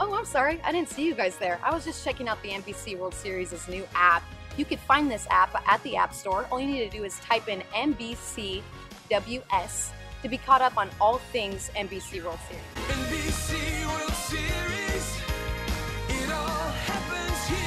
Oh, I'm sorry, I didn't see you guys there. I was just checking out the NBC World Series' new app. You can find this app at the App Store. All you need to do is type in NBCWS to be caught up on all things NBC World Series. NBC World Series, it all happens here.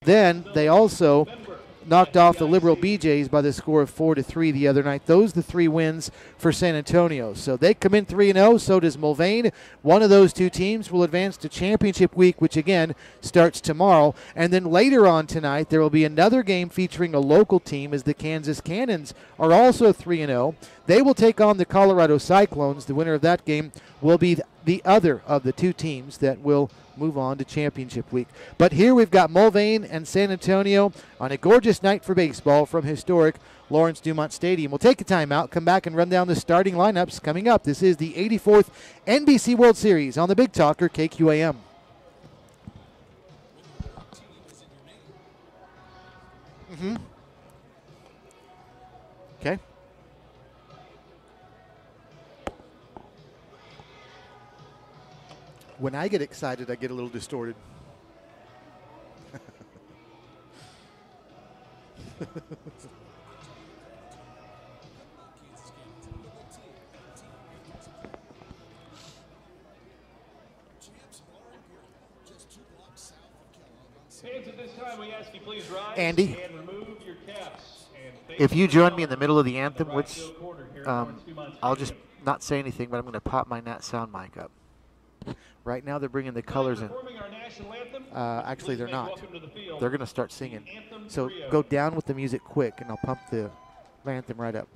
Then they also knocked off the Liberal BJs by the score of 4-3 the other night. Those are the 3 wins for San Antonio. So they come in 3-0. So does Mulvane. One of those 2 teams will advance to championship week, which again starts tomorrow. And then later on tonight, there will be another game featuring a local team, as the Kansas Cannons are also 3-0. They will take on the Colorado Cyclones. The winner of that game will be the other of the 2 teams that will move on to championship week. But here we've got Mulvane and San Antonio on a gorgeous night for baseball from historic Lawrence Dumont Stadium. We'll take a timeout, come back and run down the starting lineups coming up. This is the 84th NBC World Series on the Big Talker KQAM. Okay. When I get excited, I get a little distorted. Fans, at this time, we ask you please rise Andy, and remove your caps. if you join me in the middle of the anthem, which I'll just not say anything, but I'm going to pop my Nat sound mic up. Right now they're bringing the colors in. Actually, they're not. They're going to start singing. So go down with the music quick, and I'll pump the anthem right up.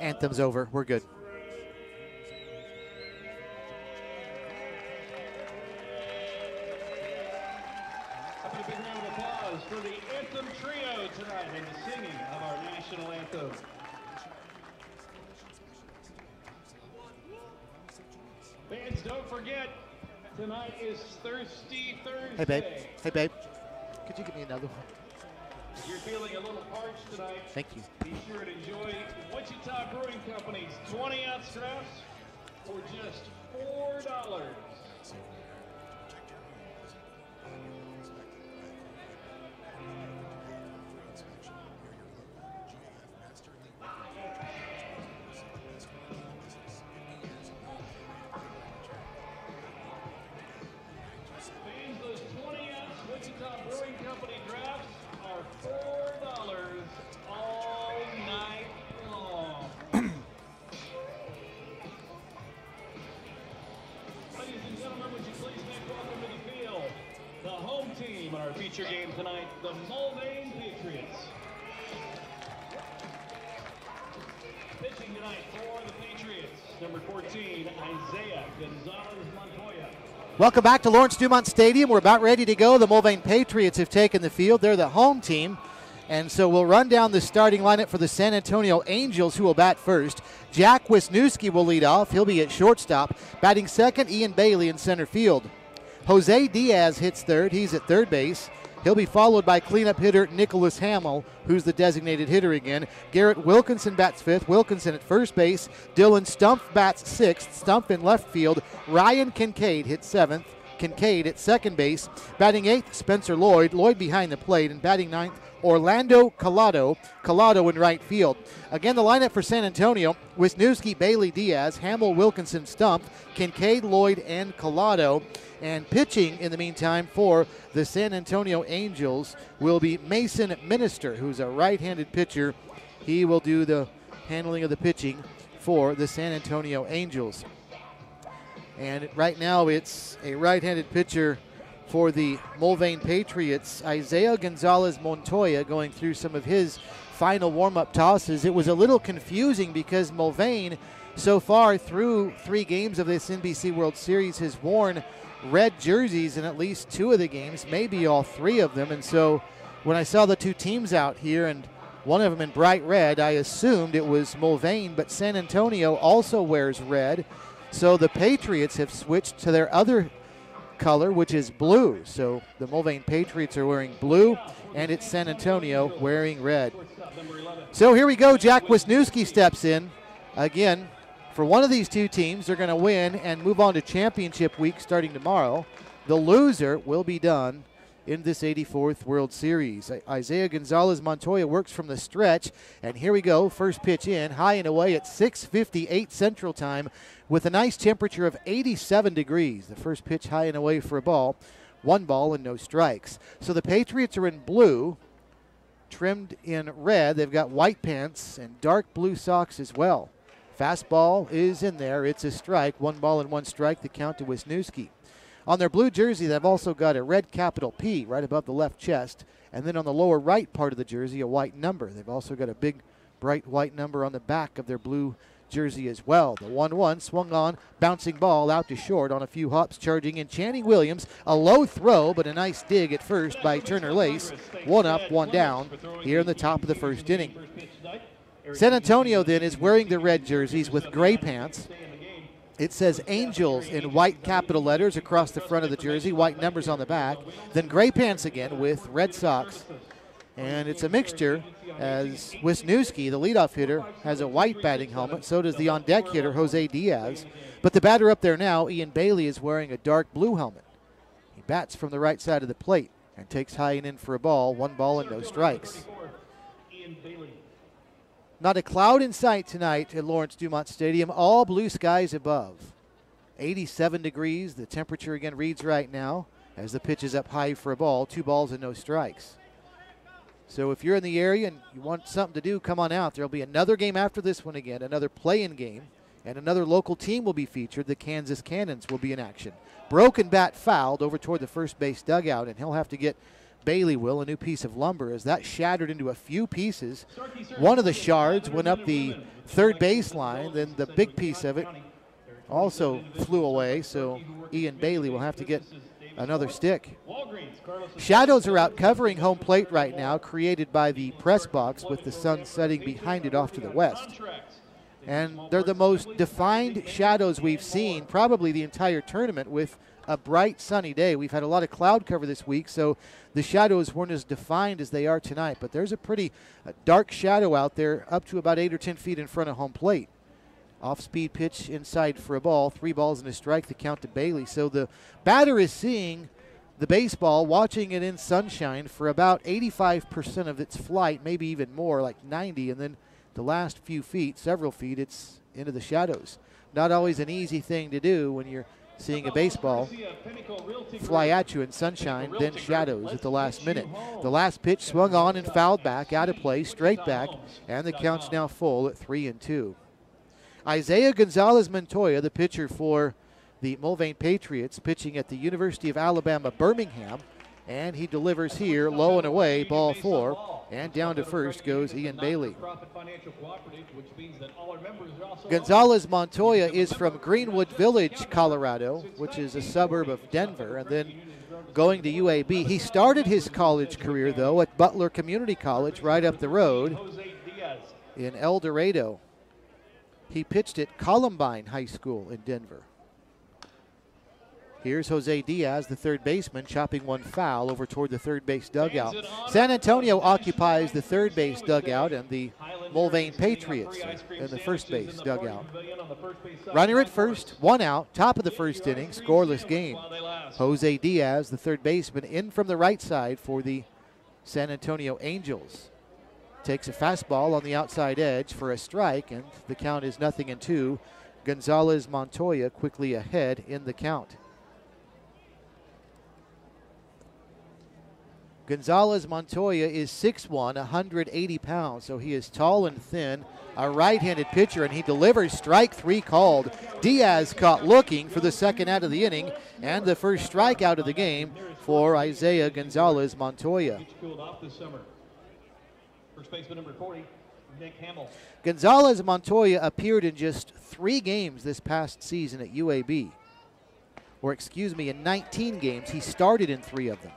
Anthem's over. We're good. A big round of applause for the Anthem Trio tonight and the singing of our national anthem. Fans, don't forget, tonight is Thirsty Thursday. Hey, babe. Hey, babe. Could you give me another one? If you're feeling a little parched tonight, thank you. Be sure to enjoy Wichita Brewing Company's 20-ounce drafts for just $4. Fans, those 20-ounce Wichita Brewing Company drafts are $4 all night long. Ladies and gentlemen, would you please make welcome to the field the home team in our feature game tonight, the Mulvane Patriots. Pitching tonight for the Patriots, number 14, Isaiah Gonzalez-Montoya. Welcome back to Lawrence Dumont Stadium. We're about ready to go. The Mulvane Patriots have taken the field. They're the home team. And so we'll run down the starting lineup for the San Antonio Angels, who will bat first. Jack Wisniewski will lead off. He'll be at shortstop. Batting second, Ian Bailey in center field. Jose Diaz hits third. He's at third base. He'll be followed by cleanup hitter Nicholas Hamill, who's the designated hitter again. Garrett Wilkinson bats fifth. Wilkinson at first base. Dylan Stumpf bats sixth. Stumpf in left field. Ryan Kincaid hits seventh. Kincaid at second base. Batting eighth, Spencer Lloyd. Lloyd behind the plate. And batting ninth, Orlando Collado in right field. Again, the lineup for San Antonio: Wisniewski, Bailey, Diaz, Hamill, Wilkinson, Stump, Kincaid, Lloyd, and Collado. And pitching in the meantime for the San Antonio Angels will be Mason Minister, who's a right-handed pitcher. He will do the handling of the pitching for the San Antonio Angels. And right now it's a right-handed pitcher for the Mulvane Patriots, Isaiah Gonzalez Montoya, going through some of his final warm-up tosses. It was a little confusing because Mulvane, so far through 3 games of this NBC World Series, has worn red jerseys in at least 2 of the games, maybe all 3 of them. And so when I saw the 2 teams out here and one of them in bright red, I assumed it was Mulvane, but San Antonio also wears red. So the Patriots have switched to their other color, which is blue. So the Mulvane Patriots are wearing blue, and it's San Antonio wearing red. So here we go. Jack Wisniewski steps in again. For one of these 2 teams, they're going to win and move on to championship week starting tomorrow. The loser will be done in this 84th World Series. Isaiah Gonzalez Montoya works from the stretch, and here we go. First pitch in, high and away at 6:58 Central Time with a nice temperature of 87 degrees. The first pitch high and away for a ball. 1 ball and no strikes. So the Patriots are in blue, trimmed in red. They've got white pants and dark blue socks as well. Fastball is in there. It's a strike. 1 ball and 1 strike, the count to Wisniewski. On their blue jersey, they've also got a red capital P right above the left chest. And then on the lower right part of the jersey, a white number. They've also got a big, bright white number on the back of their blue jersey as well. The 1-1 swung on, bouncing ball out to short on a few hops, charging in Channing Williams. A low throw, but a nice dig at first by Turner Lace. 1 up, 1 down here in the top of the first inning. San Antonio then is wearing the red jerseys with gray pants. It says Angels in white capital letters across the front of the jersey, white numbers on the back. Then gray pants again with red socks. And it's a mixture, as Wisniewski, the leadoff hitter, has a white batting helmet. So does the on-deck hitter, Jose Diaz. But the batter up there now, Ian Bailey, is wearing a dark blue helmet. He bats from the right side of the plate and takes high and in for a ball. 1 ball and no strikes. Not a cloud in sight tonight at Lawrence Dumont Stadium. All blue skies above. 87 degrees. The temperature again reads right now as the pitch is up high for a ball. 2 balls and no strikes. So if you're in the area and you want something to do, come on out. There'll be another game after this one again, another play-in game, and another local team will be featured. The Kansas Cannons will be in action. Broken bat fouled over toward the first base dugout, and he'll have to get Bailey will a new piece of lumber as that shattered into a few pieces. One of the shards went up the third base line, then the big piece of it also flew away, so Ian Bailey will have to get another stick. Shadows are out covering home plate right now, created by the press box with the sun setting behind it off to the west. And they're the most defined shadows we've seen probably the entire tournament, with a bright sunny day. We've had a lot of cloud cover this week, so the shadows weren't as defined as they are tonight. But there's a pretty dark shadow out there up to about 8 or 10 feet in front of home plate. Off-speed pitch inside for a ball. 3 balls and a strike, the count to Bailey. So the batter is seeing the baseball, watching it in sunshine for about 85% of its flight, maybe even more, like 90, and then the last few feet, several feet, it's into the shadows. Not always an easy thing to do when you're seeing a baseball fly at you in sunshine, then shadows at the last minute. The last pitch swung on and fouled back, out of play, straight back, and the count's now full at 3-2. Isaiah Gonzalez Montoya, the pitcher for the Mulvane Patriots, pitching at the University of Alabama, Birmingham, and he delivers here, low and away, ball 4, and down to first goes Ian Bailey. Gonzalez Montoya is from Greenwood Village, Colorado, which is a suburb of Denver, and then going to UAB. He started his college career, though, at Butler Community College right up the road in El Dorado. He pitched at Columbine High School in Denver. Here's Jose Diaz, the third baseman, chopping one foul over toward the third base dugout. San Antonio occupies the third base dugout, and the Mulvane Patriots in the first base dugout. Runner at first, 1 out, top of the first inning, scoreless game. Jose Diaz, the third baseman, in from the right side for the San Antonio Angels. Takes a fastball on the outside edge for a strike, and the count is 0-2. Gonzalez Montoya quickly ahead in the count. Gonzalez Montoya is 6'1", 180 pounds, so he is tall and thin, a right-handed pitcher, and he delivers. Strike 3 called. Diaz caught looking for the second out of the inning, and the first strikeout of the game for Isaiah Gonzalez Montoya. First baseman number 40, Nick Hamill. Gonzalez Montoya appeared in just 3 games this past season at UAB. Or excuse me, in 19 games. He started in 3 of them.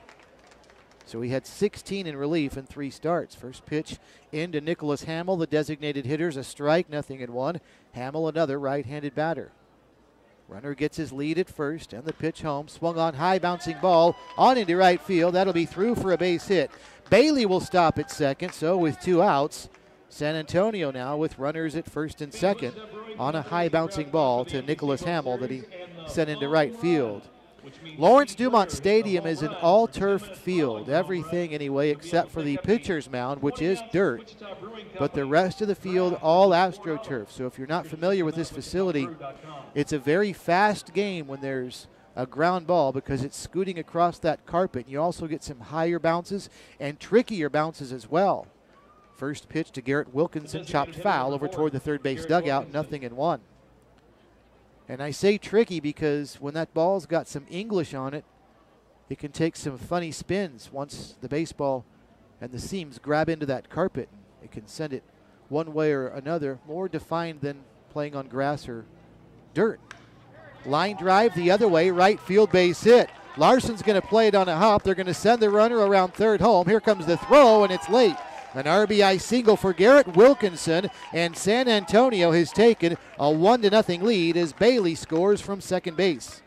So he had 16 in relief in 3 starts. First pitch into Nicholas Hamill, the designated hitters, a strike, 0-1. Hamill, another right-handed batter. Runner gets his lead at first, and the pitch home. Swung on high, bouncing ball on into right field. That'll be through for a base hit. Bailey will stop at second, so with 2 outs, San Antonio now with runners at first and second on a high bouncing ball to Nicholas Hamill that he sent into right field. Lawrence Dumont Stadium is an all-turf field, everything anyway except for the pitcher's mound, which is dirt, but the rest of the field all AstroTurf. So if you're not familiar with this facility, it's a very fast game when there's a ground ball because it's scooting across that carpet. You also get some higher bounces and trickier bounces as well. First pitch to Garrett Wilkinson, chopped foul over toward the third base dugout, 0-1. And I say tricky because when that ball's got some English on it, it can take some funny spins once the baseball and the seams grab into that carpet. It can send it one way or another, more defined than playing on grass or dirt. Line drive the other way, right field, base hit. Larson's going to play it on a hop. They're going to send the runner around third home. Here comes the throw, and it's late. An RBI single for Garrett Wilkinson, and San Antonio has taken a 1-0 lead as Bailey scores from second base.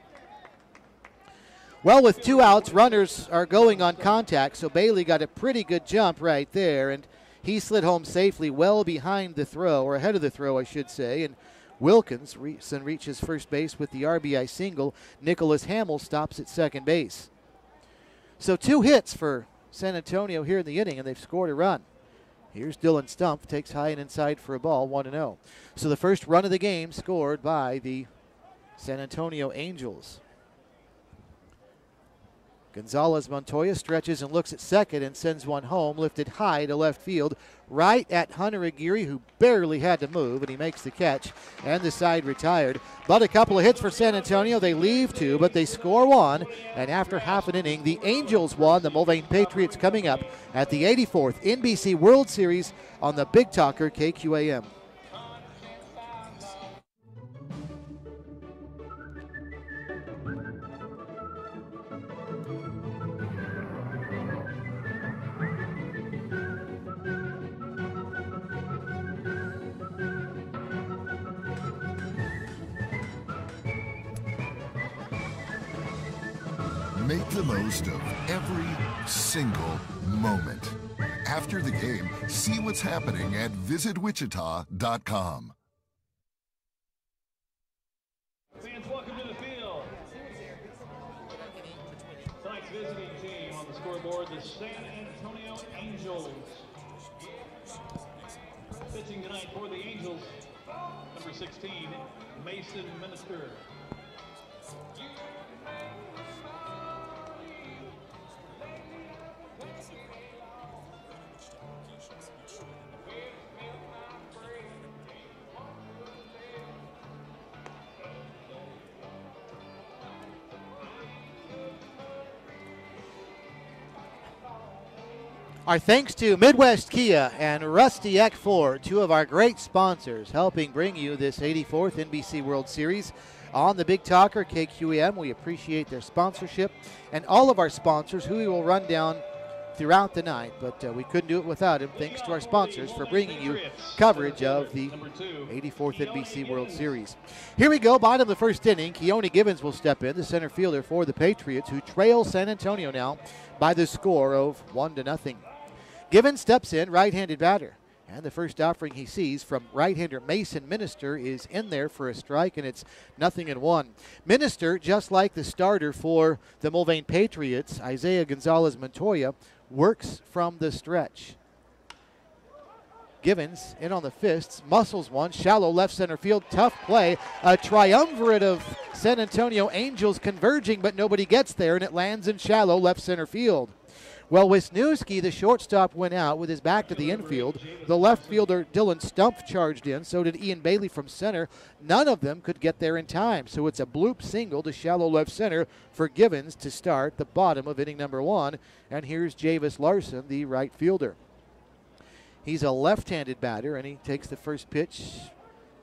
Well, with 2 outs, runners are going on contact, so Bailey got a pretty good jump right there, and he slid home safely well behind the throw, or ahead of the throw, I should say, and Wilkinson reaches first base with the RBI single. Nicholas Hamill stops at second base. So 2 hits for San Antonio here in the inning, and they've scored a run. Here's Dylan Stumpf, takes high and inside for a ball, 1-0. So the first run of the game scored by the San Antonio Angels. Gonzalez Montoya stretches and looks at second and sends one home, lifted high to left field, right at Hunter Aguirre, who barely had to move, and he makes the catch, and the side retired. But a couple of hits for San Antonio. They leave 2, but they score 1, and after half an inning, the Angels won. The Mulvane Patriots coming up at the 84th NBC World Series on the Big Talker KQAM. Make the most of every single moment. After the game, see what's happening at visitwichita.com. Fans, welcome to the field. Tonight's visiting team on the scoreboard, the San Antonio Angels. Pitching tonight for the Angels, number 16, Mason Minister. Our thanks to Midwest Kia and Rusty Eck Ford, 2 of our great sponsors, helping bring you this 84th NBC World Series on the Big Talker KQAM. We appreciate their sponsorship and all of our sponsors, who we will run down throughout the night, but we couldn't do it without him. Thanks to our sponsors for bringing you coverage of the 84th NBC World Series. Here we go, bottom of the first inning. Keone Givens will step in, the center fielder for the Patriots, who trail San Antonio now by the score of 1-0. Givens steps in, right-handed batter. And the first offering he sees from right-hander Mason Minister is in there for a strike, and it's 0-1. Minister, just like the starter for the Mulvane Patriots, Isaiah Gonzalez Montoya, works from the stretch. Givens in on the fists, muscles one, shallow left center field, tough play. A triumvirate of San Antonio Angels converging, but nobody gets there, and it lands in shallow left center field. Well, Wisniewski, the shortstop, went out with his back to the infield. The left fielder, Dylan Stumpf, charged in. So did Ian Bailey from center. None of them could get there in time. So it's a bloop single to shallow left center for Givens to start the bottom of inning number 1. And here's Javis Larson, the right fielder. He's a left-handed batter, and he takes the first pitch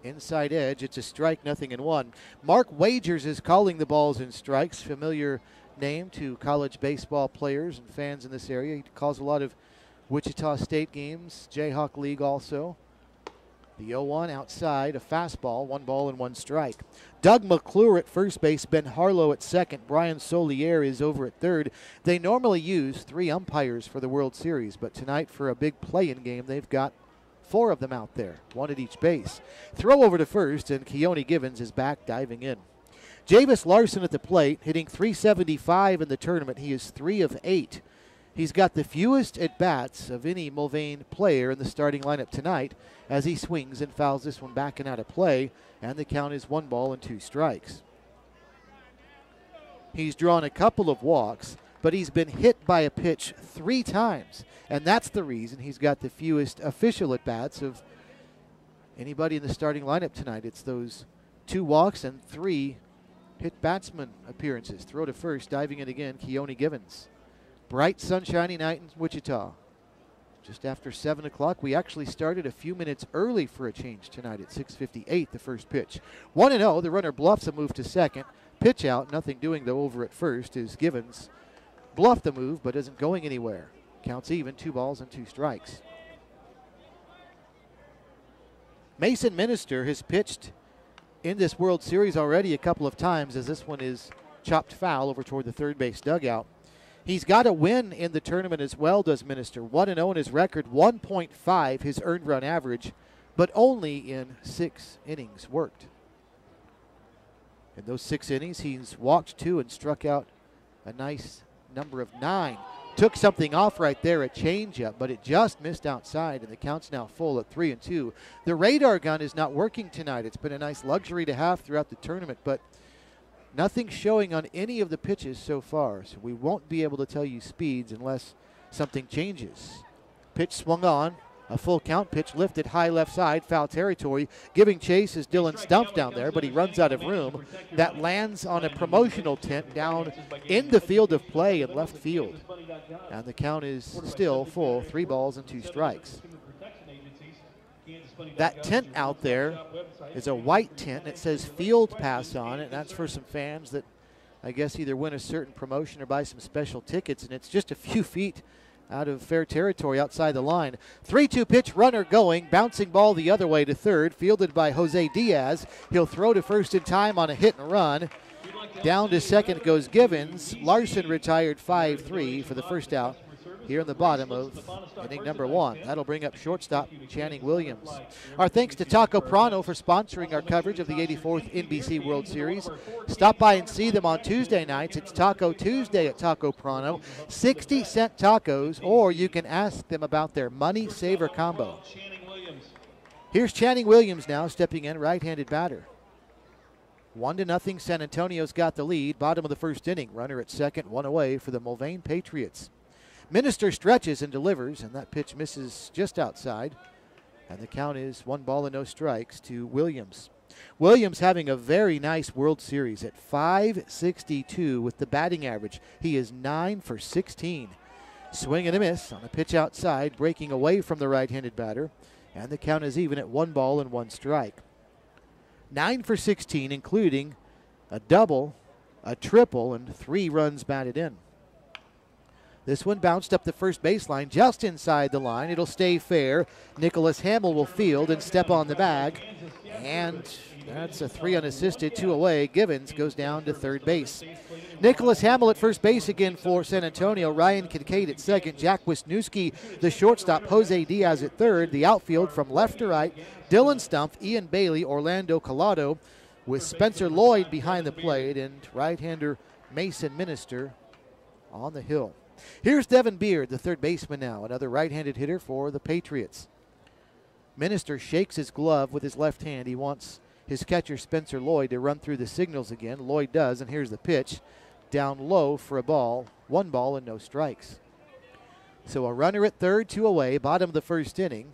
inside edge. It's a strike, 0-1. Mark Wagers is calling the balls and strikes. Familiar name to college baseball players and fans in this area. He calls a lot of Wichita State games, Jayhawk League also. The 0-1 outside, a fastball, 1 strike. Doug McClure at first base, Ben Harlow at second, Brian Solier is over at third. They normally use 3 umpires for the World Series, but tonight for a big play-in game, they've got 4 of them out there, 1 at each base. Throw over to first, and Keone Givens is back diving in. Javis Larson at the plate, hitting .375 in the tournament. He is 3 of 8. He's got the fewest at-bats of any Mulvane player in the starting lineup tonight as he swings and fouls this one back and out of play, and the count is 1-2 strikes. He's drawn a couple of walks, but he's been hit by a pitch 3 times, and that's the reason he's got the fewest official at-bats of anybody in the starting lineup tonight. It's those 2 walks and 3 hit batsman appearances. Throw to first, diving in again, Keone Givens. Bright, sunshiny night in Wichita. Just after 7 o'clock. We actually started a few minutes early for a change tonight at 6:58, the first pitch. 1-0, the runner bluffs a move to second. Pitch out, nothing doing though over at first is Givens. Bluffed the move, but isn't going anywhere. Counts even, 2 balls and 2 strikes. Mason Minister has pitched in this World Series already a couple of times, as this one is chopped foul over toward the third base dugout. He's got a win in the tournament as well, does Minister. 1-0 in his record, 1.5 his earned run average, but only in 6 innings worked. In those 6 innings, he's walked 2 and struck out a nice number of 9. Took something off right there, a changeup, but it just missed outside, and the count's now full at 3-2. The radar gun is not working tonight. It's been a nice luxury to have throughout the tournament, but nothing showing on any of the pitches so far, so we won't be able to tell you speeds unless something changes. Pitch swung on, a full count pitch lifted high left side, foul territory. Giving chase is Dylan Stumpf down there, but he runs out of room. That lands on a promotional tent down in the field of play in left field. And the count is still full, 3 balls and 2 strikes. That tent out there is a white tent, and it says Field Pass on it, and that's for some fans that I guess either win a certain promotion or buy some special tickets, and it's just a few feet out of fair territory outside the line. 3-2 pitch, runner going, bouncing ball the other way to third, fielded by Jose Diaz. He'll throw to first in time on a hit and run. Down to second goes Givens. Larson retired 5-3 for the first out here in the bottom of inning number 1. That'll bring up shortstop Channing Williams. Our thanks to Taco Prano for sponsoring our coverage of the 84th NBC World Series. Stop by and see them on Tuesday nights. It's Taco Tuesday at Taco Prano. 60-cent tacos, or you can ask them about their Money Saver combo. Here's Channing Williams now stepping in, right-handed batter. 1-0, San Antonio's got the lead. Bottom of the first inning. Runner at second, 1 away for the Mulvane Patriots. Minister stretches and delivers, and that pitch misses just outside. And the count is 1 ball and no strikes to Williams. Williams having a very nice World Series at .562 with the batting average. He is 9 for 16. Swing and a miss on a pitch outside, breaking away from the right-handed batter. And the count is even at 1 ball and 1 strike. 9 for 16, including a double, a triple, and 3 runs batted in. This one bounced up the first baseline, just inside the line. It'll stay fair. Nicholas Hamill will field and step on the bag. And that's a 3 unassisted, 2 away. Givens goes down to third base. Nicholas Hamill at first base again for San Antonio. Ryan Kincaid at second. Jack Wisniewski, the shortstop. Jose Diaz at third. The outfield from left to right. Dylan Stumpf, Ian Bailey, Orlando Collado, with Spencer Lloyd behind the plate and right-hander Mason Minister on the hill. Here's Devin Beard, the third baseman now, another right-handed hitter for the Patriots. Minister shakes his glove with his left hand. He wants his catcher Spencer Lloyd to run through the signals again. Lloyd does, and here's the pitch. Down low for a ball. 1 ball and no strikes. So a runner at third, 2 away, bottom of the first inning.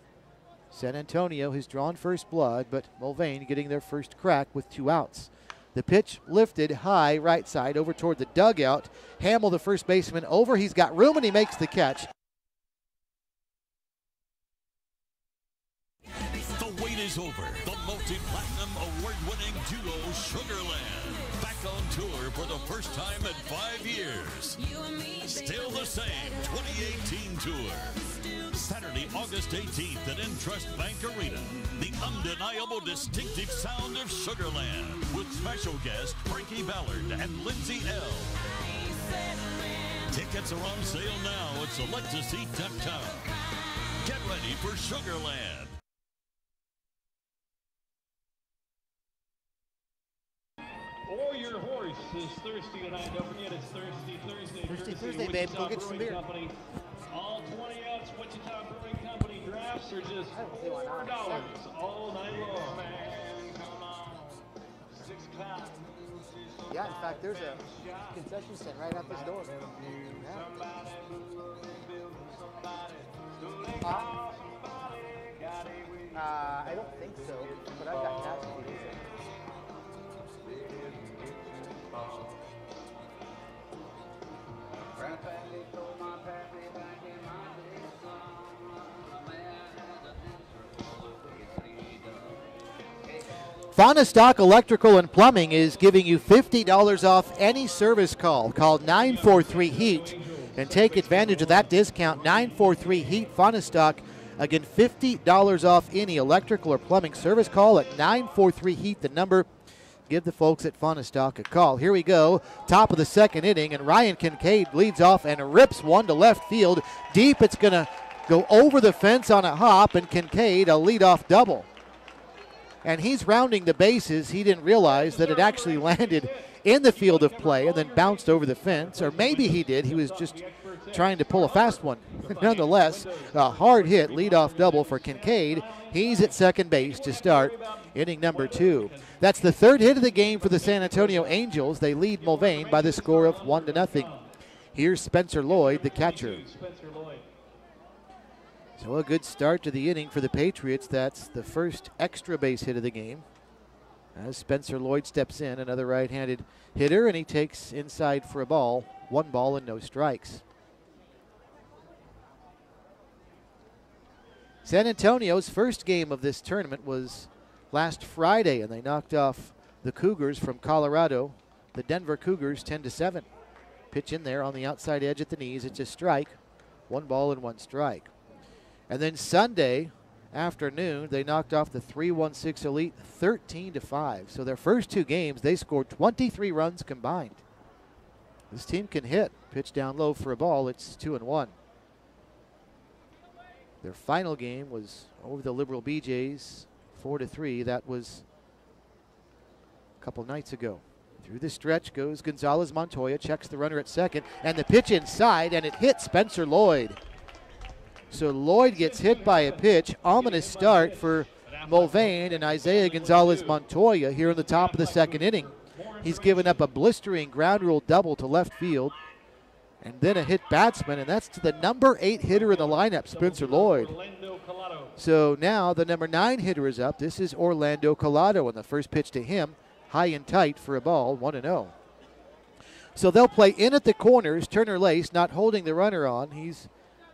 San Antonio has drawn first blood, but Mulvane getting their first crack with 2 outs. The pitch lifted high right side over toward the dugout. Hamill, the first baseman, over. He's got room and he makes the catch. The wait is over. The multi-platinum award-winning duo Sugarland back on tour for the first time in 5 years. Still the same 2018 tour. Saturday, August 18th at Entrust Bank Arena. The undeniable distinctive sound of Sugarland with special guests Frankie Ballard and Lindsay L. Tickets are on sale now at selectaseat.com. Get ready for Sugarland. Or your horse is thirsty tonight. Don't forget it's Thirsty Thursday. Thirsty Thursday, babe. Go get some beer. Company. All 20 ounce Wichita Brewing Company drafts are just $4 all night long. Man, come on. 6 o'clock. Yeah, in fact, there's a concession stand right out this door. I don't think so, but I've got cats to do so. Faunastock Electrical and Plumbing is giving you $50 off any service call. Call 943-HEAT and take advantage of that discount. 943-HEAT Faunastock. Again, $50 off any electrical or plumbing service call at 943-HEAT, the number. Give the folks at Faunastock a call. Here we go, top of the second inning, and Ryan Kincaid leads off and rips one to left field. Deep, it's going to go over the fence on a hop, and Kincaid a leadoff double. And he's rounding the bases. He didn't realize that it actually landed in the field of play and then bounced over the fence, or maybe he did. He was just trying to pull a fast one. Nonetheless, a hard hit leadoff double for Kincaid. He's at second base to start inning number 2. That's the third hit of the game for the San Antonio Angels. They lead Mulvane by the score of 1-0. Here's Spencer Lloyd, the catcher. So a good start to the inning for the Patriots. That's the first extra base hit of the game. As Spencer Lloyd steps in, another right-handed hitter, and he takes inside for a ball. 1 ball and no strikes. San Antonio's first game of this tournament was last Friday, and they knocked off the Cougars from Colorado, the Denver Cougars, 10-7. Pitch in there on the outside edge at the knees. It's a strike. 1 ball and 1 strike. And then Sunday afternoon, they knocked off the 3-1-6 Elite 13-5. So their first 2 games, they scored 23 runs combined. This team can hit. Pitch down low for a ball. It's 2-1. Their final game was over the Liberal BJs, 4-3. That was a couple nights ago. Through the stretch goes Gonzalez Montoya, checks the runner at second, and the pitch inside, and it hits Spencer Lloyd. So Lloyd gets hit by a pitch. Ominous start for Mulvane and Isaiah Gonzalez Montoya here in the top of the second inning. He's given up a blistering ground rule double to left field, and then a hit batsman, and that's to the number 8 hitter in the lineup, Spencer Lloyd. So now the number 9 hitter is up. This is Orlando Collado, and the first pitch to him, high and tight for a ball, 1-0. So they'll play in at the corners. Turner Lace not holding the runner on. He's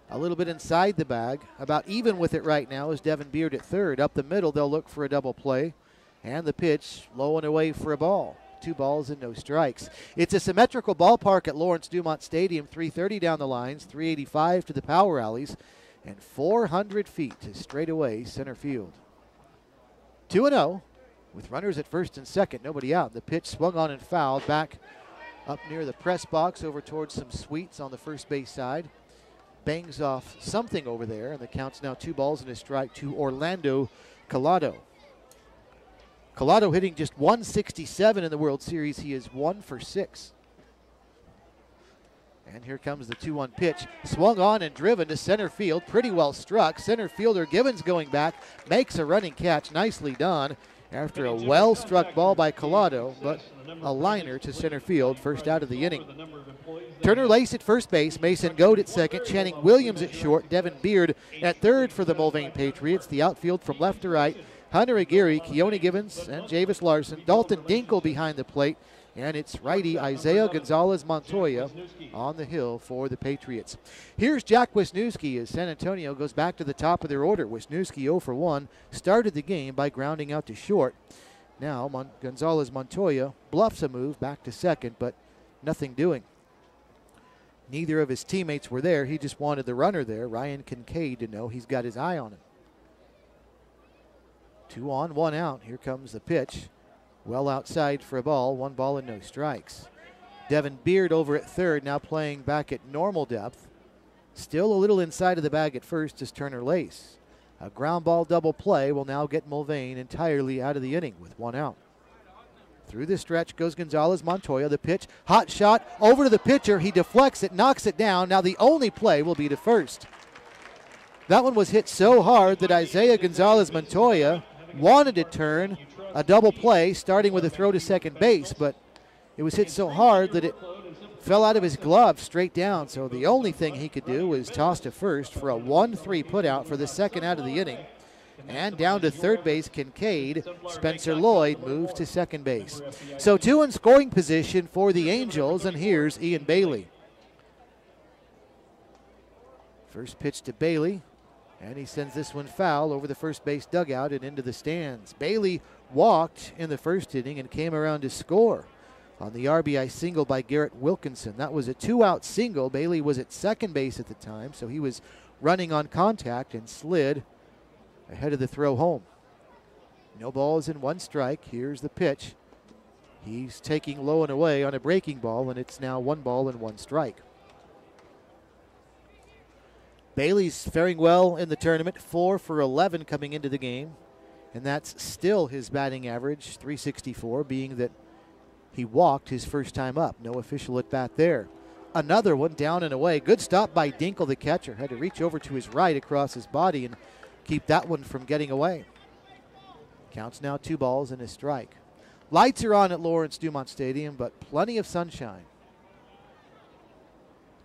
a little bit inside the bag. About even with it right now is Devin Beard at third. Up the middle, they'll look for a double play. And the pitch low and away for a ball. 2 balls and no strikes. It's a symmetrical ballpark at Lawrence Dumont Stadium. 330 down the lines, 385 to the power rallies, and 400 feet to straightaway center field. 2-0 with runners at first and second, nobody out. The pitch swung on and fouled back up near the press box over towards some suites on the first base side. Bangs off something over there, and the count's now 2 balls and a strike to Orlando Collado. Collado hitting just 167 in the World Series. He is 1 for 6. And here comes the 2-1 pitch. Swung on and driven to center field. Pretty well struck. Center fielder Givens going back. Makes a running catch. Nicely done after a well-struck ball by Collado, but a liner to center field. First out of the inning. Turner Lace at first base. Mason Goad at second. Channing Williams at short. Devin Beard at third for the Mulvane Patriots. The outfield from left to right. Hunter Aguirre, Keone Givens, and Javis Larson. Dalton Dinkle behind the plate. And it's righty Isaiah Gonzalez Montoya on the hill for the Patriots. Here's Jack Wisniewski as San Antonio goes back to the top of their order. Wisniewski 0 for 1, started the game by grounding out to short. Now Gonzalez Montoya bluffs a move back to second, but nothing doing. Neither of his teammates were there. He just wanted the runner there, Ryan Kincaid, to know he's got his eye on him. 2 on, 1 out. Here comes the pitch. Well outside for a ball, 1 ball and no strikes. Devin Beard over at third, now playing back at normal depth. Still a little inside of the bag at first is Turner Lace. A ground ball double play will now get Mulvane entirely out of the inning with 1 out. Through the stretch goes Gonzalez Montoya. The pitch, hot shot over to the pitcher. He deflects it, knocks it down. Now the only play will be to first. That one was hit so hard that Isaiah Gonzalez Montoya wanted to turn a double play, starting with a throw to second base, but it was hit so hard that it fell out of his glove straight down. So the only thing he could do was toss to first for a 1-3 putout for the second out of the inning. And down to third base, Kincaid. Spencer Lloyd moves to second base. So 2 in scoring position for the Angels, and here's Ian Bailey. First pitch to Bailey, and he sends this one foul over the first base dugout and into the stands. Bailey walked in the first inning and came around to score on the RBI single by Garrett Wilkinson. That was a 2-out single. Bailey was at second base at the time, so he was running on contact and slid ahead of the throw home. No balls and 1 strike. Here's the pitch. He's taking low and away on a breaking ball, and it's now 1 ball and 1 strike. Bailey's faring well in the tournament, 4 for 11 coming into the game. And that's still his batting average, 364, being that he walked his first time up. No official at bat there. Another one down and away. Good stop by Dinkle, the catcher. Had to reach over to his right across his body and keep that one from getting away. Counts now 2 balls and a strike. Lights are on at Lawrence Dumont Stadium, but plenty of sunshine.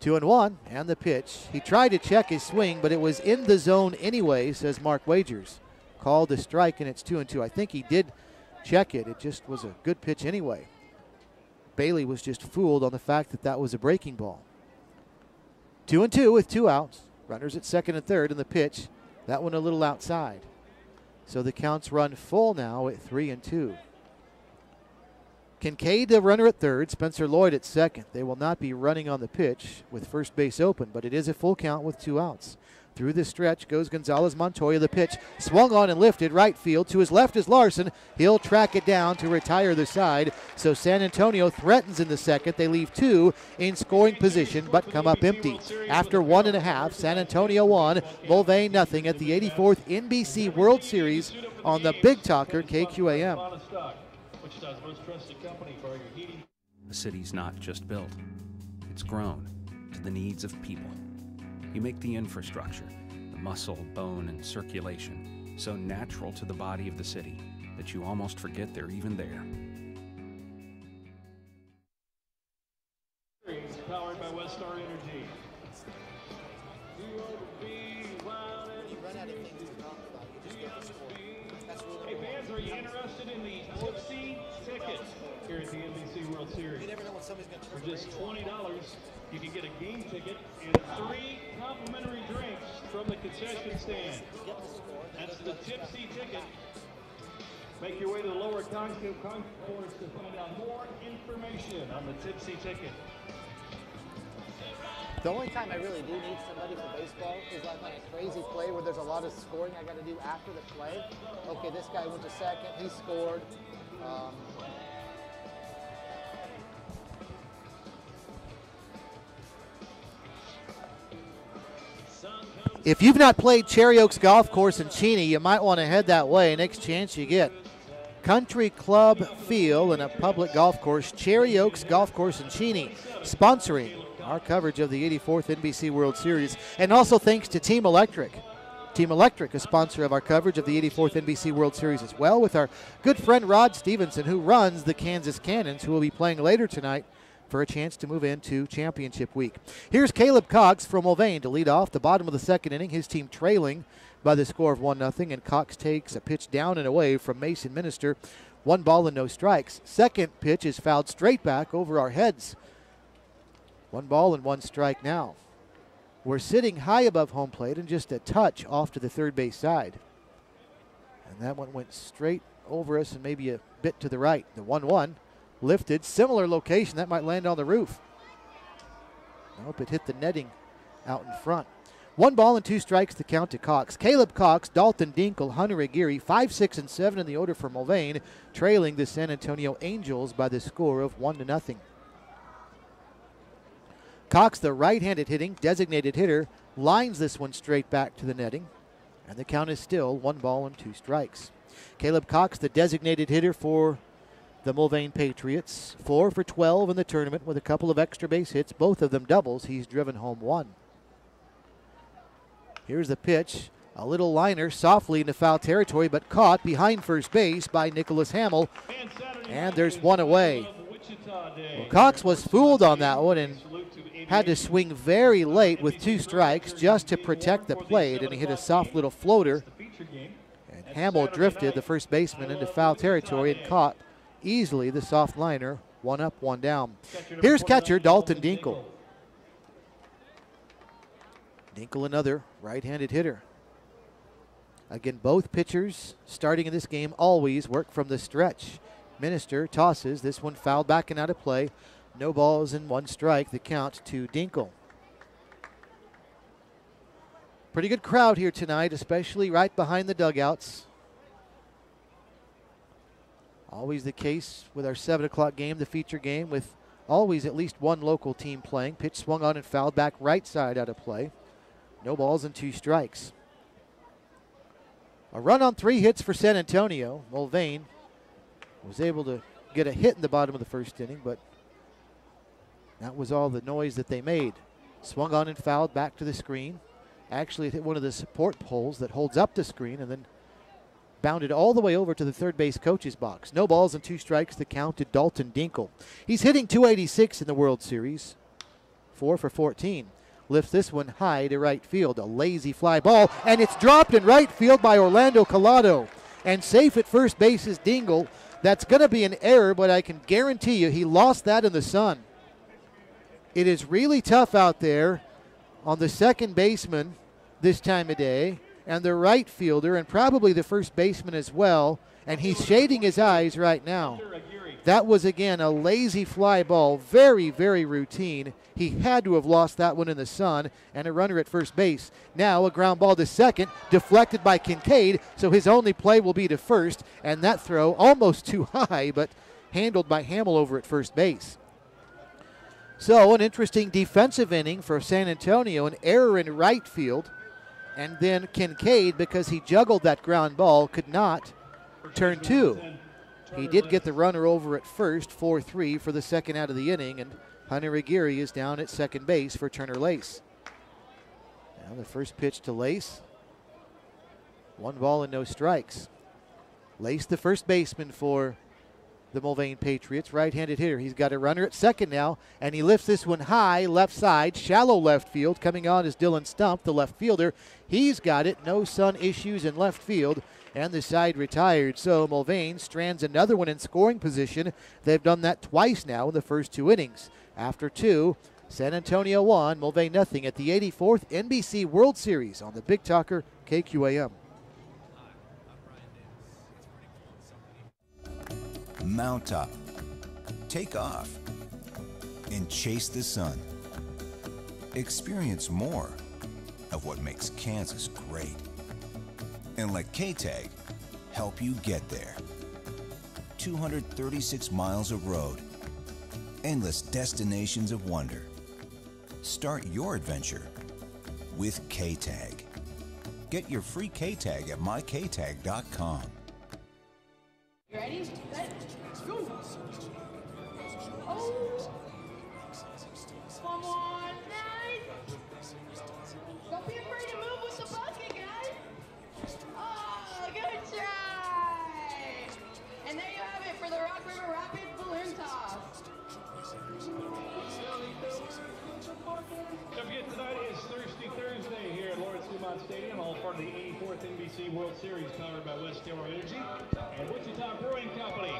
2-1, and the pitch. He tried to check his swing, but it was in the zone anyway, says Mark Wagers. Called a strike, and it's 2-2. I think he did check it. It just was a good pitch anyway. Bailey was just fooled on the fact that that was a breaking ball. 2-2 with 2 outs. Runners at second and third, and the pitch, that one a little outside. So the counts run full now at 3-2. Kincaid, the runner at third. Spencer Lloyd at second. They will not be running on the pitch with first base open, but it is a full count with 2 outs. Through the stretch goes Gonzalez Montoya. The pitch swung on and lifted right field. To his left is Larson. He'll track it down to retire the side. So San Antonio threatens in the second. They leave 2 in scoring position but come up empty. After 1.5, San Antonio 1, Mulvane nothing at the 84th NBC World Series on the Big Talker KQAM. The city's not just built. It's grown to the needs of people. You make the infrastructure, the muscle, bone, and circulation, so natural to the body of the city that you almost forget they're even there. Powered by Westar Energy. Hey fans, are you interested in the Tipsy ticket here at the NBC World Series? For just $20, you can get a game ticket and 3 complimentary drinks from the concession stand. That's the Tipsy ticket. Make your way to the lower concourse to find out more information on the Tipsy ticket. The only time I really do need somebody for baseball is like on a crazy play where there's a lot of scoring I got to do after the play. Okay, this guy went to second, he scored. If you've not played Cherry Oaks Golf Course in Cheney, you might want to head that way. Next chance you get. Country Club Field and a public golf course, Cherry Oaks Golf Course in Cheney, sponsoring our coverage of the 84th NBC World Series. And also thanks to Team Electric. Team Electric, a sponsor of our coverage of the 84th NBC World Series as well, with our good friend Rod Stevenson, who runs the Kansas Cannons, who will be playing later tonight for a chance to move into championship week. Here's Caleb Cox from Mulvane to lead off the bottom of the second inning, his team trailing by the score of 1-0, and Cox takes a pitch down and away from Mason Minister. 1 ball and no strikes. Second pitch is fouled straight back over our heads. 1 ball and 1 strike now. We're sitting high above home plate and just a touch off to the third base side. And that one went straight over us and maybe a bit to the right. The 1-1 lifted, similar location, that might land on the roof. Nope, it hit the netting out in front. 1 ball and 2 strikes to count to Cox. Caleb Cox, Dalton Dinkle, Hunter Aguirre, 5, 6, and 7 in the order for Mulvane, trailing the San Antonio Angels by the score of 1-0. Cox, the right-handed hitting designated hitter, lines this one straight back to the netting, and the count is still 1 ball and 2 strikes. Caleb Cox, the designated hitter for the Mulvane Patriots, 4 for 12 in the tournament with a couple of extra base hits, both of them doubles. He's driven home 1. Here's the pitch, a little liner softly into foul territory, but caught behind first base by Nicholas Hamill, and there's 1 away. Well, Cox was fooled on that one and had to swing very late with 2 strikes just to protect the plate, and he hit a soft little floater, and Hamill drifted the first baseman into foul territory and caught easily the soft liner. 1 up, 1 down. Here's catcher Dalton Dinkle. Dinkle, another right-handed hitter. Again, both pitchers starting in this game always work from the stretch. Minister tosses this one fouled back and out of play. No balls and 1 strike, the count to Dinkle. Pretty good crowd here tonight, especially right behind the dugouts. Always the case with our 7 o'clock game, the feature game, with always at least 1 local team playing. Pitch swung on and fouled back right side out of play. No balls and 2 strikes. A run on 3 hits for San Antonio. Mulvane was able to get a hit in the bottom of the first inning, but that was all the noise that they made. Swung on and fouled back to the screen. Actually, it hit one of the support poles that holds up the screen and then bounded all the way over to the third base coach's box. No balls and 2 strikes, the count to Dalton Dinkle. He's hitting .286 in the World Series. 4 for 14. Lifts this one high to right field. A lazy fly ball, and it's dropped in right field by Orlando Collado. And safe at first base is Dinkle. That's going to be an error, but I can guarantee you he lost that in the sun. It is really tough out there on the second baseman this time of day, and the right fielder, and probably the first baseman as well, and he's shading his eyes right now. That was, again, a lazy fly ball, very, very routine. He had to have lost that one in the sun, and a runner at first base. Now a ground ball to second, deflected by Kincaid, so his only play will be to first, and that throw almost too high, but handled by Hamill over at first base. So an interesting defensive inning for San Antonio, an error in right field, and then Kincaid, because he juggled that ground ball, could not turn 2. He did get the runner over at first, 4-3 for the second out of the inning, and Hunter Aguirre is down at second base for Turner Lace. Now the first pitch to Lace. 1 ball and no strikes. Lace, the first baseman for the Mulvane Patriots, right-handed hitter. He's got a runner at second now, and he lifts this one high, left side, shallow left field. Coming on is Dylan Stump, the left fielder. He's got it, no sun issues in left field, and the side retired. So Mulvane strands another one in scoring position. They've done that twice now in the first 2 innings. After 2, San Antonio 1, Mulvane nothing at the 84th NBC World Series on the Big Talker KQAM. mount up, take off, and chase the sun. Experience more of what makes Kansas great. And let K-Tag help you get there. 236 miles of road, endless destinations of wonder. Start your adventure with K-Tag. Get your free K-Tag at myktag.com. You ready? Set, go! Oh! Come on, nice! Don't be afraid to move with the bucket, guys! Oh, good try! And there you have it for the Rock River Rapids balloon toss. Don't forget, tonight is Thirsty Thursday here at Lawrence Dumont Stadium, all part of the 84th NBC World Series powered by West Terror Energy. And Wichita Brewing Company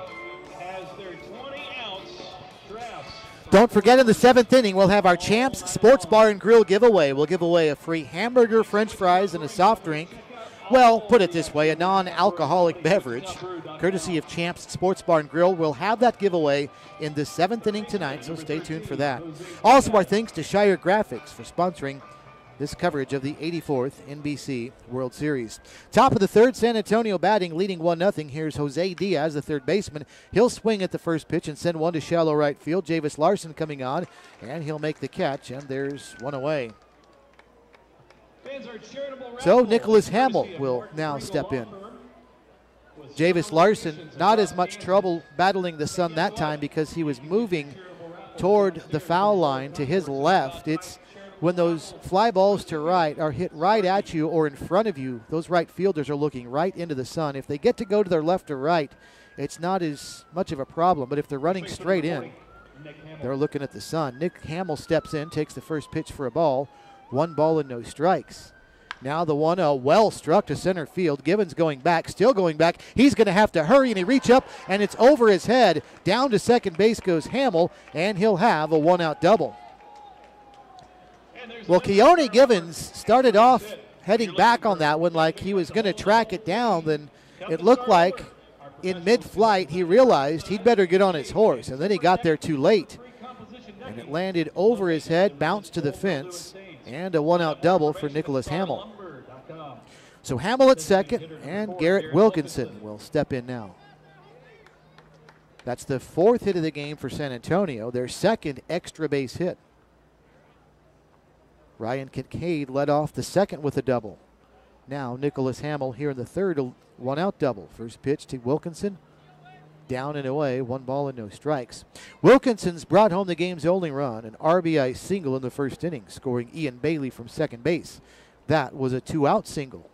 has their 20-ounce drafts. Don't forget, in the 7th inning, we'll have our Champs Sports Bar and Grill giveaway. We'll give away a free hamburger, french fries, and a soft drink. Well, put it this way, a non-alcoholic beverage, courtesy of Champs Sports Bar and Grill. We'll have that giveaway in the 7th inning tonight, so stay tuned for that. Also, our thanks to Shire Graphics for sponsoring this coverage of the 84th NBC World Series. Top of the third, San Antonio batting, leading 1-0. Here's Jose Diaz, the third baseman. He'll swing at the first pitch and send one to shallow right field. Javis Larson coming on, and he'll make the catch, and there's one away. So Nicholas Hamill will now step in. Javis Larson, not as much trouble battling the sun that time because he was moving toward the foul line to his left. It's when those fly balls to right are hit right at you or in front of you, those right fielders are looking right into the sun. If they get to go to their left or right, it's not as much of a problem. But if they're running straight in, they're looking at the sun. Nick Hamill steps in, takes the first pitch for a ball. 1 ball and no strikes. Now the 1-0, well struck to center field. Givens going back, still going back. He's going to have to hurry, and he reach up, and it's over his head. Down to second base goes Hamill, and he'll have a 1-out double. Well, Keone Givens started off heading back on that one like he was going to track it down. Then it looked like in mid-flight he realized he'd better get on his horse, and then he got there too late. And it landed over his head, bounced to the fence, and a 1-out double for Nicholas Hamill. So Hamill at second, and Garrett Wilkinson will step in now. That's the 4th hit of the game for San Antonio, their 2nd extra base hit. Ryan Kincaid led off the 2nd with a double. Now Nicholas Hamill here in the 3rd, a 1-out double. First pitch to Wilkinson. Down and away, 1 ball and no strikes. Wilkinson's brought home the game's only run, an RBI single in the 1st inning, scoring Ian Bailey from second base. That was a 2-out single.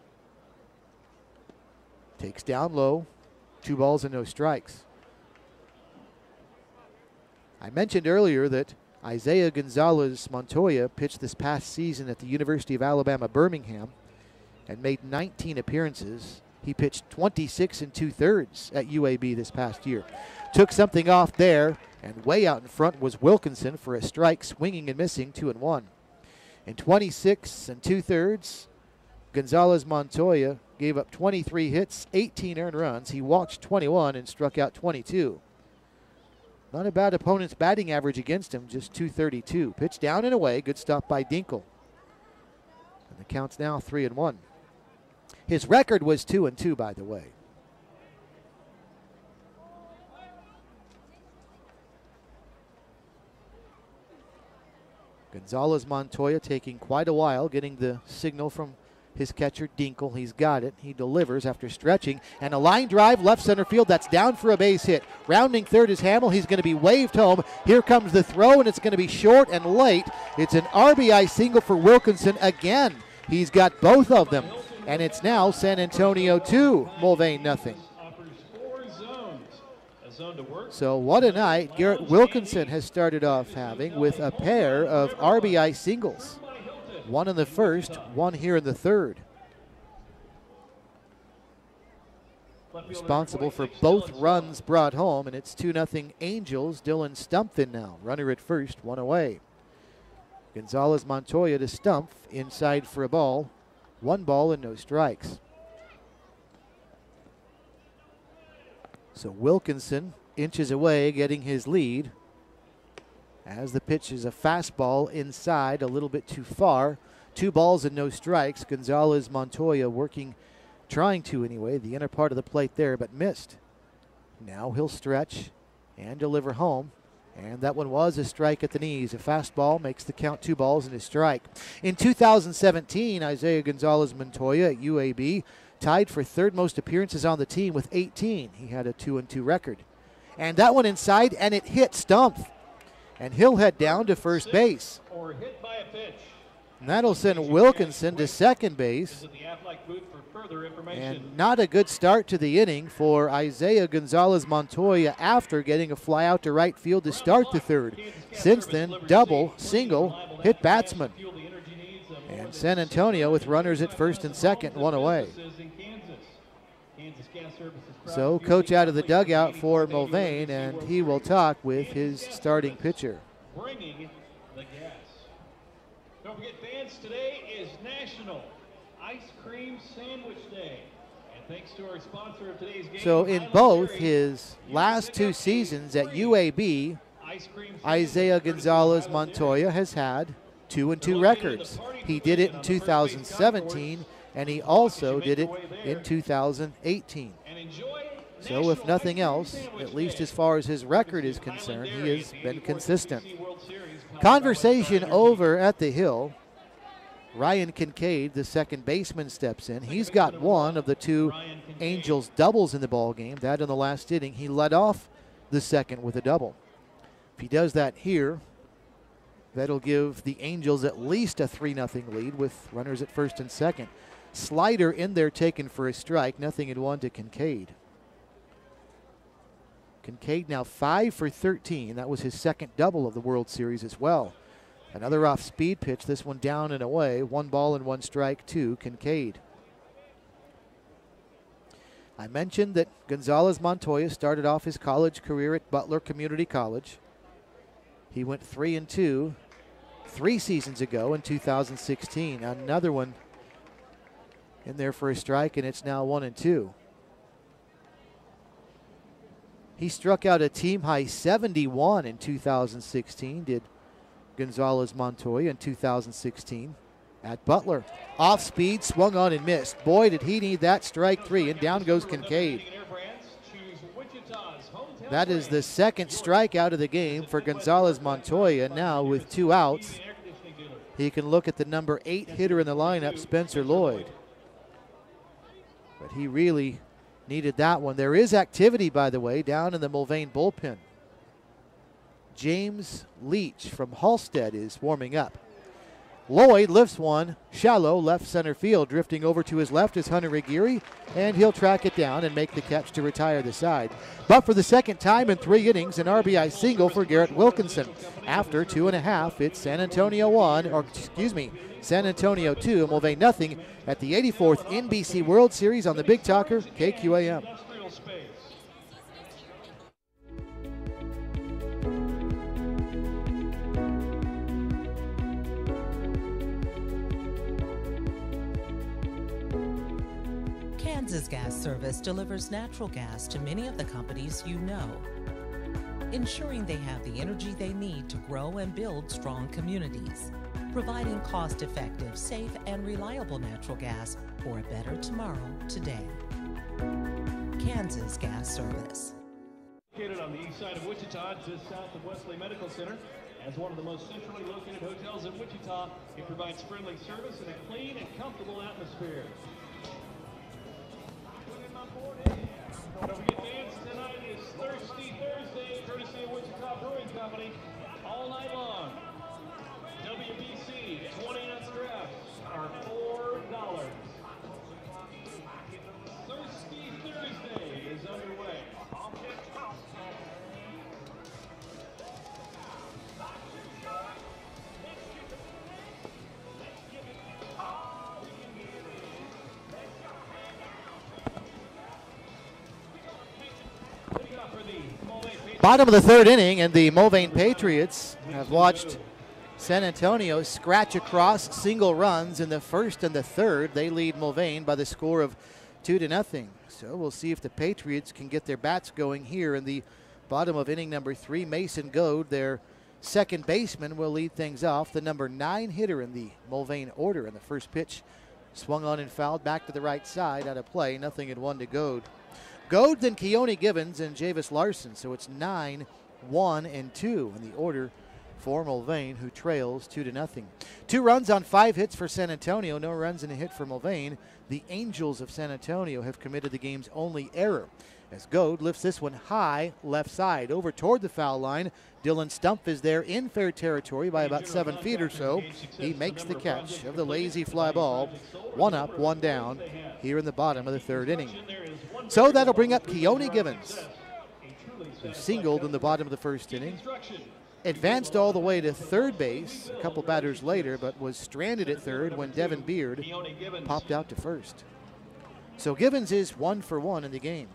Takes down low, 2 balls and no strikes. I mentioned earlier that Isaiah Gonzalez Montoya pitched this past season at the University of Alabama, Birmingham, and made 19 appearances. He pitched 26 2/3 at UAB this past year. Took something off there, and way out in front was Wilkinson for a strike, swinging and missing, 2-1. In 26 2/3, Gonzalez Montoya gave up 23 hits, 18 earned runs. He walked 21 and struck out 22. Not a bad opponent's batting average against him, just 232. Pitch down and away, good stop by Dinkle. And the count's now 3-1. His record was 2-2, by the way. Gonzalez Montoya taking quite a while, getting the signal from his catcher Dinkle. He's got it. He delivers after stretching. And a line drive left center field. That's down for a base hit. Rounding third is Hamill. He's going to be waved home. Here comes the throw, and it's going to be short and late. It's an RBI single for Wilkinson again. He's got both of them. And it's now San Antonio 2, Mulvane nothing. So what a night Garrett Wilkinson has started off having with a pair of RBI singles. 1 in the 1st, 1 here in the 3rd. Responsible for both runs brought home, and it's 2-0 Angels. Dylan Stumpf now. Runner at first, 1 away. Gonzalez Montoya to Stumpf, inside for a ball. 1 ball and no strikes. So Wilkinson inches away, getting his lead. As the pitch is a fastball inside, a little bit too far. 2 balls and no strikes. Gonzalez Montoya working, trying to anyway, the inner part of the plate there, but missed. Now he'll stretch and deliver home. And that one was a strike at the knees. A fastball makes the count 2 balls and a strike. In 2017, Isaiah Gonzalez Montoya at UAB tied for 3rd most appearances on the team with 18. He had a 2-2 record. And that one inside, and it hit Stumpf. And he'll head down to first base. Or hit by a pitch. And that'll send Wilkinson to second base. Visit the Aflac booth for further information. And not a good start to the inning for Isaiah Gonzalez Montoya after getting a fly out to right field to start the 3rd. Since then, double, single, hit batsman. And San Antonio with runners at 1st and 2nd, 1 away. So coach out of the dugout for Mulvane, and he will talk with his starting pitcher. Bringing the gas. Don't forget, fans, today is National Ice Cream Sandwich Day. And thanks to our sponsor of today's game. So in both his last 2 seasons at UAB, Isaiah Gonzalez Montoya has had 2-2 records. He did it in 2017, and he also did it in 2018. So if nothing else, at least as far as his record is concerned, he has been consistent. Conversation over at the Hill. Ryan Kincaid, the second baseman, steps in. He's got one of the 2 Angels doubles in the ball game. That in the last inning. He led off the second with a double. If he does that here, that'll give the Angels at least a 3-0 lead with runners at 1st and 2nd. Slider in there taken for a strike. 0-1 to Kincaid. Kincaid now 5 for 13. That was his 2nd double of the World Series as well. Another off-speed pitch, this one down and away. 1 ball and 1 strike to Kincaid. I mentioned that Gonzalez Montoya started off his college career at Butler Community College. He went 3-2 3 seasons ago in 2016. Another one in there for a strike, and it's now 1-2. He struck out a team-high 71 in 2016, did Gonzalez Montoya in 2016 at Butler. Off speed, swung on and missed. Boy, did he need that, strike 3, and down goes Kincaid. That is the 2nd strikeout of the game for Gonzalez Montoya. Now with 2 outs, he can look at the number 8 hitter in the lineup, Spencer Lloyd. But he really needed that one. There is activity, by the way, down in the Mulvane bullpen. James Leach from Halstead is warming up. Lloyd lifts one shallow left center field. Drifting over to his left is Hunter Aguirre, and he'll track it down and make the catch to retire the side. But for the 2nd time in 3 innings, an RBI single for Garrett Wilkinson. After 2.5, it's San Antonio 2, Mulvane nothing at the 84th NBC World Series on the Big Talker, KQAM. Kansas Gas Service delivers natural gas to many of the companies you know, ensuring they have the energy they need to grow and build strong communities, providing cost-effective, safe, and reliable natural gas for a better tomorrow today. Kansas Gas Service. Located on the east side of Wichita, just south of Wesley Medical Center. As one of the most centrally located hotels in Wichita, it provides friendly service and a clean and comfortable atmosphere. Don't forget, fans, tonight is Thirsty Thursday, courtesy of Wichita Brewing Company, all night long. WBC 20-ounce drafts are $4. Thirsty Thursday is underway. Bottom of the 3rd inning, and the Mulvane Patriots have watched San Antonio scratch across single runs in the 1st and the 3rd. They lead Mulvane by the score of 2-0. So we'll see if the Patriots can get their bats going here in the Bottom of inning number 3, Mason Goad, their second baseman, will lead things off. The number 9 hitter in the Mulvane order. And the first pitch swung on and fouled back to the right side, out of play. 0-1 to Goad. Goad, then Keone Givens and Javis Larson. So it's 9, 1, and 2 in the order for Mulvane, who trails 2-0. 2 runs on 5 hits for San Antonio. No runs in a hit for Mulvane. The Angels of San Antonio have committed the game's only error, as Goad lifts this one high left side over toward the foul line. Dylan Stumpf is there in fair territory by about 7 feet or so. He makes the catch of the lazy fly ball. 1 up, 1 down here in the bottom of the 3rd inning. So that'll bring up Keone Givens, who singled in the bottom of the 1st inning. Advanced all the way to third base a couple batters later, but was stranded at third when Devin Beard popped out to first. So Givens is 1 for 1 in the game.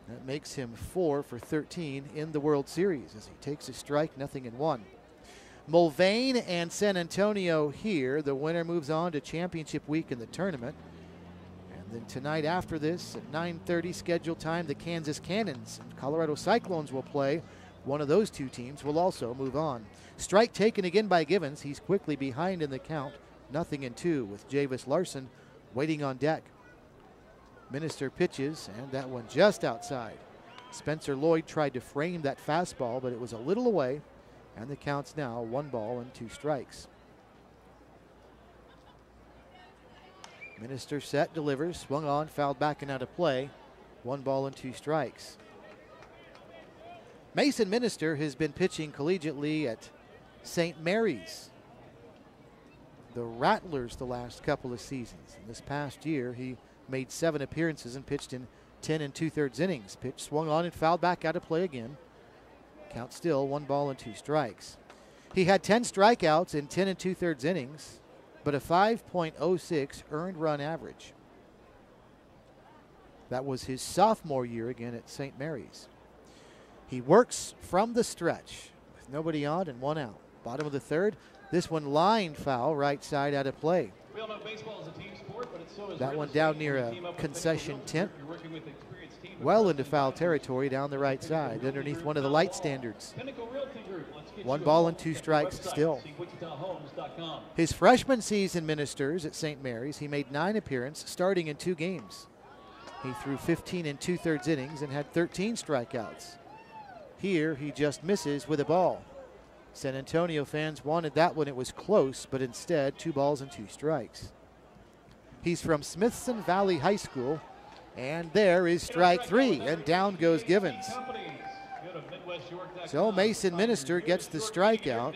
That makes him 4 for 13 in the World Series as he takes a strike, 0-1. Mulvane and San Antonio here. The winner moves on to championship week in the tournament. And then tonight after this at 9:30 scheduled time, the Kansas Cannons and Colorado Cyclones will play. One of those 2 teams will also move on. Strike taken again by Givens. He's quickly behind in the count, 0-2, with Javis Larson waiting on deck. Minister pitches, and that one just outside. Spencer Lloyd tried to frame that fastball, but it was a little away, and the count's now 1 ball and 2 strikes. Minister set, delivers, swung on, fouled back and out of play. 1 ball and 2 strikes. Mason Minister has been pitching collegiately at St. Mary's, the Rattlers, the last couple of seasons. And this past year, he made 7 appearances and pitched in 10 2/3 innings. Pitch swung on and fouled back out of play again. Count still 1 ball and 2 strikes. He had 10 strikeouts in 10 2/3 innings, but a 5.06 earned run average. That was his sophomore year again at St. Mary's. He works from the stretch with nobody on and 1 out. Bottom of the 3rd. This one line foul, right side out of play. We all know baseball is a team sport, but it's so is That real one estate. down near You a team up with concession Pinnacle tent. Realty, you're working with experienced team Well of into foul territory down the right side, underneath one of the light standards. Pinnacle Realty Group. Let's get 1 you ball involved. and 2 Check strikes the website, still. see WichitaHomes.com. His freshman season Ministers at St. Mary's, he made 9 appearances, starting in 2 games. He threw 15 2/3 innings and had 13 strikeouts. Here, he just misses with a ball. San Antonio fans wanted that one. It was close, but instead, 2 balls and 2 strikes. He's from Smithson Valley High School, and there is strike 3, and down goes Givens. So Mason Minister gets the strikeout,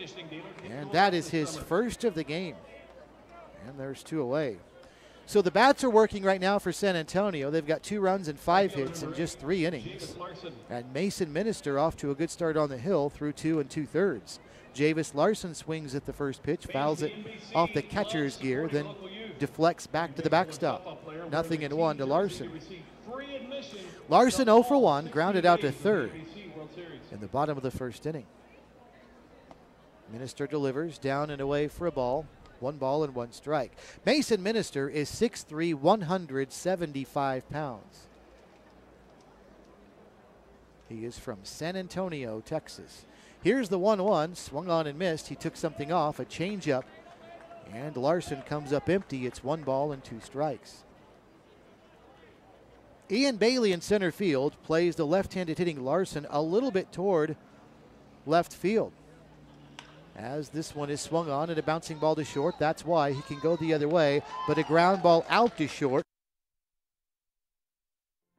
and that is his first of the game. And there's 2 away. So the bats are working right now for San Antonio. They've got 2 runs and 5 hits in just 3 innings. And Mason Minister off to a good start on the hill through 2 2/3. Javis Larson swings at the first pitch, fouls it off the catcher's gear, then deflects back to the backstop. 0-1 to Larson. Larson 0 for 1, grounded out to third in the bottom of the 1st inning. Minister delivers down and away for a ball. 1 ball and 1 strike. Mason Minister is 6'3", 175 pounds. He is from San Antonio, Texas. Here's the 1-1, swung on and missed. He took something off, a changeup, and Larson comes up empty. It's 1 ball and 2 strikes. Ian Bailey in center field plays the left-handed hitting Larson a little bit toward left field. As this one is swung on and a bouncing ball to short. That's why he can go the other way, but a ground ball out to short.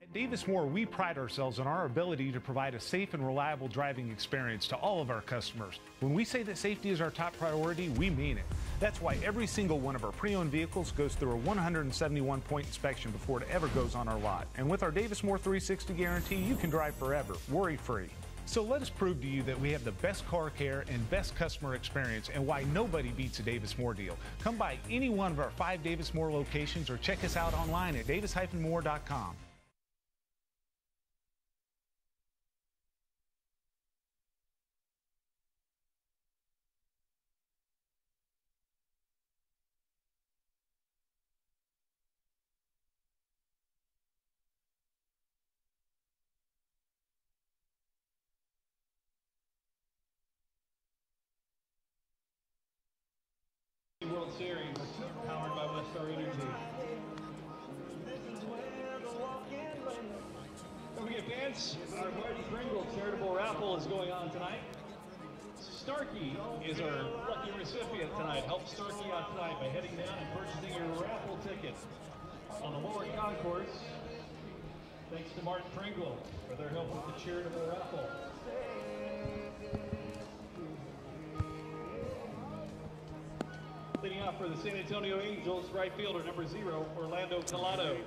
At Davis Moore, we pride ourselves on our ability to provide a safe and reliable driving experience to all of our customers. When we say that safety is our top priority, we mean it. That's why every single one of our pre-owned vehicles goes through a 171-point inspection before it ever goes on our lot. And with our Davis Moore 360 guarantee, you can drive forever, worry-free. So let us prove to you that we have the best car care and best customer experience, and why nobody beats a Davis Moore deal. Come by any one of our 5 Davis Moore locations or check us out online at davis-moore.com. fans, our Martin Pringle charitable raffle is going on tonight. Starkey is our lucky recipient tonight. Help Starkey out tonight by heading down and purchasing your raffle ticket on the lower concourse. Thanks to Martin Pringle for their help with the charitable raffle. Leading off for the San Antonio Angels, right fielder number 0, Orlando Collado.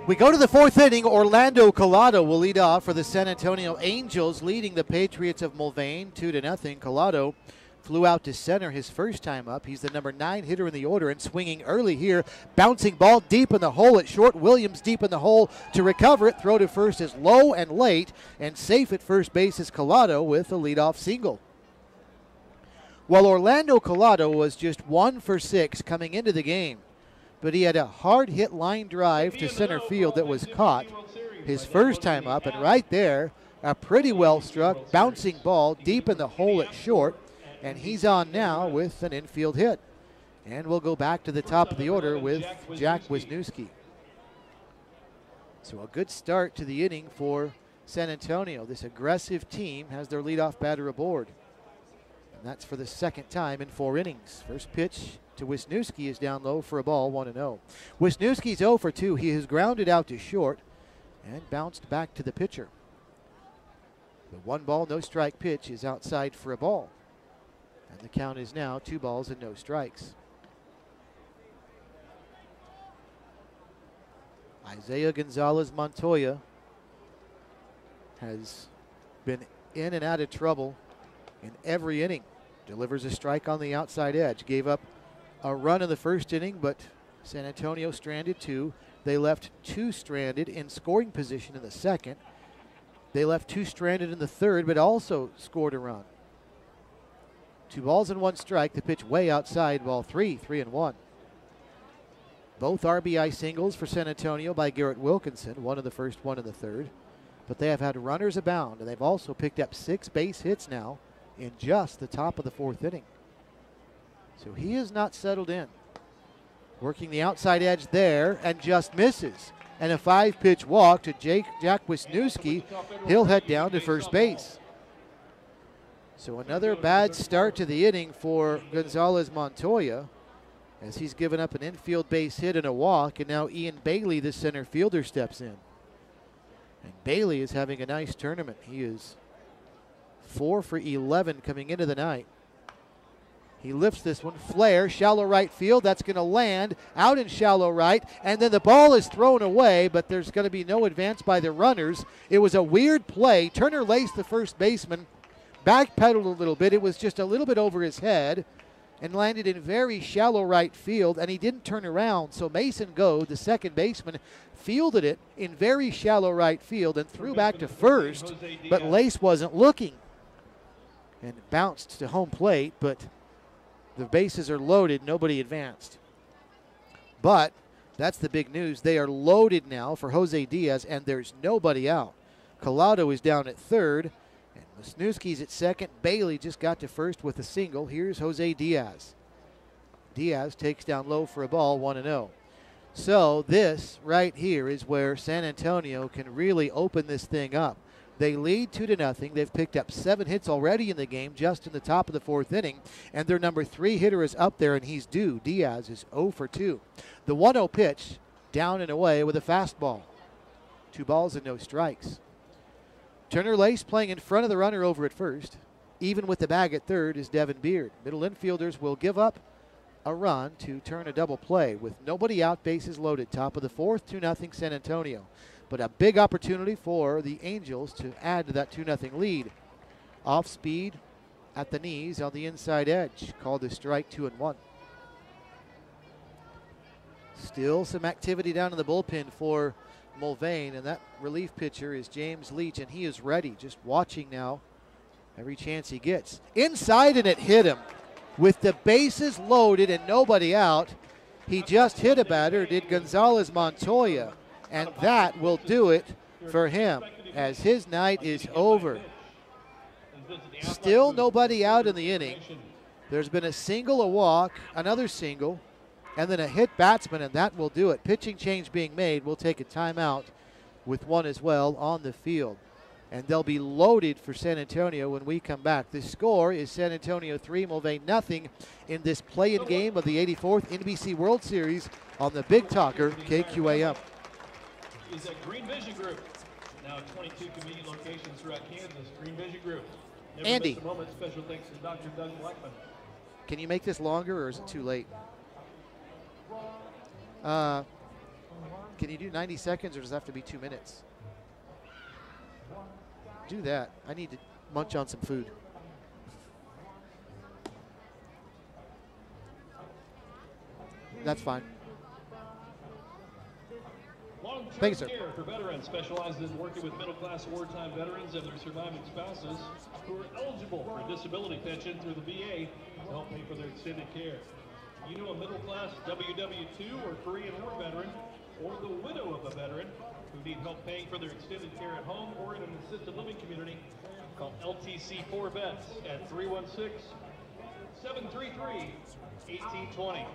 We go to the 4th inning. Orlando Collado will lead off for the San Antonio Angels, leading the Patriots of Mulvane 2-0. Collado flew out to center his first time up. He's the number 9 hitter in the order and swinging early here. Bouncing ball deep in the hole at short. Williams deep in the hole to recover it. Throw to first is low and late, and safe at first base is Collado with a leadoff single. Well, Orlando Collado was just 1 for 6 coming into the game, but he had a hard hit line drive to center field that was caught his first time up, and right there, a pretty well struck bouncing ball deep in the hole at short, and he's on now with an infield hit. And we'll go back to the top of the order with Jack Wisniewski. So a good start to the inning for San Antonio. This aggressive team has their leadoff batter aboard. And that's for the second time in 4 innings. First pitch to Wisniewski is down low for a ball, 1-0. Wisniewski's 0 for 2. He has grounded out to short and bounced back to the pitcher. The 1 ball, no strike pitch is outside for a ball. And the count is now 2 balls and no strikes. Isaiah Gonzalez Montoya has been in and out of trouble in every inning. Delivers a strike on the outside edge. Gave up a run in the first inning, but San Antonio stranded 2. They left 2 stranded in scoring position in the second. They left 2 stranded in the third, but also scored a run. 2 balls and 1 strike. The pitch way outside, ball 3, 3-1. Both RBI singles for San Antonio by Garrett Wilkinson, 1 in the first, 1 in the third. But they have had runners abound, and they've also picked up 6 base hits now in just the top of the 4th inning. So he is not settled in. Working the outside edge there and just misses. And a 5-pitch walk to Jack Wisniewski. He'll head down to first base. So another bad start to the inning for Gonzalez Montoya, as he's given up an infield base hit and a walk, and now Ian Bailey, the center fielder, steps in. And Bailey is having a nice tournament. He is 4 for 11 coming into the night. He lifts this one, flare, shallow right field. That's going to land out in shallow right, and then the ball is thrown away, but there's going to be no advance by the runners. It was a weird play. Turner laced the first baseman, backpedaled a little bit. It was just a little bit over his head and landed in very shallow right field, and he didn't turn around. So Mason Goad, the second baseman, fielded it in very shallow right field and threw back to first, but Lace wasn't looking and bounced to home plate, but the bases are loaded. Nobody advanced. But that's the big news. They are loaded now for Jose Diaz, and there's nobody out. Collado is down at third, and Wisniewski's at second. Bailey just got to first with a single. Here's Jose Diaz. Diaz takes down low for a ball, 1-0. So this right here is where San Antonio can really open this thing up. They lead 2-0. They've picked up 7 hits already in the game, just in the top of the 4th inning. And their number 3 hitter is up there, and he's due. Diaz is 0 for 2. The 1-0 pitch, down and away with a fastball. 2 balls and no strikes. Turner Lace playing in front of the runner over at first. Even with the bag at third is Devin Beard. Middle infielders will give up a run to turn a double play. With nobody out, bases loaded. Top of the 4th, 2-0 San Antonio. But a big opportunity for the Angels to add to that 2-0 lead. Off speed at the knees on the inside edge. Called a strike, 2-1. Still some activity down in the bullpen for Mulvane, and that relief pitcher is James Leach, and he is ready, just watching now every chance he gets. Inside, and it hit him. With the bases loaded and nobody out, he just hit a batter, did Gonzalez Montoya. And that will do it for him, as his night is over. Still nobody out in the inning. There's been a single, a walk, another single, and then a hit batsman, and that will do it. Pitching change being made. We'll take a timeout with one as well on the field. And they'll be loaded for San Antonio when we come back. The score is San Antonio 3, Mulvane nothing in this play-in game of the 84th NBC World Series on the Big Talker, KQAM. Is at Green Vision Group. Now 22 convenient locations throughout Kansas. Green Vision Group. Never Andy. miss a moment. Special thanks to Dr. Doug Blackman. Can you make this longer, or is it too late? Can you do 90 seconds, or does it have to be 2 minutes? Do that. I need to munch on some food. That's fine. Long-term Thank you, sir. care for veterans specializes in working with middle-class wartime veterans and their surviving spouses who are eligible for a disability pension through the VA to help pay for their extended care. You know a middle-class WW2 or Korean War veteran or the widow of a veteran who need help paying for their extended care at home or in an assisted living community, call LTC4 Vets at 316-733-1820.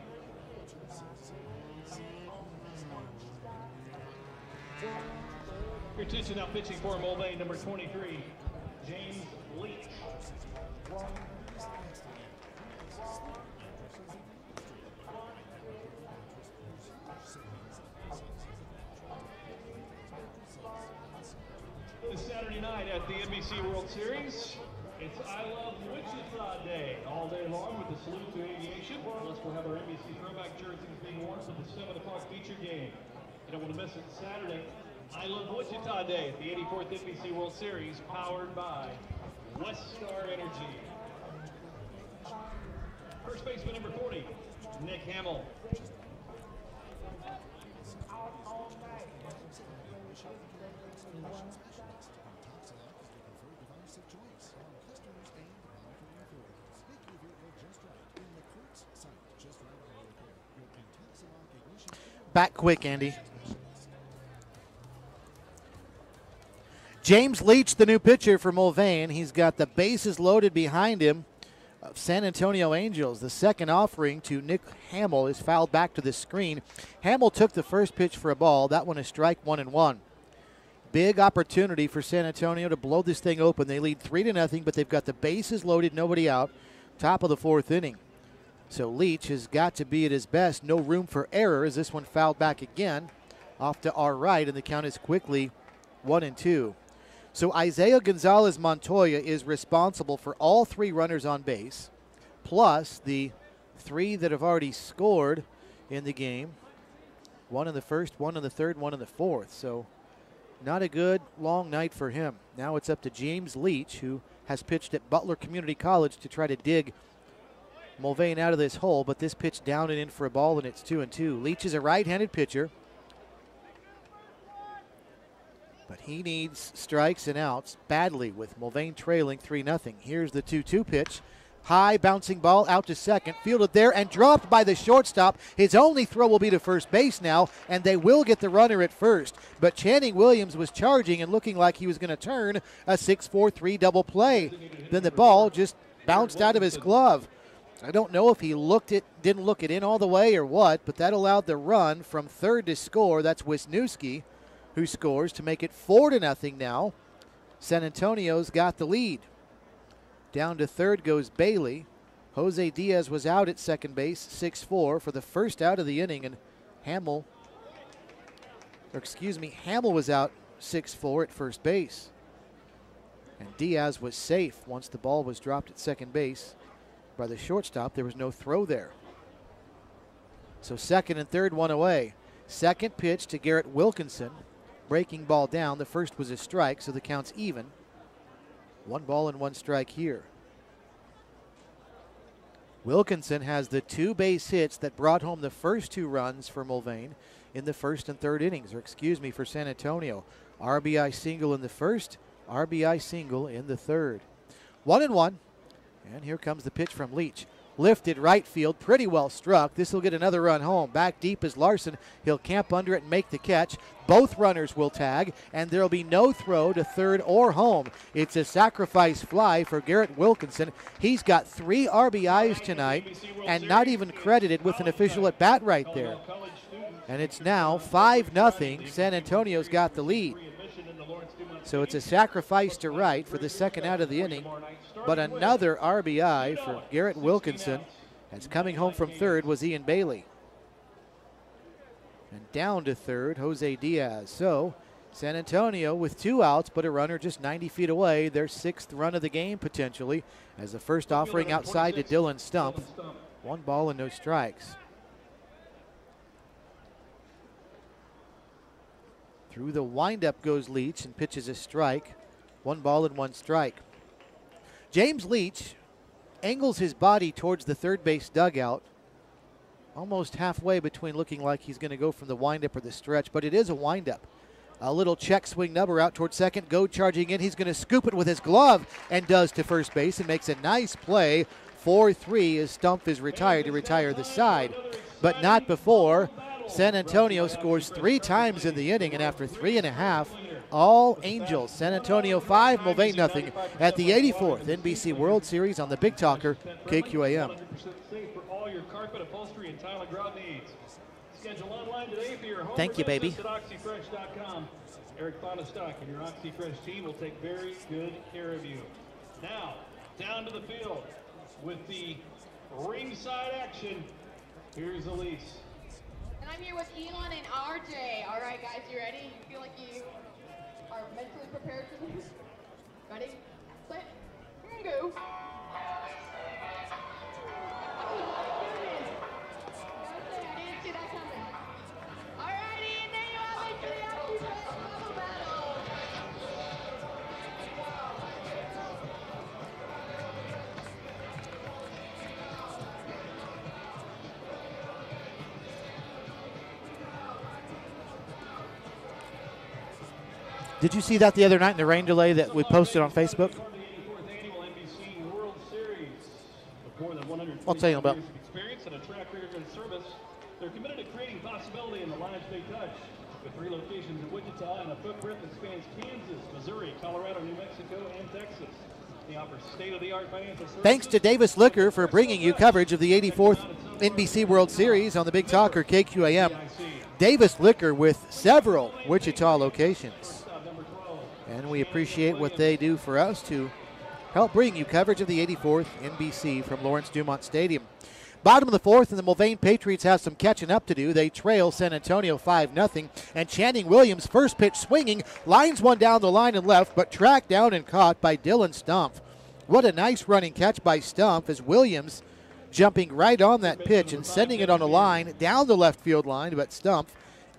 Your attention now pitching for Mulvane, number 23, James Leach. This Saturday night at the NBC World Series, it's I Love Wichita Day all day long with the salute to aviation. Plus, we'll have our NBC throwback jerseys being worn for the 7 o'clock feature game. You don't want to miss it Saturday. I Love Wichita Day at the 84th NBC World Series, powered by Westar Energy. First baseman number 40, Nick Hamill. Back quick, Andy. James Leach, the new pitcher for Mulvane. He's got the bases loaded behind him of San Antonio Angels. The second offering to Nick Hamill is fouled back to the screen. Hamill took the first pitch for a ball. That one is strike 1-1. Big opportunity for San Antonio to blow this thing open. They lead 3-0, but they've got the bases loaded, nobody out. Top of the fourth inning. So Leach has got to be at his best. No room for error as this one fouled back again off to our right, and the count is quickly 1-2. So Isaiah Gonzalez Montoya is responsible for all 3 runners on base, plus the 3 that have already scored in the game. 1 in the first, 1 in the third, 1 in the fourth. So not a good long night for him. Now it's up to James Leach, who has pitched at Butler Community College, to try to dig Mulvane out of this hole, but this pitch down and in for a ball, and it's 2-2. Leach is a right-handed pitcher, but he needs strikes and outs badly with Mulvane trailing 3-0. Here's the 2-2 pitch. High bouncing ball out to second, fielded there and dropped by the shortstop. His only throw will be to first base now, and they will get the runner at first. But Channing Williams was charging and looking like he was going to turn a 6-4-3 double play. Then the ball just bounced out of his glove. I don't know if he didn't look it in all the way or what, but that allowed the run from third to score. That's Wisniewski who scores to make it 4-0 now. San Antonio's got the lead. Down to third goes Bailey. Jose Diaz was out at second base, 6-4 for the first out of the inning, and Hamill was out 6-4 at first base. And Diaz was safe once the ball was dropped at second base by the shortstop. There was no throw there. So second and third, one away. Second pitch to Garrett Wilkinson. Breaking ball down. The first was a strike, so the count's even. 1 ball and 1 strike here. Wilkinson has the 2 base hits that brought home the first 2 runs for Mulvane in the first and third innings, for San Antonio. RBI single in the first, RBI single in the third. 1-1, and here comes the pitch from Leach. Lifted right field, pretty well struck. This will get another run home. Back deep is Larson. He'll camp under it and make the catch. Both runners will tag, and there will be no throw to third or home. It's a sacrifice fly for Garrett Wilkinson. He's got 3 RBIs tonight and not even credited with an official at bat right there. And it's now 5-0. San Antonio's got the lead. So it's a sacrifice to right for the second out of the inning. But another RBI for Garrett Wilkinson. As coming home from third was Ian Bailey. And down to third, Jose Diaz. So San Antonio with 2 outs, but a runner just 90 feet away. Their 6th run of the game potentially, as the first offering outside to Dylan Stumpf. 1 ball and no strikes. Through the windup goes Leach and pitches a strike. 1 ball and 1 strike. James Leach angles his body towards the third base dugout, almost halfway between looking like he's going to go from the windup or the stretch, but it is a windup. A little check swing number out towards second. Go charging in. He's going to scoop it with his glove and does to first base and makes a nice play. 4-3 as Stumpf is retired to retire the side, but not before San Antonio scores 3 times in the inning, and after 3.5, all Angels. San Antonio 5, Mulvane nothing at the 84th NBC World Series on the Big Talker, KQAM. 100% safe for all your carpet, upholstery, and tile and grout needs. Schedule online today for your home. Thank you, baby. At OxyFresh.com. Eric Fonestock and your OxyFresh team will take very good care of you. Now, down to the field with the ringside action. Here's Elise. And I'm here with Elon and RJ. All right, guys, you ready? You feel like you are mentally prepared for this? Ready, set, and go. Oh my goodness. Gotta say, I didn't see that coming. All righty, and there you have it for the OxyFresh Bubble Battle. Did you see that the other night in the rain delay that we posted on Facebook? I'll tell you about. Experience and a track record of service. They're committed to creating possibility in the lives they touch. With 3 locations in Wichita and a footprint that spans Kansas, Missouri, Colorado, New Mexico, and Texas. They offer state-of-the-art financial services. Thanks to Davis Liquor for bringing you coverage of the 84th NBC World Series on the Big Talker KQAM. Davis Liquor with several Wichita locations. And we appreciate what they do for us to help bring you coverage of the 84th NBC from Lawrence Dumont Stadium. Bottom of the 4th, and the Mulvane Patriots have some catching up to do. They trail San Antonio 5-0, and Channing Williams, first pitch swinging, lines one down the line and left, but tracked down and caught by Dylan Stumpf. What a nice running catch by Stumpf as Williams jumping right on that pitch and sending it on a line down the left field line, but Stumpf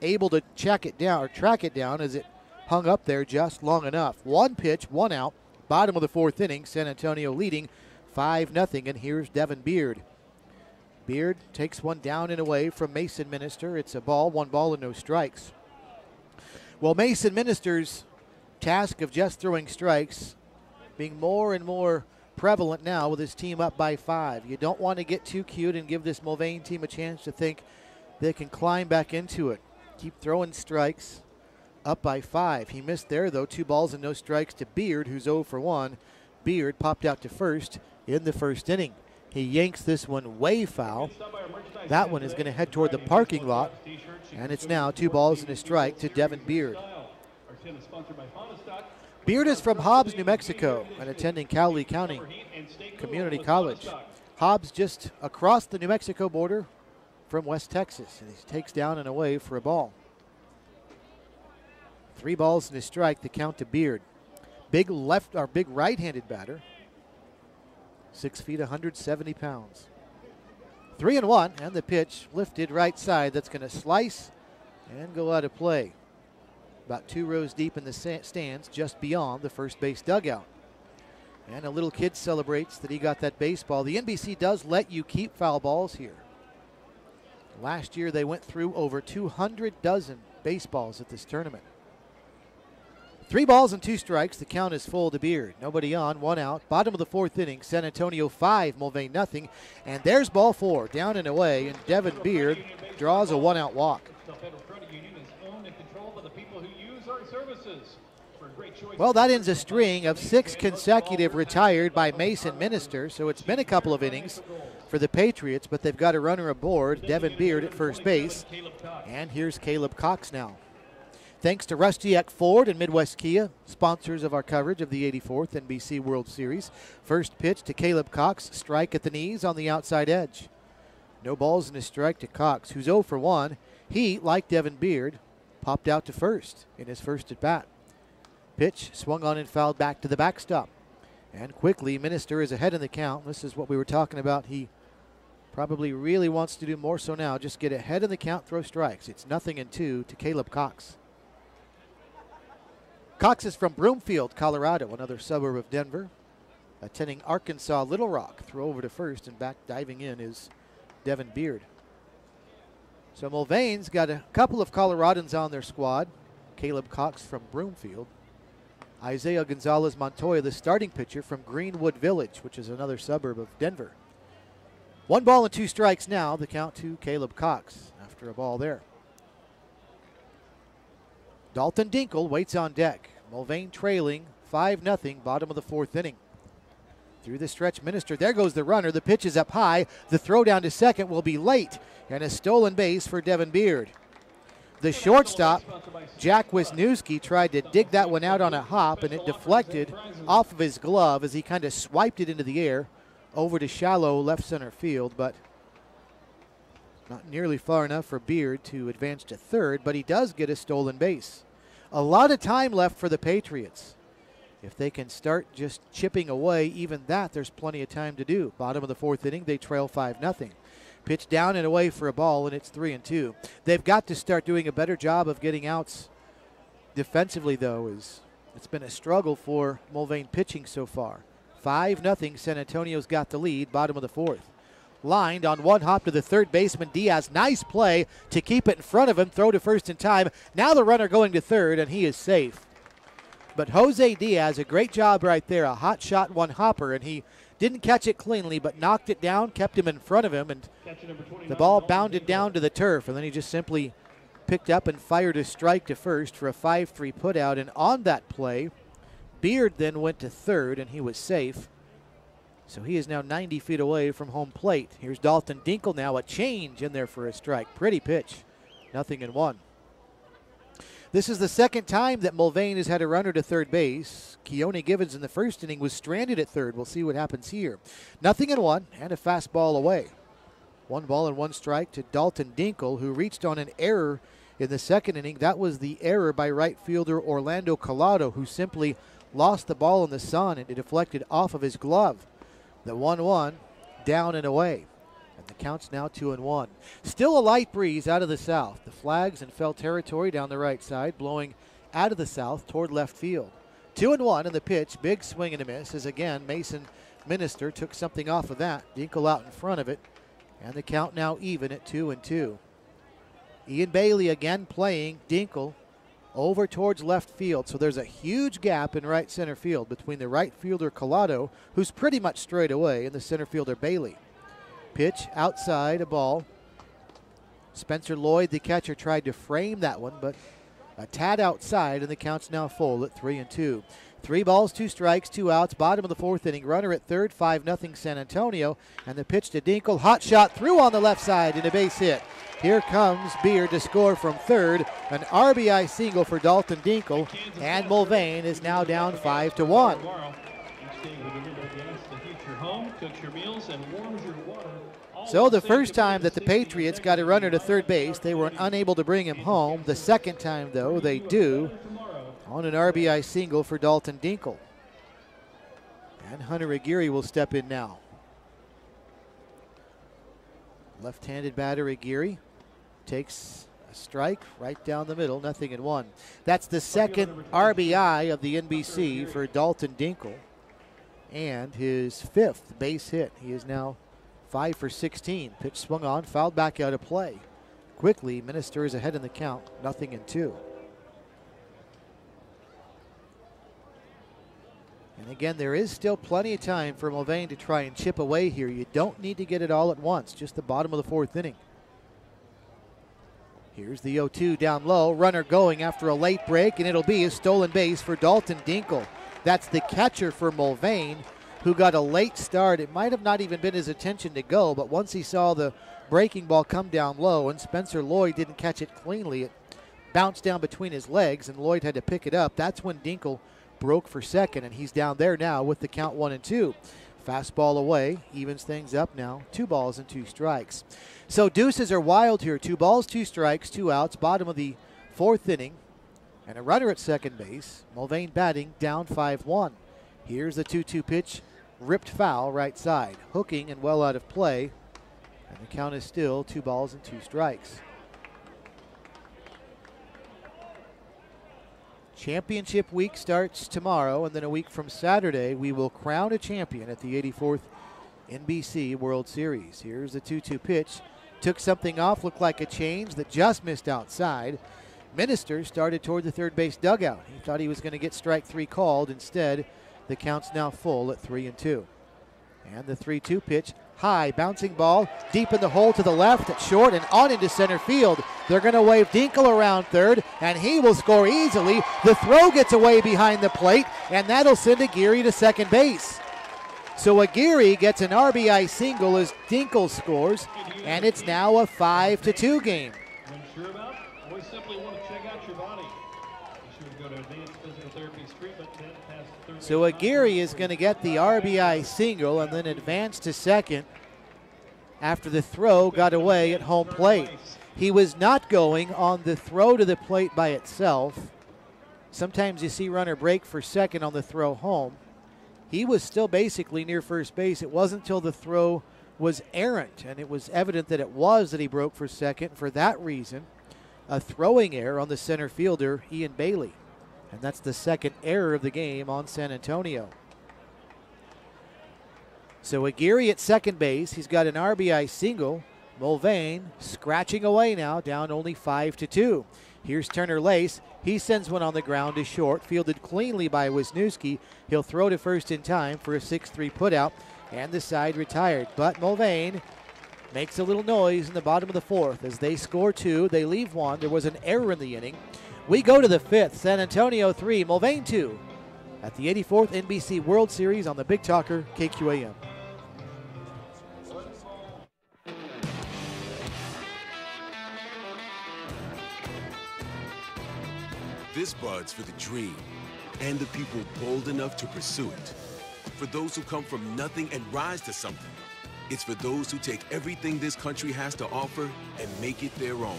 able to track it down as it hung up there just long enough. 1 pitch, 1 out. Bottom of the 4th inning, San Antonio leading 5-0, and here's Devin Beard. Beard takes one down and away from Mason Minister. It's a ball, 1 ball and no strikes. Well, Mason Minister's task of just throwing strikes being more and more prevalent now with his team up by 5. You don't want to get too cute and give this Mulvane team a chance to think they can climb back into it. Keep throwing strikes. Up by 5. He missed there, though. 2 balls and no strikes to Beard, who's 0 for 1. Beard popped out to first in the 1st inning. He yanks this one way foul. That one is going to head toward the parking lot, and it's now 2 balls and a strike to Devin Beard. Beard is from Hobbs, New Mexico, and attending Cowley County Community College. Hobbs just across the New Mexico border from West Texas, and he takes down and away for a ball. 3 balls and a strike, the count to Beard. Big right-handed batter. 6 feet, 170 pounds. 3-1, and the pitch lifted right side. That's going to slice and go out of play. About 2 rows deep in the stands, just beyond the first base dugout. And a little kid celebrates that he got that baseball. The NBC does let you keep foul balls here. Last year they went through over 200 dozen baseballs at this tournament. 3 balls and 2 strikes. The count is full to Beard. Nobody on, 1 out. Bottom of the 4th inning. San Antonio 5, Mulvane nothing. And there's ball 4, down and away. And Devin Beard draws a 1-out walk. Federal Credit Union is owned and controlled by the people who use our services. For Well, that ends a string of 6 consecutive retired by Mason Minister, so it's been a couple of innings for the Patriots, but they've got a runner aboard, Devin Beard at first base, and here's Caleb Cox now. Thanks to Rusty Eck Ford and Midwest Kia, sponsors of our coverage of the 84th NBC World Series. First pitch to Caleb Cox, strike at the knees on the outside edge. No balls and a strike to Cox, who's 0 for 1. He, like Devin Beard, popped out to first in his first at bat. Pitch swung on and fouled back to the backstop. And quickly, Minister is ahead in the count. This is what we were talking about. He probably really wants to do more so now. Just get ahead in the count, throw strikes. It's 0-2 to Caleb Cox. Cox is from Broomfield, Colorado, another suburb of Denver. Attending Arkansas Little Rock. Throw over to first, and back diving in is Devin Beard. So Mulvane's got a couple of Coloradans on their squad. Caleb Cox from Broomfield. Isaiah Gonzalez Montoya, the starting pitcher from Greenwood Village, which is another suburb of Denver. 1 ball and 2 strikes now. The count to Caleb Cox after a ball there. Dalton Dinkle waits on deck. Mulvane trailing 5-0, bottom of the 4th inning. Through the stretch, Minister. There goes the runner. The pitch is up high. The throw down to second will be late. And a stolen base for Devin Beard. The shortstop, Jack Wisniewski, tried to dig that one out on a hop, and it deflected off of his glove as he kind of swiped it into the air over to shallow left center field, but not nearly far enough for Beard to advance to third, but he does get a stolen base. A lot of time left for the Patriots. If they can start just chipping away, even that, there's plenty of time to do. Bottom of the 4th inning, they trail 5-0. Pitch down and away for a ball, and it's 3-2. They've got to start doing a better job of getting outs defensively, though. It's been a struggle for Mulvane pitching so far. 5-0, San Antonio's got the lead, bottom of the 4th. Lined on one hop to the third baseman, Diaz. Nice play to keep it in front of him, throw to first in time. Now the runner going to third, and he is safe. But Jose Diaz, a great job right there, a hot shot one hopper, and he didn't catch it cleanly, but knocked it down, kept him in front of him, and the ball bounded down to the turf, and then he just simply picked up and fired a strike to first for a 5-3 putout. And on that play, Beard then went to third, and he was safe. So he is now 90 feet away from home plate. Here's Dalton Dinkle now, a change in there for a strike. Pretty pitch, 0-1. This is the second time that Mulvane has had a runner to third base. Keone Givens in the first inning was stranded at third. We'll see what happens here. 0-1 and a fastball away. 1 ball and 1 strike to Dalton Dinkle, who reached on an error in the second inning. That was the error by right fielder Orlando Collado, who simply lost the ball in the sun and it deflected off of his glove. The 1-1 down and away. And the count's now 2-1. Still a light breeze out of the south. The flags in foul territory down the right side, blowing out of the south toward left field. 2-1 in the pitch. Big swing and a miss as again Mason Minister took something off of that. Dinkle out in front of it. And the count now even at 2-2. Ian Bailey again playing Dinkle over towards left field. So there's a huge gap in right center field between the right fielder Collado, who's pretty much straight away, and the center fielder Bailey. Pitch outside, a ball. Spencer Lloyd, the catcher, tried to frame that one, but a tad outside, and the count's now full at 3-2. 3 balls, 2 strikes, 2 outs, bottom of the 4th inning. Runner at third, 5-0 San Antonio. And the pitch to Dinkle, hot shot through on the left side and a base hit. Here comes Beard to score from third. An RBI single for Dalton Dinkle, and Mulvane is now down 5-1. So the first time that the Patriots got a runner to third base, they were unable to bring him home. The second time, though, they do on an RBI single for Dalton Dinkle. And Hunter Aguirre will step in now. Left-handed batter Aguirre takes a strike right down the middle, 0-1. That's the second RBI of the NBC for Dalton Dinkle and his 5th base hit. He is now 5 for 16. Pitch swung on, fouled back out of play. Quickly, Minister is ahead in the count, 0-2. And again, there is still plenty of time for Mulvane to try and chip away here. You don't need to get it all at once, just the bottom of the 4th inning. Here's the 0-2 down low. Runner going after a late break, and it'll be a stolen base for Dalton Dinkle. That's the catcher for Mulvane, who got a late start. It might have not even been his intention to go, but once he saw the breaking ball come down low and Spencer Lloyd didn't catch it cleanly, it bounced down between his legs and Lloyd had to pick it up. That's when Dinkle broke for second, and he's down there now with the count 1-2. Fastball away, evens things up now. 2 balls and 2 strikes. So deuces are wild here. 2 balls, 2 strikes, 2 outs, bottom of the 4th inning. And a runner at second base. Mulvane batting down 5-1. Here's the 2-2 pitch, ripped foul right side. Hooking and well out of play. And the count is still 2 balls and 2 strikes. Championship week starts tomorrow, and then a week from Saturday, we will crown a champion at the 84th NBC World Series. Here's the 2-2 pitch. Took something off, looked like a change that just missed outside. Minister started toward the third base dugout. He thought he was going to get strike 3 called. Instead, the count's now full at 3-2. And the 3-2 pitch, high, bouncing ball, deep in the hole to the left at short and on into center field. They're going to wave Dinkle around third, and he will score easily. The throw gets away behind the plate, and that'll send Aguirre to second base. So Aguirre gets an RBI single as Dinkle scores, and it's now a 5-2 game. Unsure about? Always simply want to check out your body. Be sure to go to Advanced Physical Therapy treatment. So Aguirre is going to get the RBI single and then advance to second after the throw got away at home plate. He was not going on the throw to the plate by itself. Sometimes you see runner break for second on the throw home. He was still basically near first base. It wasn't until the throw was errant, and it was evident that it was that he broke for second. For that reason, a throwing error on the center fielder, Ian Bailey. And that's the second error of the game on San Antonio. So Aguirre at second base. He's got an RBI single. Mulvane scratching away now, down only 5-2. Here's Turner Lace. He sends one on the ground to short, fielded cleanly by Wisniewski. He'll throw to first in time for a 6-3 putout, and the side retired. But Mulvane makes a little noise in the bottom of the 4th. As they score 2, they leave 1. There was an error in the inning. We go to the 5th. San Antonio 3, Mulvane 2 at the 84th NBC World Series on the Big Talker KQAM. This bud's for the dream and the people bold enough to pursue it. For those who come from nothing and rise to something. It's for those who take everything this country has to offer and make it their own.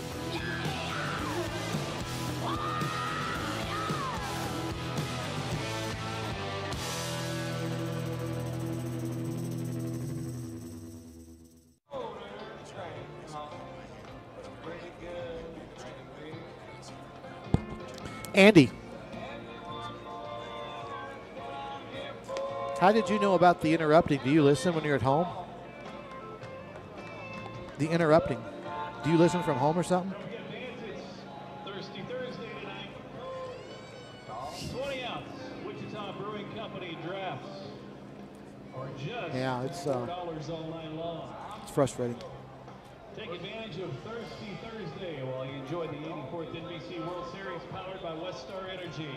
Andy, how did you know about the interrupting? Do you listen when you're at home? The interrupting. Do you listen from home or something? Thursday tonight. 20 ounce Wichita Brewing Company drafts are just $4 all night long. It's frustrating. Take advantage of Thirsty Thursday while you enjoy the 84th NBC World Series powered by Westar Energy.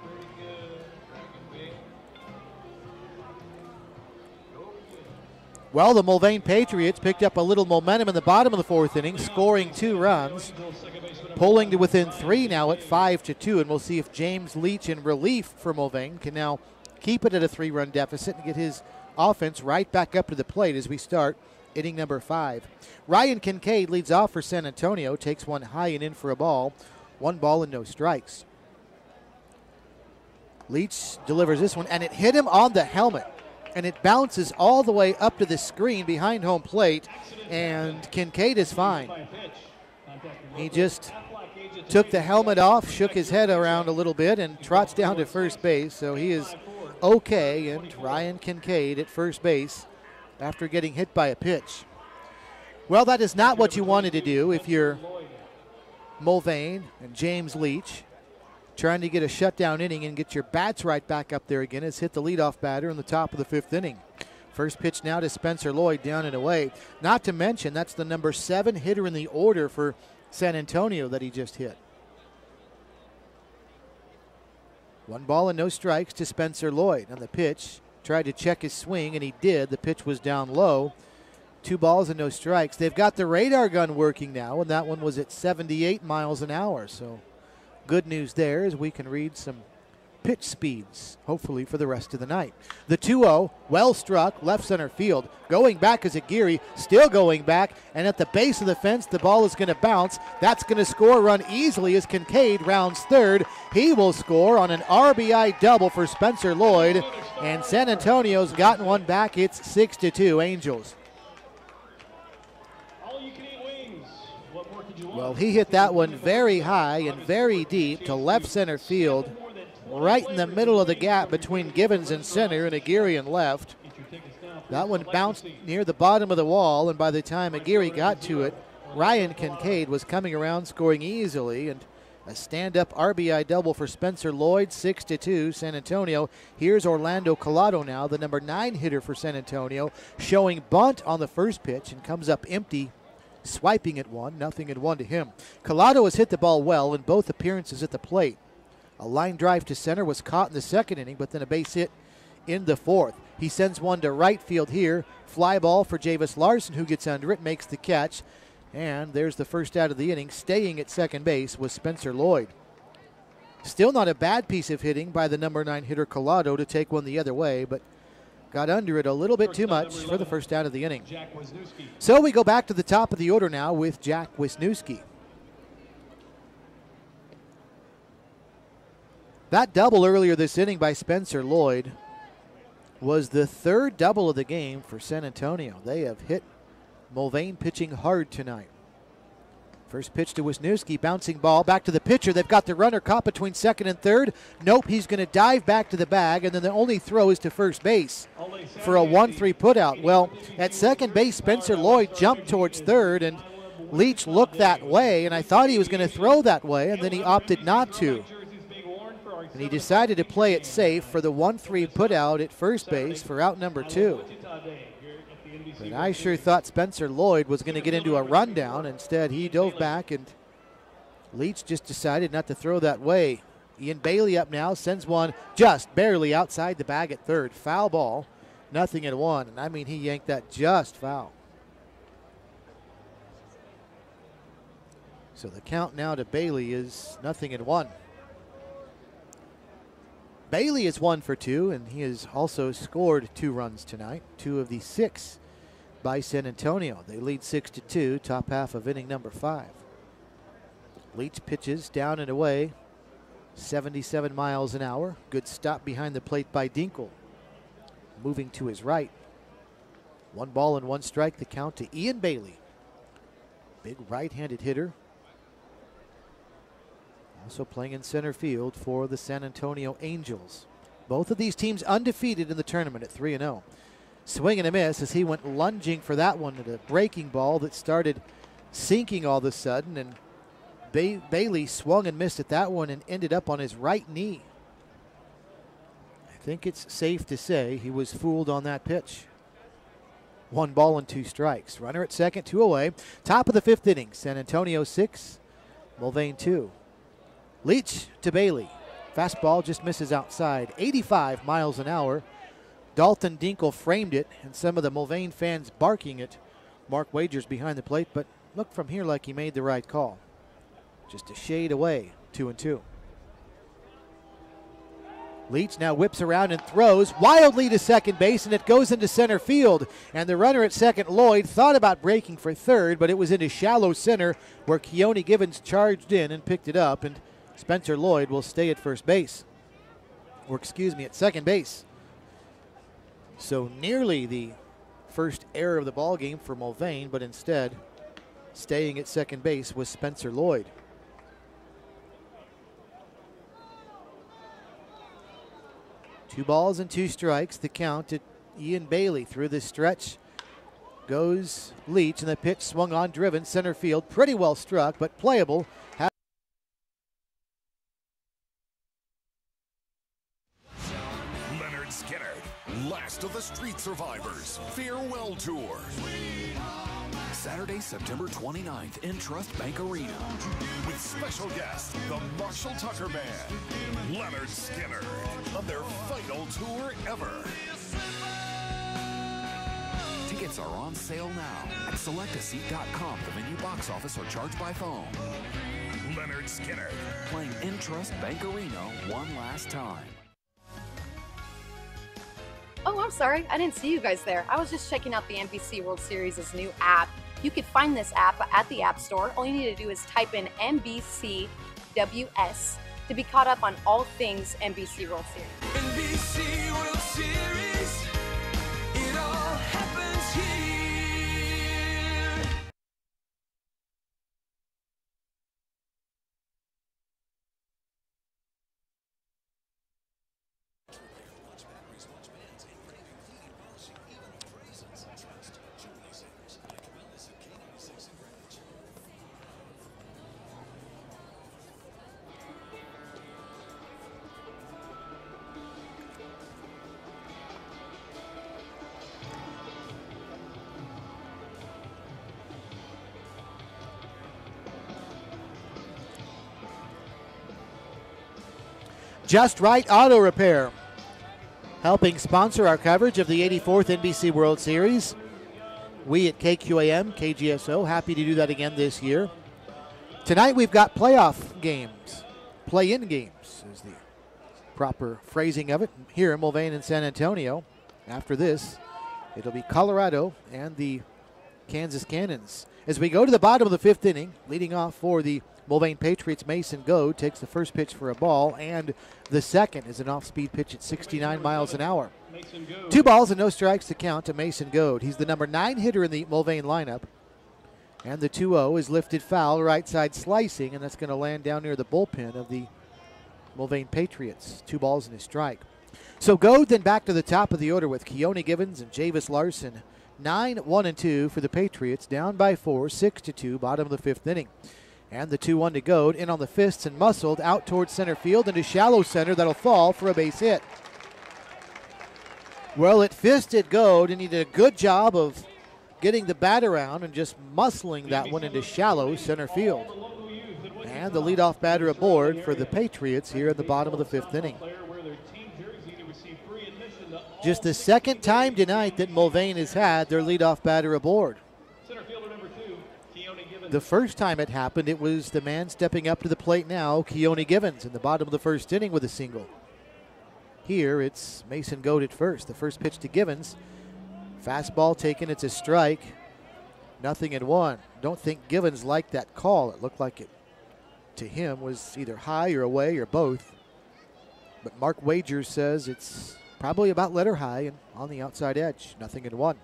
Pretty good. Well, the Mulvane Patriots picked up a little momentum in the bottom of the 4th inning, scoring 2 runs, pulling to within 3 now at 5-2, and we'll see if James Leach in relief for Mulvane can now keep it at a 3-run deficit and get his offense right back up to the plate as we start inning number 5. Ryan Kincaid leads off for San Antonio, takes one high and in for a ball. 1 ball and no strikes. Leach delivers this one, and it hit him on the helmet. And it bounces all the way up to the screen behind home plate, and Kincaid is fine. He just took the helmet off, shook his head around a little bit, and trots down to first base. So he is okay, and Ryan Kincaid at first base after getting hit by a pitch. Well, that is not what you wanted to do if you're Mulvane and James Leach, trying to get a shutdown inning and get your bats right back up there again. Has hit the leadoff batter in the top of the 5th inning. First pitch now to Spencer Lloyd, down and away. Not to mention, that's the number 7 hitter in the order for San Antonio that he just hit. 1 ball and no strikes to Spencer Lloyd. On the pitch, tried to check his swing, and he did. The pitch was down low. 2 balls and no strikes. They've got the radar gun working now, and that one was at 78 miles an hour. So good news there as we can read some pitch speeds, hopefully, for the rest of the night. The 2-0, well struck, left center field. Going back is Aguirre, still going back, and at the base of the fence, the ball is going to bounce. That's going to score a run easily as Kincaid rounds third. He will score on an RBI double for Spencer Lloyd, and San Antonio's gotten one back. It's 6-2 Angels. Well, he hit that one very high and very deep to left center field, right in the middle of the gap between Givens and center and Aguirre in left. That one bounced near the bottom of the wall, and by the time Aguirre got to it, Ryan Kincaid was coming around scoring easily, and a stand-up RBI double for Spencer Lloyd, 6-2 San Antonio. Here's Orlando Collado now, the number 9 hitter for San Antonio, showing bunt on the first pitch and comes up empty, swiping at one, 0-1 to him. Collado has hit the ball well in both appearances at the plate. A line drive to center was caught in the second inning, but then a base hit in the fourth. He sends one to right field here. Fly ball for Javis Larson, who gets under it, makes the catch. And there's the first out of the inning. Staying at second base was Spencer Lloyd. Still not a bad piece of hitting by the number 9 hitter Collado to take one the other way, but got under it a little bit too much for the first out of the inning. So we go back to the top of the order now with Jack Wisniewski. That double earlier this inning by Spencer Lloyd was the 3rd double of the game for San Antonio. They have hit Mulvane pitching hard tonight. First pitch to Wisniewski, bouncing ball back to the pitcher. They've got the runner caught between second and third. Nope, he's going to dive back to the bag, and then the only throw is to first base for a 1-3 putout. Well, at second base, Spencer Lloyd jumped towards third, and Leach looked that way, and I thought he was going to throw that way, and then he opted not to. And he decided to play it safe for the 1-3 putout at first base for out number 2. But I sure thought Spencer Lloyd was going to get into a rundown. Instead, he dove back, and Leach just decided not to throw that way. Ian Bailey up now, sends one just barely outside the bag at third. Foul ball, 0-1. And I mean, he yanked that just foul. So the count now to Bailey is 0-1. Bailey is 1 for 2, and he has also scored 2 runs tonight, 2 of the 6 by San Antonio. They lead 6-2, top half of inning number 5. Leach pitches down and away, 77 miles an hour. Good stop behind the plate by Dinkle. Moving to his right. 1 ball and 1 strike, the count to Ian Bailey. Big right-handed hitter. Also playing in center field for the San Antonio Angels. Both of these teams undefeated in the tournament at 3-0. Swing and a miss as he went lunging for that one at a breaking ball that started sinking all of a sudden, and Bailey swung and missed at that one and ended up on his right knee. I think it's safe to say he was fooled on that pitch. 1 ball and 2 strikes. Runner at second, 2 away. Top of the 5th inning. San Antonio 6, Mulvane 2. Leach to Bailey. Fastball just misses outside. 85 miles an hour. Dalton Dinkle framed it, and some of the Mulvane fans barking at Mark Wagers behind the plate, but looked from here like he made the right call. Just a shade away, 2-2. Leach now whips around and throws wildly to second base, and it goes into center field. And the runner at second, Lloyd, thought about breaking for third, but it was into shallow center where Keone Givens charged in and picked it up, and Spencer Lloyd will stay at first base. Or excuse me, at second base. So nearly the first error of the ball game for Mulvane, but instead staying at second base was Spencer Lloyd. Two balls and 2 strikes, the count at Ian Bailey. Through this stretch goes Leach, and the pitch swung on, driven, center field. Pretty well struck, but playable. Leonard Skinner, last of the street survivors, farewell tour. Saturday, September 29th in Trust Bank Arena. With special guest, the Marshall Tucker Band, Leonard Skinner, on their final tour ever. Tickets are on sale now at selectaseat.com, the venue box office, or charged by phone. Leonard Skinner, playing in Trust Bank Arena one last time. Oh, I'm sorry. I didn't see you guys there. I was just checking out the NBC World Series' new app. You could find this app at the App Store. All you need to do is type in NBCWS to be caught up on all things NBC World Series. NBC World Series, it all happens here. Just Right Auto Repair, helping sponsor our coverage of the 84th NBC World Series. We at KQAM, KGSO, happy to do that again this year. Tonight we've got playoff games, play-in games is the proper phrasing of it, here in Mulvane and San Antonio. After this, it'll be Colorado and the Kansas Cannons. As we go to the bottom of the fifth inning, leading off for the Mulvane Patriots, Mason Goad takes the first pitch for a ball, and the second is an off-speed pitch at 69 miles an hour. 2 balls and no strikes to count to Mason Goad. He's the number 9 hitter in the Mulvane lineup. And the 2-0 is lifted foul, right side slicing, and that's going to land down near the bullpen of the Mulvane Patriots. 2 balls and a strike. So Goad then back to the top of the order with Keone Givens and Javis Larson. 9-1-2 for the Patriots, down by 4, 6-2, bottom of the fifth inning. And the 2-1 to Goad, in on the fists and muscled out towards center field into shallow center. That'll fall for a base hit. Well, it fisted Goad, and he did a good job of getting the bat around and just muscling that one into shallow center field. And the leadoff batter aboard for the Patriots here at the bottom of the fifth inning. Just the second time tonight that Mulvane has had their leadoff batter aboard. The first time it happened, it was the man stepping up to the plate now, Keone Givens, in the bottom of the first inning with a single. Here, it's Mason Goad at first. The first pitch to Givens. Fastball taken, it's a strike. 0-1. Don't think Givens liked that call. It looked like it, to him, was either high or away or both. But Mark Wagers says it's probably about letter high and on the outside edge. 0-1.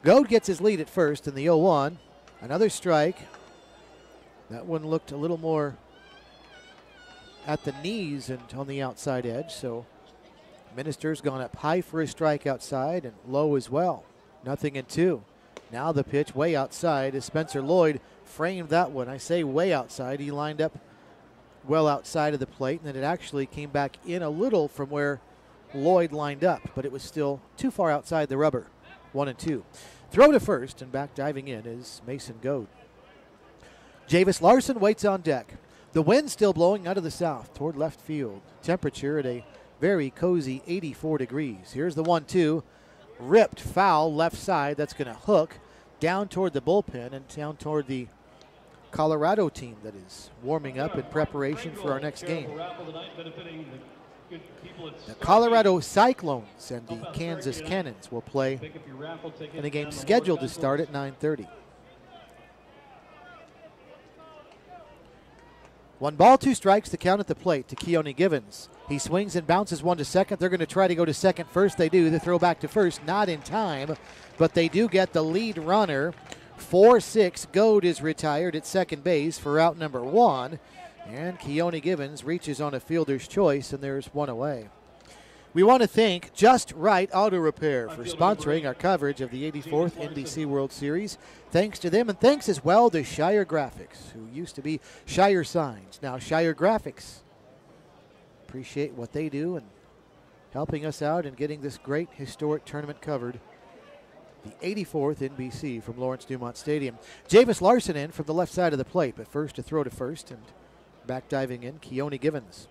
Goad gets his lead at first in the 0-1. Another strike. That one looked a little more at the knees and on the outside edge. So Minister's gone up high for a strike outside and low as well. 0-2. Now the pitch way outside as Spencer Lloyd framed that one. I say way outside. He lined up well outside of the plate, and then it actually came back in a little from where Lloyd lined up, but it was still too far outside the rubber. 1-2. Throw to first, and back diving in is Mason Goad. Javis Larson waits on deck. The wind still blowing out of the south toward left field. Temperature at a very cozy 84 degrees. Here's the 1-2. Ripped foul left side. That's going to hook down toward the bullpen and down toward the Colorado team that is warming up in preparation for our next game. The Colorado Cyclones and the Kansas Cannons will play in a game scheduled to start at 9:30. 1 ball, 2 strikes, the count at the plate to Keone Givens. He swings and bounces one to second. They're going to try to go to second first. They do. The throw back to first, not in time, but they do get the lead runner. 4-6, Goad is retired at second base for out number 1. And Keone Givens reaches on a fielder's choice, and there's one away. We want to thank Just Right Auto Repair for sponsoring our coverage of the 84th NBC World Series. Thanks to them, and thanks as well to Shire Graphics, who used to be Shire Signs, now Shire Graphics. Appreciate what they do and helping us out and getting this great historic tournament covered the 84th NBC from Lawrence Dumont Stadium. Javis Larson in from the left side of the plate, but first to throw to first, and back diving in, Keone Givens.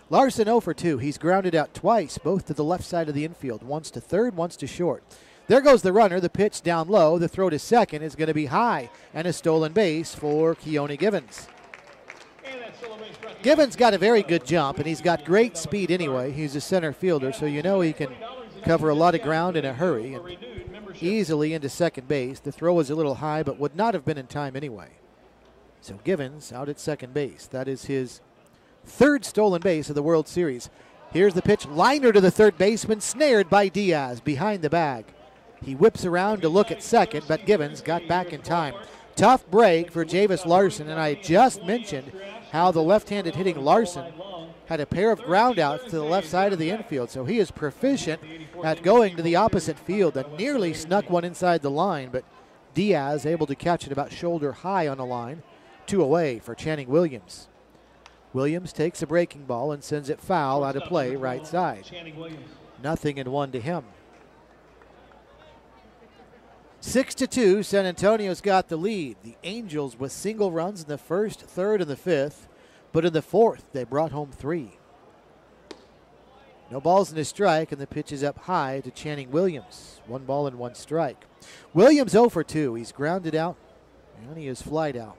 Larson 0 for 2. He's grounded out twice, both to the left side of the infield, once to third, once to short. There goes the runner. The pitch down low. The throw to second is going to be high, and a stolen base for Keone Givens. Givens got a very good jump, and he's got great speed anyway. He's a center fielder, so you know he can cover a lot of ground in a hurry and easily into second base. The throw was a little high, but would not have been in time anyway. So Givens out at second base. That is his third stolen base of the World Series. Here's the pitch, liner to the third baseman, snared by Diaz behind the bag. He whips around to look at second, but Givens got back in time. Tough break for Javis Larson, and I just mentioned how the left-handed hitting Larson had a pair of ground outs to the left side of the infield, so he is proficient at going to the opposite field and nearly snuck one inside the line, but Diaz able to catch it about shoulder high on the line. 2 away for Channing Williams. Williams takes a breaking ball and sends it foul out of play right side. 0-1 to him. 6-2, San Antonio's got the lead. The Angels with single runs in the first, third, and the fifth, but in the fourth they brought home 3. No balls in a strike, and the pitch is up high to Channing Williams. 1 ball and 1 strike. Williams 0 for 2. He's grounded out, and he is flied out.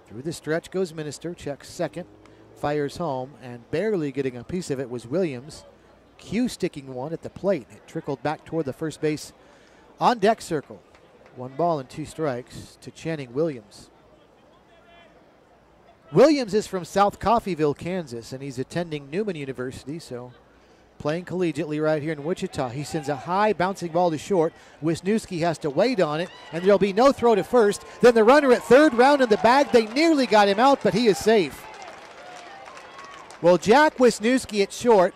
Through the stretch goes Minister, checks second, fires home, and barely getting a piece of it was Williams. Q sticking one at the plate. It trickled back toward the first base on deck circle. 1 ball and 2 strikes to Channing Williams. Williams is from South Coffeyville, Kansas, and he's attending Newman University, so playing collegiately right here in Wichita. He sends a high bouncing ball to short. Wisniewski has to wait on it, and there'll be no throw to first. Then the runner at third, round in the bag. They nearly got him out, but he is safe. Well, Jack Wisniewski at short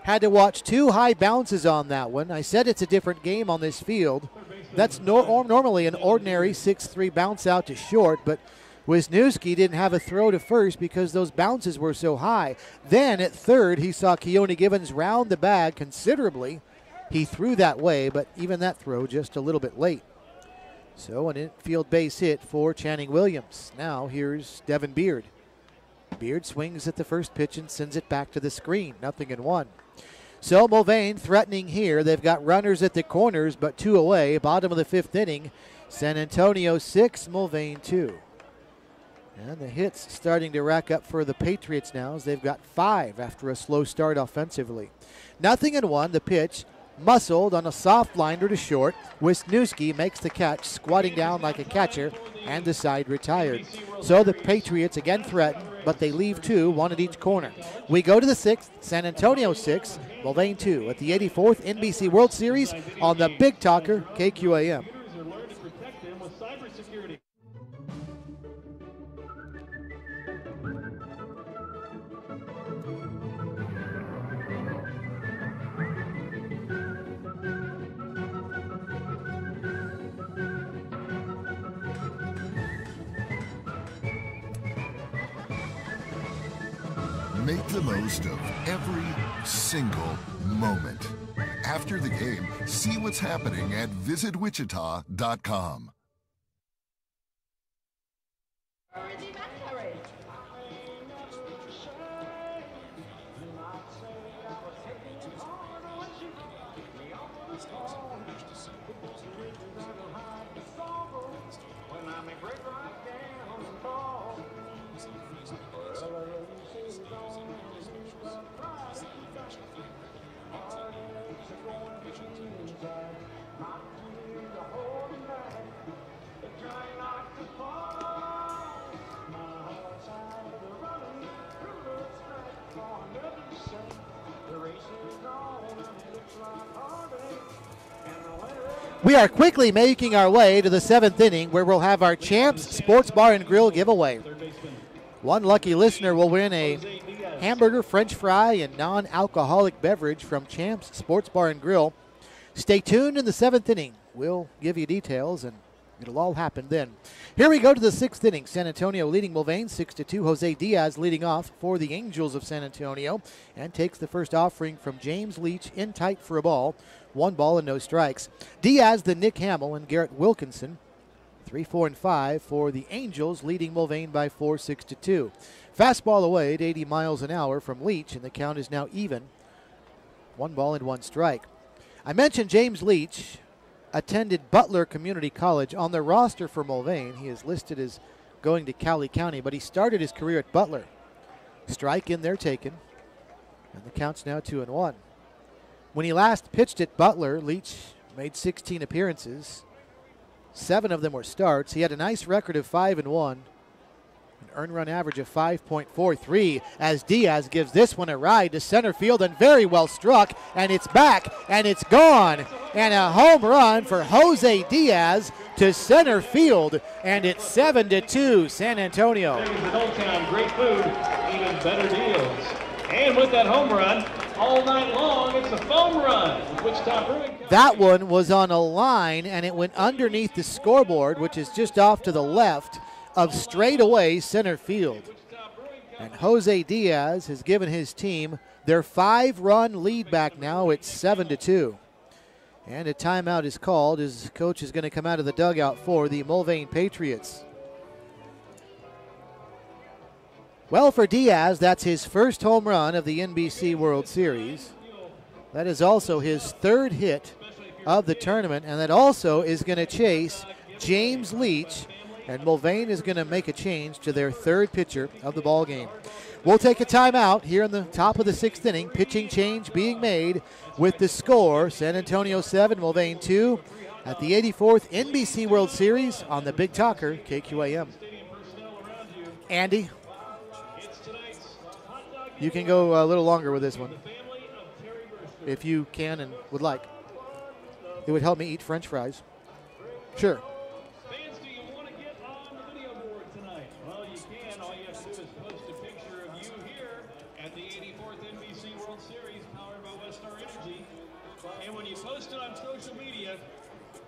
had to watch 2 high bounces on that one. I said it's a different game on this field. That's normally an ordinary 6-3 bounce out to short, but Wisniewski didn't have a throw to first because those bounces were so high. Then at third, he saw Keone Givens round the bag considerably. He threw that way, but even that throw just a little bit late. So an infield base hit for Channing Williams. Now here's Devin Beard. Beard swings at the first pitch and sends it back to the screen. 0-1. So Mulvane threatening here. They've got runners at the corners, but 2 away. Bottom of the 5th inning. San Antonio 6, Mulvane 2. And the hits starting to rack up for the Patriots now as they've got 5 after a slow start offensively. 0-1, the pitch muscled on a soft liner to short. Wisniewski makes the catch, squatting down like a catcher, and the side retired. So the Patriots again threaten, but they leave 2, 1 at each corner. We go to the 6th, San Antonio 6, Mulvane 2 at the 84th NBC World Series on the Big Talker, KQAM. Make the most of every single moment. After the game, see what's happening at visitwichita.com. We are quickly making our way to the 7th inning where we'll have our Champs Sports Bar and Grill giveaway. One lucky listener will win a hamburger, french fry, and non-alcoholic beverage from Champs Sports Bar and Grill. Stay tuned in the 7th inning. We'll give you details and It'll all happen then. Here we go to the 6th inning. San Antonio leading Mulvane 6-2. Jose Diaz leading off for the Angels of San Antonio and takes the first offering from James Leach in tight for a ball. 1 ball and no strikes. Diaz, then Nick Hamill and Garrett Wilkinson. 3, 4, and 5 for the Angels, leading Mulvane by 4, 6-2. Fastball away at 80 miles an hour from Leach, and the count is now even. 1 ball and 1 strike. I mentioned James Leach attended Butler Community College. On the roster for Mulvane, he is listed as going to Cowley County, but he started his career at Butler. Strike in there taken, and the count's now 2-1. When he last pitched at Butler, Leach made 16 appearances. 7 of them were starts. He had a nice record of 5-1. An earned run average of 5.43 as Diaz gives this one a ride to center field and very well struck, and it's back and it's gone, and a home run for Jose Diaz to center field, and it's 7-2 San Antonio. In Old Town, great food, even better deals. And with that home run, all night long, it's a foam run. Wichita Brewing. That one was on a line, and it went underneath the scoreboard, which is just off to the left of straightaway center field. And Jose Diaz has given his team their 5-run lead back now. It's 7-2. And a timeout is called as coach is going to come out of the dugout for the Mulvane Patriots. Well, for Diaz, that's his first home run of the NBC World Series. That is also his 3rd hit of the tournament, and that also is going to chase James Leach, and Mulvane is going to make a change to their 3rd pitcher of the ball game. We'll take a timeout here in the top of the 6th inning. Pitching change being made with the score, San Antonio 7, Mulvane 2, at the 84th NBC World Series on the Big Talker, KQAM. Andy, you can go a little longer with this one if you can and would like. It would help me eat French fries. Sure. Fans, do you want to get on the video board tonight? Well, you can. All you have to do is post a picture of you here at the 84th NBC World Series powered by Westar Energy. And when you post it on social media,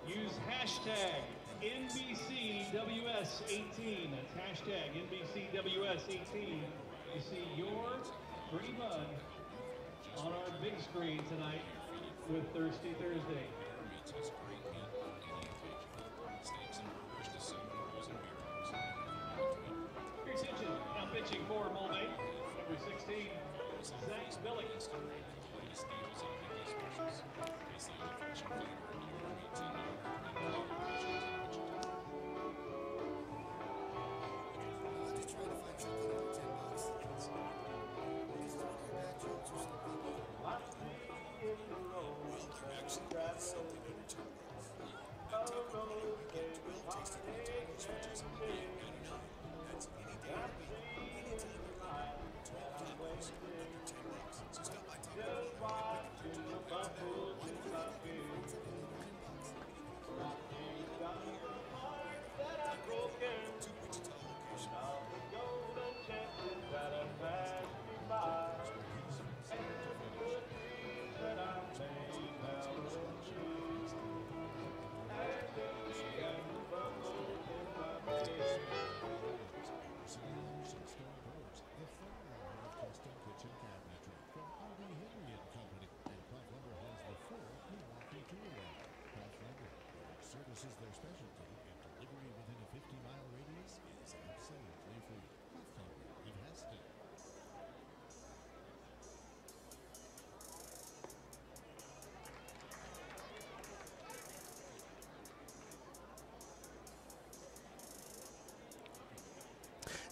use hashtag NBCWS18. That's hashtag NBCWS18. You see your pretty mug on our big screen tonight with Thirsty Thursday. Your attention, now pitching for Mulvane, number 16, Zach Billick.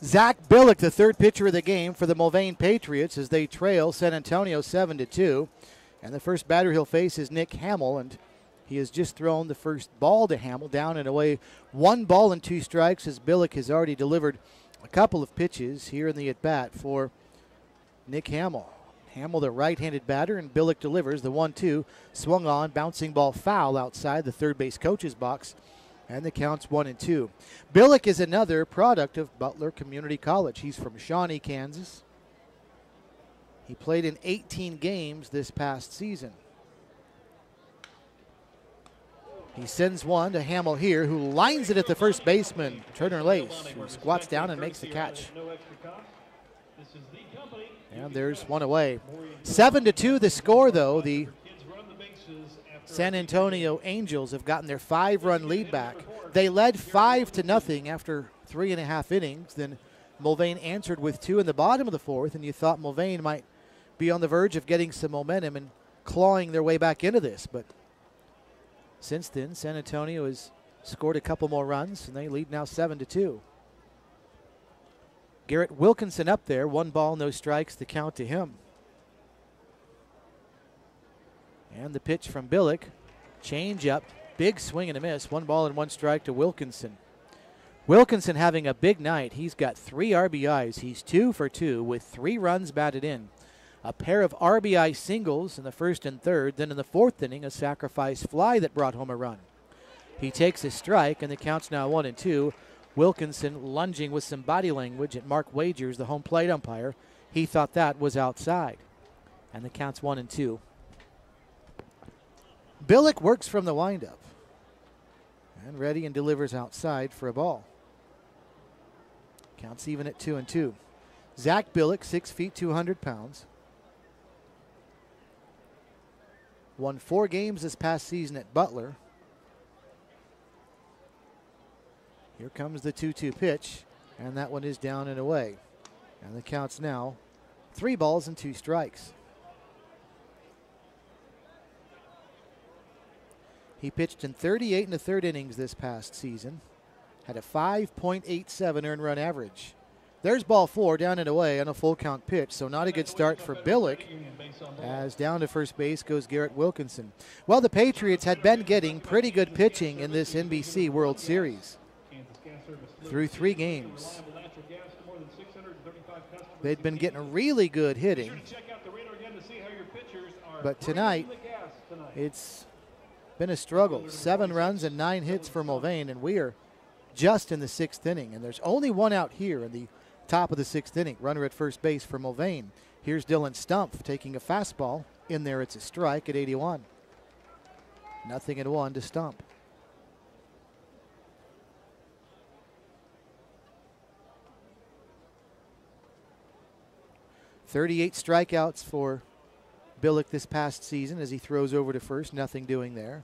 Zach Billick, the 3rd pitcher of the game for the Mulvane Patriots as they trail San Antonio 7-2. And the first batter he'll face is Nick Hamill, and he has just thrown the first ball to Hamill, down and away. 1 ball and 2 strikes as Billick has already delivered a couple of pitches here in the at-bat for Nick Hamill. Hamill, the right-handed batter, and Billick delivers the 1-2. Swung on, bouncing ball foul outside the third base coach's box. And the count's 1-2. Billick is another product of Butler Community College. He's from Shawnee, Kansas. He played in 18 games this past season. He sends one to Hamill here, who lines it at the first baseman, Turner Lace, who squats down and makes the catch. And there's one away. 7-2 the score, though. The San Antonio Angels have gotten their 5-run lead back. They led 5-0 after 3.5 innings. Then Mulvane answered with 2 in the bottom of the 4th, and you thought Mulvane might be on the verge of getting some momentum and clawing their way back into this. But since then, San Antonio has scored a couple more runs, and they lead now 7-2. Garrett Wilkinson up there, 1 ball, no strikes, the count to him. And the pitch from Billick, change up, big swing and a miss, 1 ball and 1 strike to Wilkinson. Wilkinson having a big night. He's got 3 RBIs. He's 2 for 2 with 3 runs batted in. A pair of RBI singles in the 1st and 3rd. Then in the 4th inning, a sacrifice fly that brought home a run. He takes a strike, and the count's now 1-2. Wilkinson lunging with some body language at Mark Wagers, the home plate umpire. He thought that was outside. And the count's 1-2. Billick works from the windup. And ready and delivers outside for a ball. Counts even at 2-2. Zach Billick, 6 feet, 200 pounds. Won 4 games this past season at Butler. Here comes the 2-2 pitch, and that one is down and away. And the count's now 3 balls and 2 strikes. He pitched in 38 1/3 innings this past season. Had a 5.87 earned run average. There's ball 4, down and away on a full count pitch, so not a good start for Billick, as down to first base goes Garrett Wilkinson. Well, the Patriots had been getting pretty good pitching in this NBC World Series. Through 3 games, they'd been getting really good hitting, but tonight it's been a struggle. 7 runs and 9 hits for Mulvane, and we are just in the 6th inning, and there's only 1 out here in the top of the 6th inning. Runner at first base for Mulvane. Here's Dylan Stumpf taking a fastball. In there, it's a strike at 81. 0-1 to Stumpf. "38 strikeouts for Billick this past season as he throws over to first. Nothing doing there.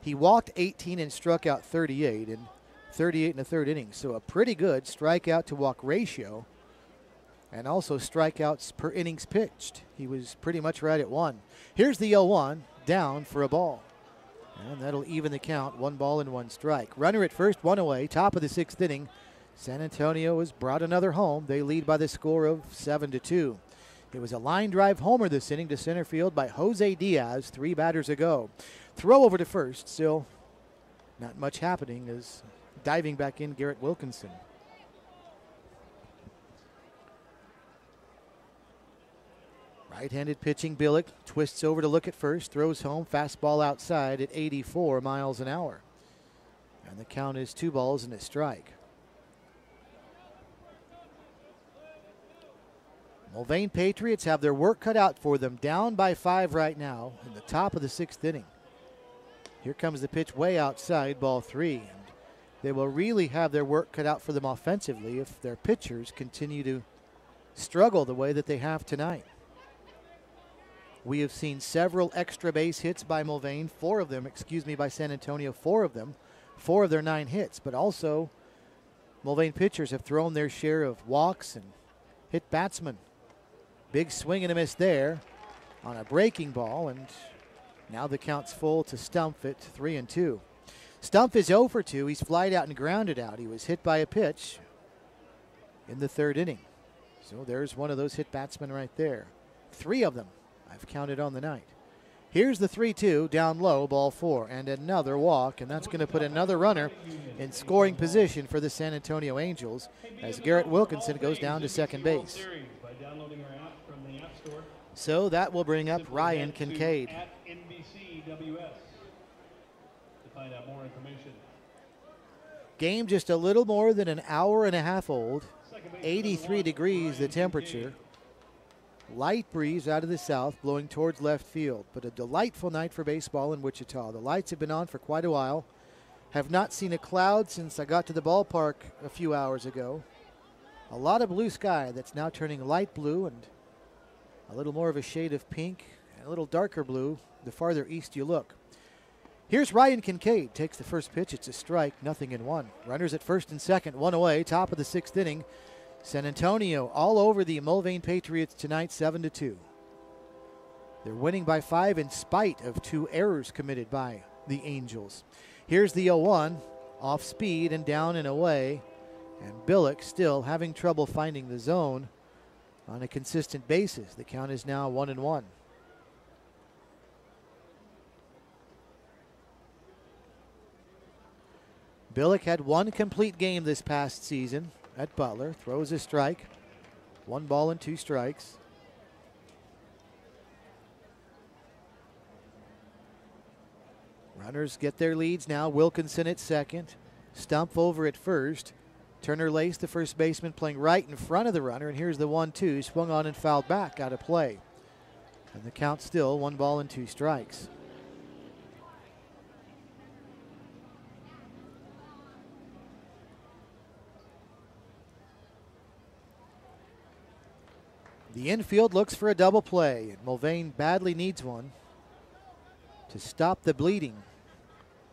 He walked 18 and struck out 38 in 38 1/3 innings. So a pretty good strikeout to walk ratio. And also strikeouts per innings pitched. He was pretty much right at 1. Here's the 0-1, down for a ball. And that'll even the count, 1 ball and 1 strike. Runner at first, 1 away, top of the 6th inning. San Antonio has brought another home. They lead by the score of 7-2. It was a line drive homer this inning to center field by Jose Diaz 3 batters ago. Throw over to first, still not much happening as diving back in Garrett Wilkinson. Right-handed pitching, Billick twists over to look at first, throws home, fastball outside at 84 miles an hour. And the count is 2 balls and a strike. Mulvane Patriots have their work cut out for them, down by 5 right now in the top of the 6th inning. Here comes the pitch way outside, ball 3. And they will really have their work cut out for them offensively if their pitchers continue to struggle the way that they have tonight. We have seen several extra base hits by Mulvane, by San Antonio, 4 of them, 4 of their 9 hits. But also, Mulvane pitchers have thrown their share of walks and hit batsmen. Big swing and a miss there on a breaking ball, and now the count's full to Stumpf at 3-2. Stumpf is 0 for 2. He's flied out and grounded out. He was hit by a pitch in the 3rd inning. So there's one of those hit batsmen right there. 3 of them I've counted on the night. Here's the 3-2, down low, ball 4, and another walk, and that's going to put another runner in scoring position for the San Antonio Angels as Garrett Wilkinson goes down to second base. So that will bring up Ryan Kincaid. Game just a little more than an hour and a half old. 83 degrees the temperature. Light breeze out of the south blowing towards left field, but a delightful night for baseball in Wichita. The lights have been on for quite a while. Have not seen a cloud since I got to the ballpark a few hours ago. A lot of blue sky that's now turning light blue and a little more of a shade of pink and a little darker blue the farther east you look. Here's Ryan Kincaid. Takes the first pitch. It's a strike, 0-1. Runners at first and second, one away, top of the sixth inning. San Antonio all over the Mulvane Patriots tonight, 7-2. They're winning by 5 in spite of 2 errors committed by the Angels. Here's the 0-1, off speed and down and away. And Billick still having trouble finding the zone on a consistent basis. The count is now 1-1. Billick had 1 complete game this past season at Butler. Throws a strike. 1 ball and 2 strikes. Runners get their leads now. Wilkinson at second. Stump over at first. Turner Lace, the first baseman, playing right in front of the runner. And here's the 1-2. Swung on and fouled back out of play. And the count still 1 ball and 2 strikes. The infield looks for a double play, and Mulvane badly needs one to stop the bleeding.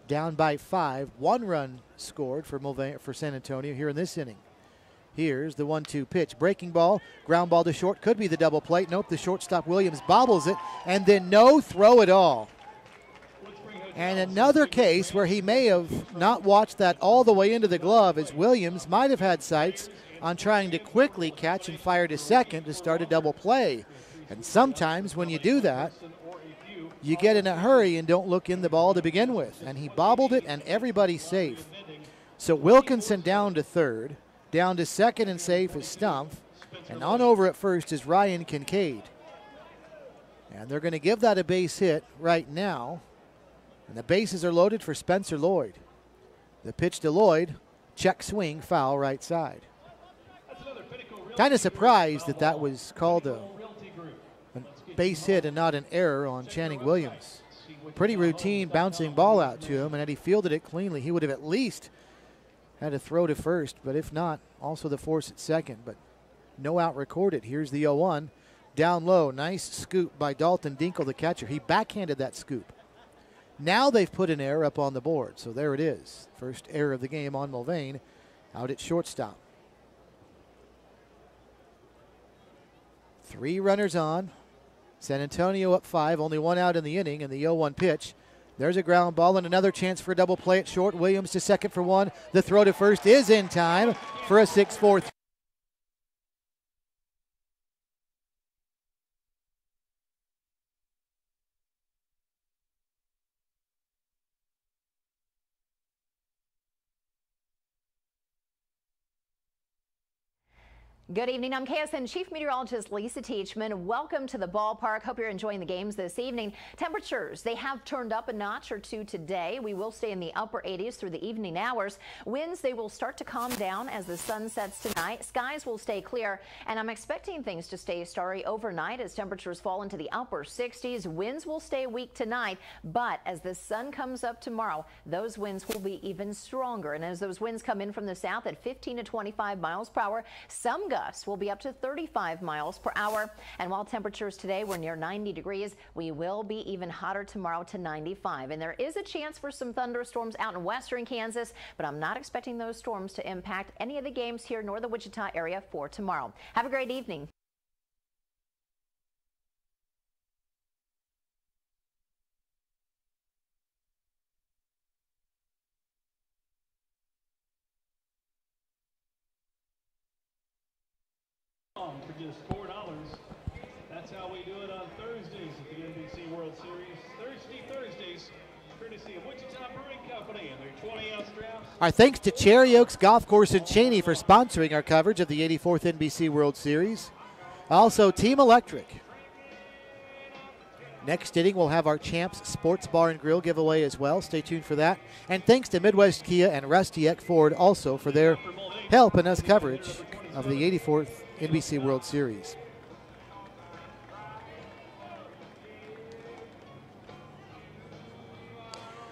Down by 5, 1 run scored for Mulvane, for San Antonio here in this inning. Here's the 1-2 pitch, breaking ball, ground ball to short, could be the double play. Nope, the shortstop Williams bobbles it, and then no throw at all. And another case where he may have not watched that all the way into the glove, as Williams might have had sights on trying to quickly catch and fire to second to start a double play. And sometimes when you do that, you get in a hurry and don't look in the ball to begin with. And he bobbled it, and everybody's safe. So Wilkinson down to third, down to second and safe is Stumpf, and on over at first is Ryan Kincaid. And they're going to give that a base hit right now. And the bases are loaded for Spencer Lloyd. The pitch to Lloyd, check swing, foul right side. Kind of surprised that that was called a base hit and not an error on Channing Williams. Pretty routine bouncing ball out to him, and had he fielded it cleanly, he would have at least had a throw to first, but if not, also the force at second. But no out recorded. Here's the 0-1. Down low, nice scoop by Dalton Dinkle, the catcher. He backhanded that scoop. Now they've put an error up on the board, so there it is. First error of the game on Mulvane, out at shortstop. 3 runners on. San Antonio up 5, only 1 out in the inning, and the 0-1 pitch. There's a ground ball and another chance for a double play at short. Williams to second for 1. The throw to first is in time for a 6-4. Good evening. I'm KSN Chief Meteorologist Lisa Teachman. Welcome to the ballpark. Hope you're enjoying the games this evening. Temperatures, they have turned up a notch or 2 today. We will stay in the upper 80s through the evening hours. Winds, they will start to calm down as the sun sets tonight. Skies will stay clear, and I'm expecting things to stay starry overnight as temperatures fall into the upper 60s. Winds will stay weak tonight, but as the sun comes up tomorrow, those winds will be even stronger. And as those winds come in from the south at 15 to 25 miles per hour, some gusts will be up to 35 miles per hour. And while temperatures today were near 90 degrees, we will be even hotter tomorrow to 95. And there is a chance for some thunderstorms out in western Kansas, but I'm not expecting those storms to impact any of the games here nor the Wichita area for tomorrow. Have a great evening. For just $4. That's how we do it on Thursdays at the NBC World Series. Thursdays, courtesy of Wichita Brewing Company and their 20-ounce drafts. Our thanks to Cherry Oaks Golf Course in Cheney for sponsoring our coverage of the 84th NBC World Series. Also, Team Electric. Next inning, we'll have our Champs Sports Bar and Grill giveaway as well. Stay tuned for that. And thanks to Midwest Kia and Rusty Eck Ford also for their help in us coverage of the 84th NBC World Series.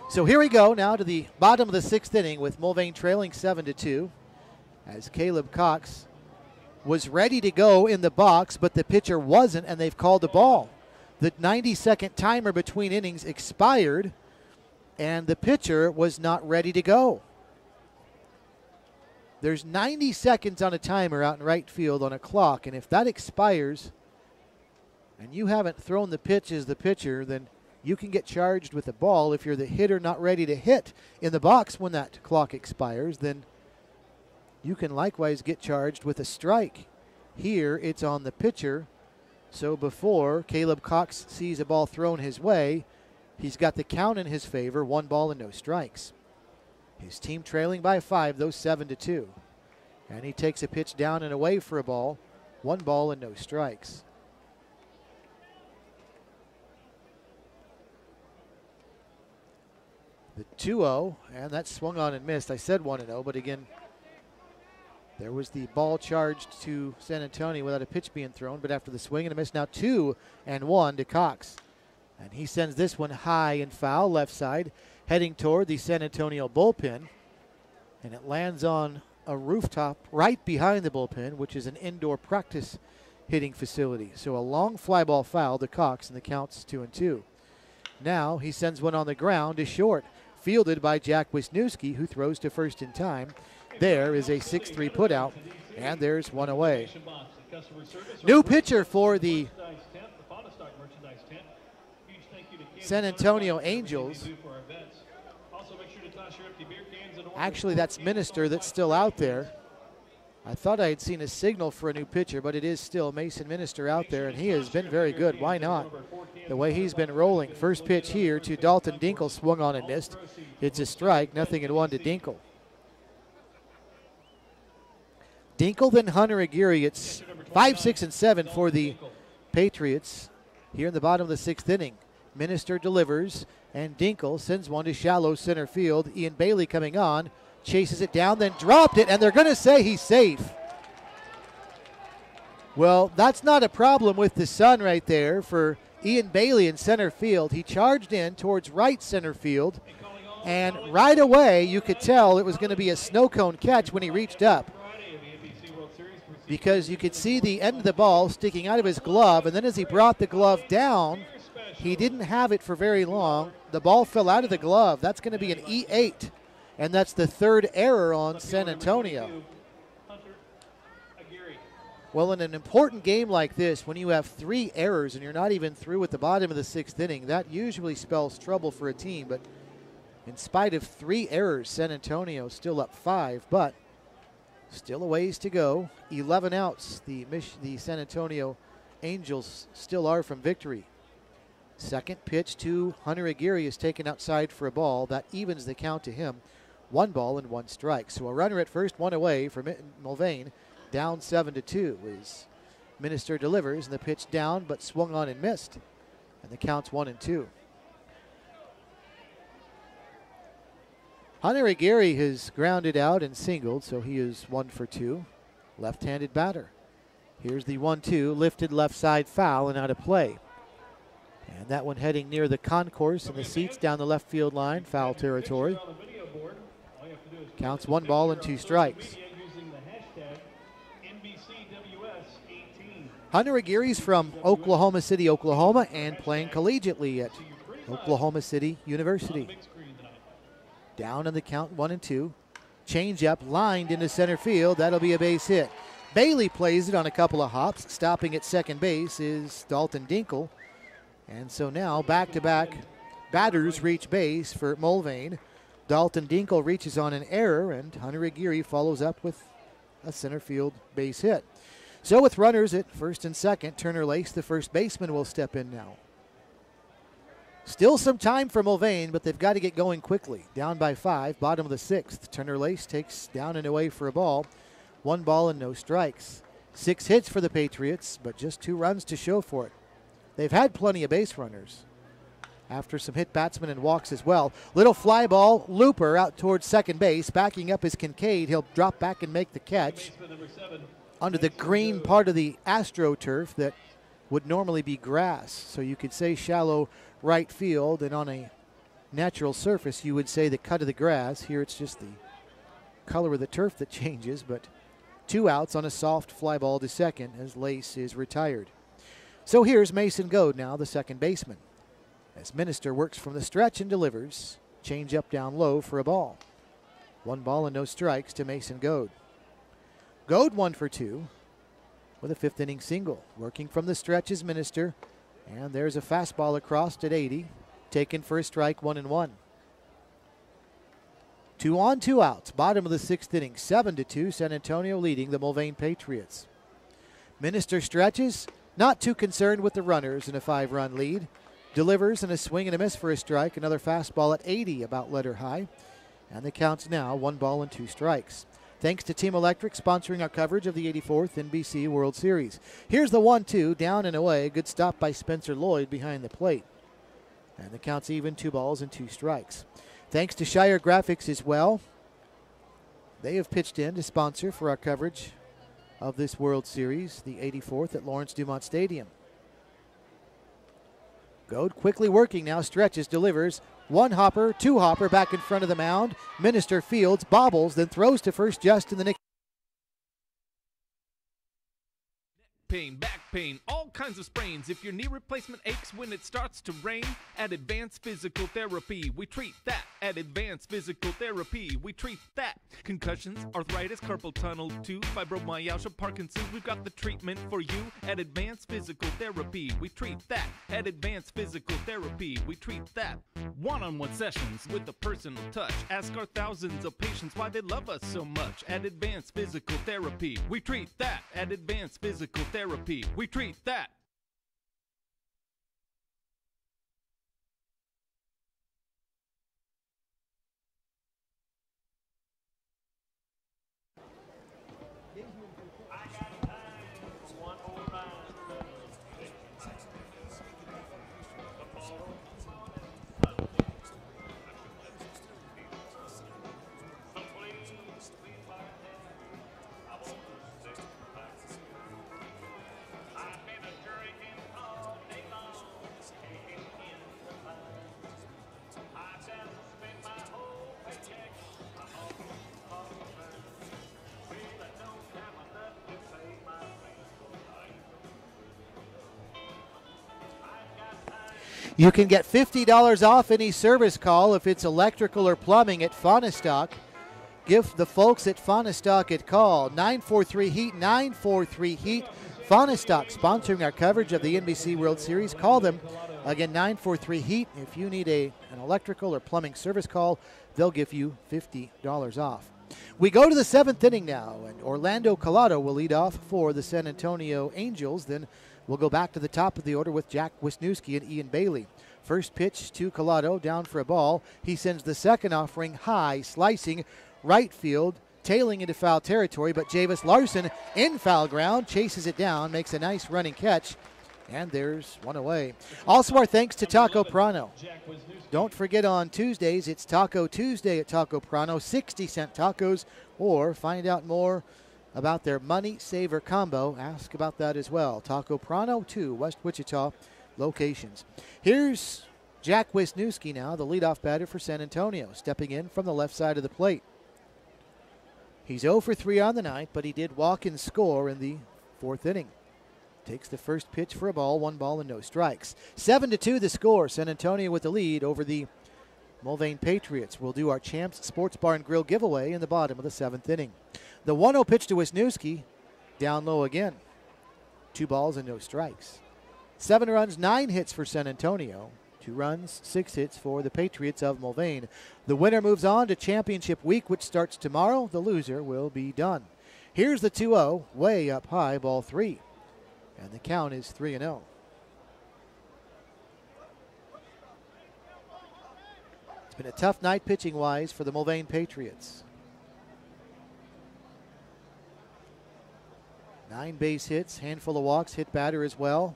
So here we go now to the bottom of the 6th inning with Mulvane trailing 7-2 as Caleb Cox was ready to go in the box, but the pitcher wasn't, and they've called the ball. The 90-second timer between innings expired, and the pitcher was not ready to go. There's 90 seconds on a timer out in right field on a clock, and if that expires and you haven't thrown the pitch as the pitcher, then you can get charged with a ball. If you're the hitter not ready to hit in the box when that clock expires, then you can likewise get charged with a strike. Here it's on the pitcher. So before Caleb Cox sees a ball thrown his way, he's got the count in his favor, 1 ball and no strikes. His team trailing by 5, though 7-2. And he takes a pitch down and away for a ball, 1 ball and no strikes. The 2-0, and that swung on and missed. I said 1-0, but again, there was the ball charged to San Antonio without a pitch being thrown, but after the swing and a miss, now 2-1 to Cox. And he sends this one high and foul, left side, heading toward the San Antonio bullpen. And it lands on a rooftop right behind the bullpen, which is an indoor practice hitting facility. So a long fly ball foul to Cox, and the count's 2-2. Now he sends one on the ground to short, fielded by Jack Wisniewski, who throws to first in time. There is a 6-3 putout, and there's one away. New pitcher for the San Antonio Angels. Actually, that's Minister that's still out there. I thought I had seen a signal for a new pitcher, but it is still Mason Minister out there, and he has been very good. Why not? The way he's been rolling. First pitch here to Dalton Dinkle, swung on and missed. It's a strike, 0-1 to Dinkle. Dinkle, then Hunter Aguirre. It's 5, 6, and 7 for the Patriots here in the bottom of the 6th inning. Minister delivers, and Dinkle sends one to shallow center field. Ian Bailey coming on, chases it down, then dropped it, and they're going to say he's safe. Well, that's not a problem with the sun right there for Ian Bailey in center field. He charged in towards right center field, and right away you could tell it was going to be a snow cone catch when he reached up, because you could see the end of the ball sticking out of his glove, and then as he brought the glove down, he didn't have it for very long. The ball fell out of the glove. That's going to be an E8, and that's the 3rd error on San Antonio. Well, in an important game like this, when you have 3 errors and you're not even through at the bottom of the 6th inning, that usually spells trouble for a team. But in spite of 3 errors, San Antonio still up 5, but still a ways to go. 11 outs. The San Antonio Angels still are from victory. Second pitch to Hunter Aguirre is taken outside for a ball. That evens the count to him. 1 ball and 1 strike. So a runner at first, 1 away for Mulvane. Down 7-2 as Minister delivers, and the pitch down but swung on and missed. And the count's 1-2. Hunter Aguirre has grounded out and singled, so he is 1 for 2. Left-handed batter. Here's the 1-2, lifted left side foul and out of play. And that one heading near the concourse and the seats down the left field line, foul territory. Counts 1 ball and 2 strikes. Hunter Aguirre's from Oklahoma City, Oklahoma, and playing collegiately at Oklahoma City University. Down in the count, 1-2. Change up, lined into center field. That'll be a base hit. Bailey plays it on a couple of hops. Stopping at second base is Dalton Dinkle. And so now back-to-back batters reach base for Mulvane. Dalton Dinkle reaches on an error, and Hunter Aguirre follows up with a center field base hit. So with runners at first and second, Turner Lace, the first baseman, will step in now. Still some time for Mulvane, but they've got to get going quickly. Down by 5, bottom of the 6th. Turner Lace takes down and away for a ball. 1 ball and no strikes. 6 hits for the Patriots, but just 2 runs to show for it. They've had plenty of base runners after some hit batsmen and walks as well. Little fly ball, looper out towards second base. Backing up is Kincaid. He'll drop back and make the catch under the green part of the AstroTurf that would normally be grass. So you could say shallow right field, and on a natural surface, you would say the cut of the grass. Here it's just the color of the turf that changes, but 2 outs on a soft fly ball to second as Lace is retired. So here's Mason Goad now, the second baseman, as Minister works from the stretch and delivers. Change up down low for a ball. 1 ball and no strikes to Mason Goad. Goad 1 for 2 with a 5th inning single. Working from the stretch is Minister, and there's a fastball across at 80, taken for a strike, 1-1. 2 on, 2 outs. Bottom of the 6th inning, 7-2. San Antonio leading the Mulvane Patriots. Minister stretches, not too concerned with the runners in a 5-run lead. Delivers in a swing and a miss for a strike. Another fastball at 80, about letter high. And the count's now 1 ball and 2 strikes. Thanks to Team Electric sponsoring our coverage of the 84th NBC World Series. Here's the 1-2, down and away. Good stop by Spencer Lloyd behind the plate. And the count's even, 2 balls and 2 strikes. Thanks to Shire Graphics as well. They have pitched in to sponsor for our coverage of this World Series, the 84th at Lawrence Dumont Stadium. Goad quickly working now, stretches, delivers. 1 hopper, 2 hopper back in front of the mound. Minister fields, bobbles, then throws to first just in the nick. Pain, back pain, all kinds of sprains. If your knee replacement aches when it starts to rain, at Advanced Physical Therapy, we treat that. At Advanced Physical Therapy, we treat that. Concussions, arthritis, carpal tunnel, tooth, fibromyalgia, Parkinson's, we've got the treatment for you. At Advanced Physical Therapy, we treat that. At Advanced Physical Therapy, we treat that. One-on-one sessions with a personal touch. Ask our thousands of patients why they love us so much. At Advanced Physical Therapy, we treat that. At Advanced Physical Therapy, we treat that. You can get $50 off any service call if it's electrical or plumbing at Faunastock. Give the folks at Faunastock a call. 943-HEAT, 943-HEAT. Faunastock sponsoring our coverage of the NBC World Series. Call them. Again, 943-HEAT. If you need an electrical or plumbing service call, they'll give you $50 off. We go to the 7th inning now, and Orlando Collado will lead off for the San Antonio Angels. Then we'll go back to the top of the order with Jack Wisniewski and Ian Bailey. First pitch to Collado, down for a ball. He sends the second offering high, slicing right field, tailing into foul territory, but Javis Larson in foul ground, chases it down, makes a nice running catch, and there's one away. Also our thanks to Taco Prano. Don't forget on Tuesdays, it's Taco Tuesday at Taco Prano, 60-cent tacos, or find out more about their Money Saver combo. Ask about that as well. Taco Prano, 2 West Wichita locations. Here's Jack Wisniewski now, the leadoff batter for San Antonio, stepping in from the left side of the plate. He's 0 for 3 on the night, but he did walk and score in the 4th inning. Takes the first pitch for a ball, 1 ball and no strikes. 7-2 the score. San Antonio with the lead over the Mulvane Patriots. We'll do our Champs Sports Bar and Grill giveaway in the bottom of the 7th inning. The 1-0 pitch to Wisniewski, down low again. 2 balls and no strikes. 7 runs, 9 hits for San Antonio. 2 runs, 6 hits for the Patriots of Mulvane. The winner moves on to championship week, which starts tomorrow. The loser will be done. Here's the 2-0, way up high, ball 3. And the count is 3-0. It's been a tough night pitching-wise for the Mulvane Patriots. 9 base hits, handful of walks, hit batter as well.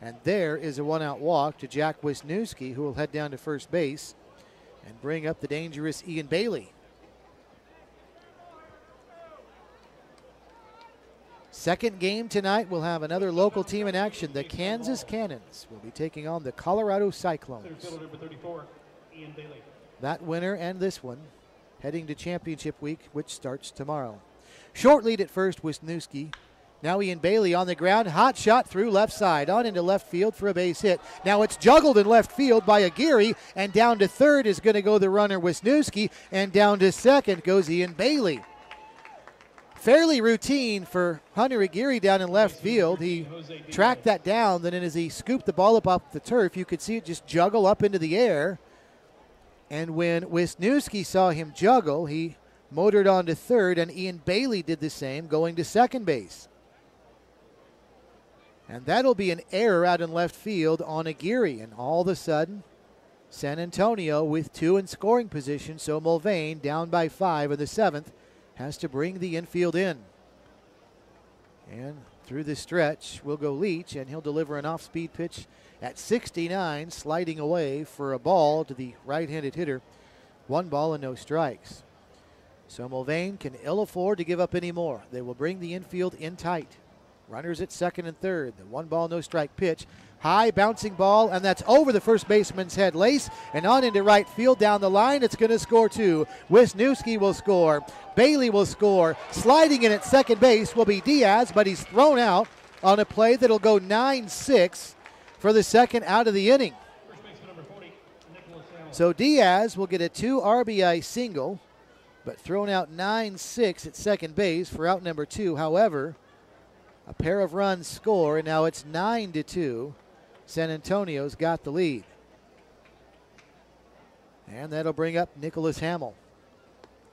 And there is a 1-out walk to Jack Wisniewski, who will head down to first base and bring up the dangerous Ian Bailey. Second game tonight, we'll have another local team in action. The Kansas Cannons will be taking on the Colorado Cyclones. Fielder number 34, Ian Bailey. That winner and this one heading to championship week, which starts tomorrow. Short lead at first, Wisniewski. Now Ian Bailey on the ground. Hot shot through left side. On into left field for a base hit. Now it's juggled in left field by Aguirre. And down to third is going to go the runner Wisniewski. And down to second goes Ian Bailey. Fairly routine for Hunter Aguirre down in left field. He tracked that down. Then as he scooped the ball up off the turf, you could see it just juggle up into the air. And when Wisniewski saw him juggle, he motored on to third. And Ian Bailey did the same, going to second base. And that'll be an error out in left field on Aguirre. And all of a sudden, San Antonio with 2 in scoring position. So Mulvane, down by 5 in the 7th, has to bring the infield in. And through the stretch will go Leach, and he'll deliver an off-speed pitch at 69, sliding away for a ball to the right-handed hitter. 1 ball and no strikes. So Mulvane can ill afford to give up any more. They will bring the infield in tight. Runners at second and third. The 1 ball, no strike pitch. High bouncing ball, and that's over the first baseman's head. Lace and on into right field down the line. It's going to score 2. Wisniewski will score. Bailey will score. Sliding in at second base will be Diaz, but he's thrown out on a play that'll go 9-6 for the second out of the inning. So Diaz will get a 2 RBI single, but thrown out 9-6 at second base for out number 2. However, a pair of runs score, and now it's 9-2. San Antonio's got the lead. And that'll bring up Nicholas Hamill.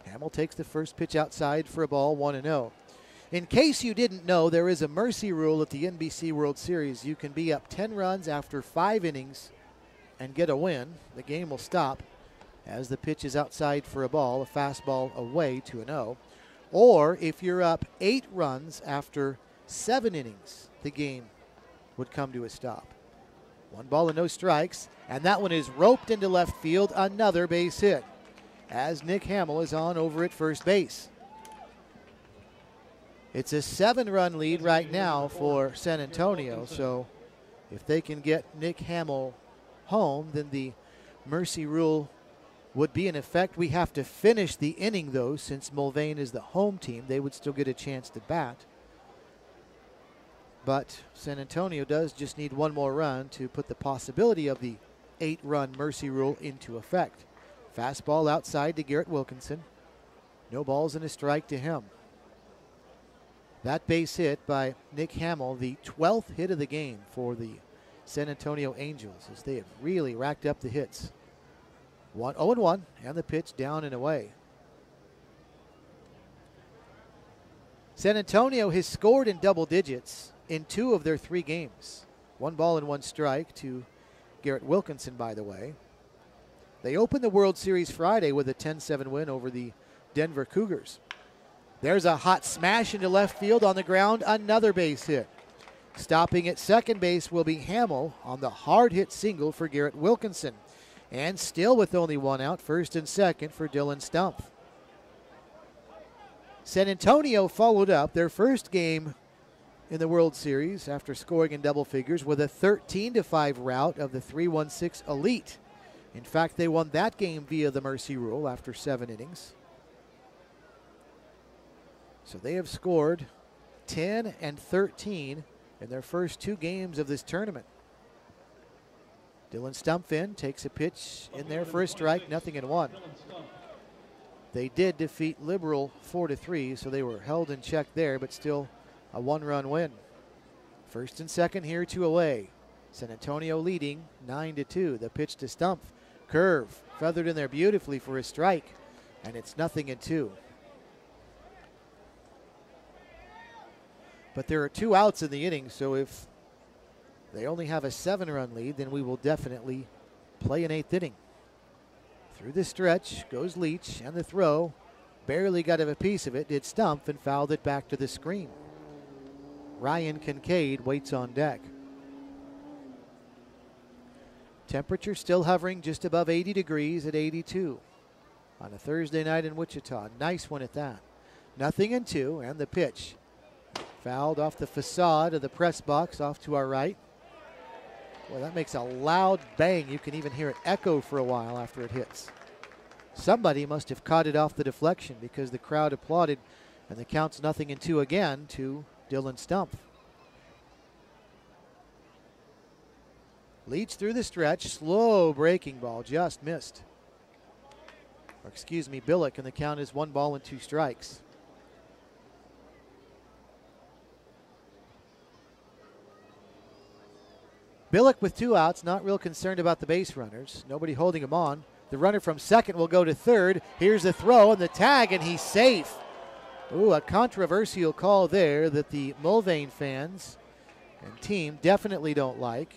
Hamill takes the first pitch outside for a ball, 1-0. In case you didn't know, there is a mercy rule at the NBC World Series. You can be up 10 runs after 5 innings and get a win. The game will stop as the pitch is outside for a ball, a fastball away, 2-0. Or if you're up 8 runs after 7 innings, the game would come to a stop. 1 ball and no strikes, and that one is roped into left field, another base hit, as Nick Hamill is on over at first base. It's a 7-run lead right now for San Antonio, so if they can get Nick Hamill home, then the mercy rule would be in effect. We have to finish the inning, though, since Mulvane is the home team. They would still get a chance to bat. But San Antonio does just need 1 more run to put the possibility of the 8-run mercy rule into effect. Fastball outside to Garrett Wilkinson. No balls and a strike to him. That base hit by Nick Hamill, the 12th hit of the game for the San Antonio Angels, as they have really racked up the hits. 0-1, and the pitch down and away. San Antonio has scored in double digits in 2 of their 3 games. 1 ball and 1 strike to Garrett Wilkinson, by the way. They opened the World Series Friday with a 10-7 win over the Denver Cougars. There's a hot smash into left field on the ground, another base hit. Stopping at second base will be Hamill on the hard hit single for Garrett Wilkinson. And still with only 1 out, first and second for Dylan Stumpf. San Antonio followed up their first game in the World Series after scoring in double figures with a 13-5 rout of the 3-1-6 Elite. In fact, they won that game via the mercy rule after 7 innings. So they have scored 10 and 13 in their first 2 games of this tournament. Dylan Stumpf takes a pitch in there for a strike, 0-1. They did defeat Liberal 4-3, so they were held in check there, but still a 1-run win. First and second here, 2 away. San Antonio leading 9-2. The pitch to Stumpf. Curve feathered in there beautifully for a strike, and it's 0-2. But there are 2 outs in the inning, so if they only have a 7-run lead, then we will definitely play an 8th inning. Through the stretch goes Leach, and the throw barely got a piece of it, did Stumpf, and fouled it back to the screen. Ryan Kincaid waits on deck. Temperature still hovering just above 80 degrees at 82 on a Thursday night in Wichita. Nice one at that. 0-2, and the pitch fouled off the facade of the press box off to our right. Well, that makes a loud bang. You can even hear it echo for a while after it hits. Somebody must have caught it off the deflection because the crowd applauded, and the count's 0-2 again to Dylan Stumpf. Leads through the stretch, slow breaking ball, just missed. Or excuse me, Billick, and the count is 1 ball and 2 strikes. Billick with 2 outs, not real concerned about the base runners. Nobody holding him on. The runner from second will go to third. Here's the throw and the tag, and he's safe. Ooh, a controversial call there that the Mulvane fans and team definitely don't like.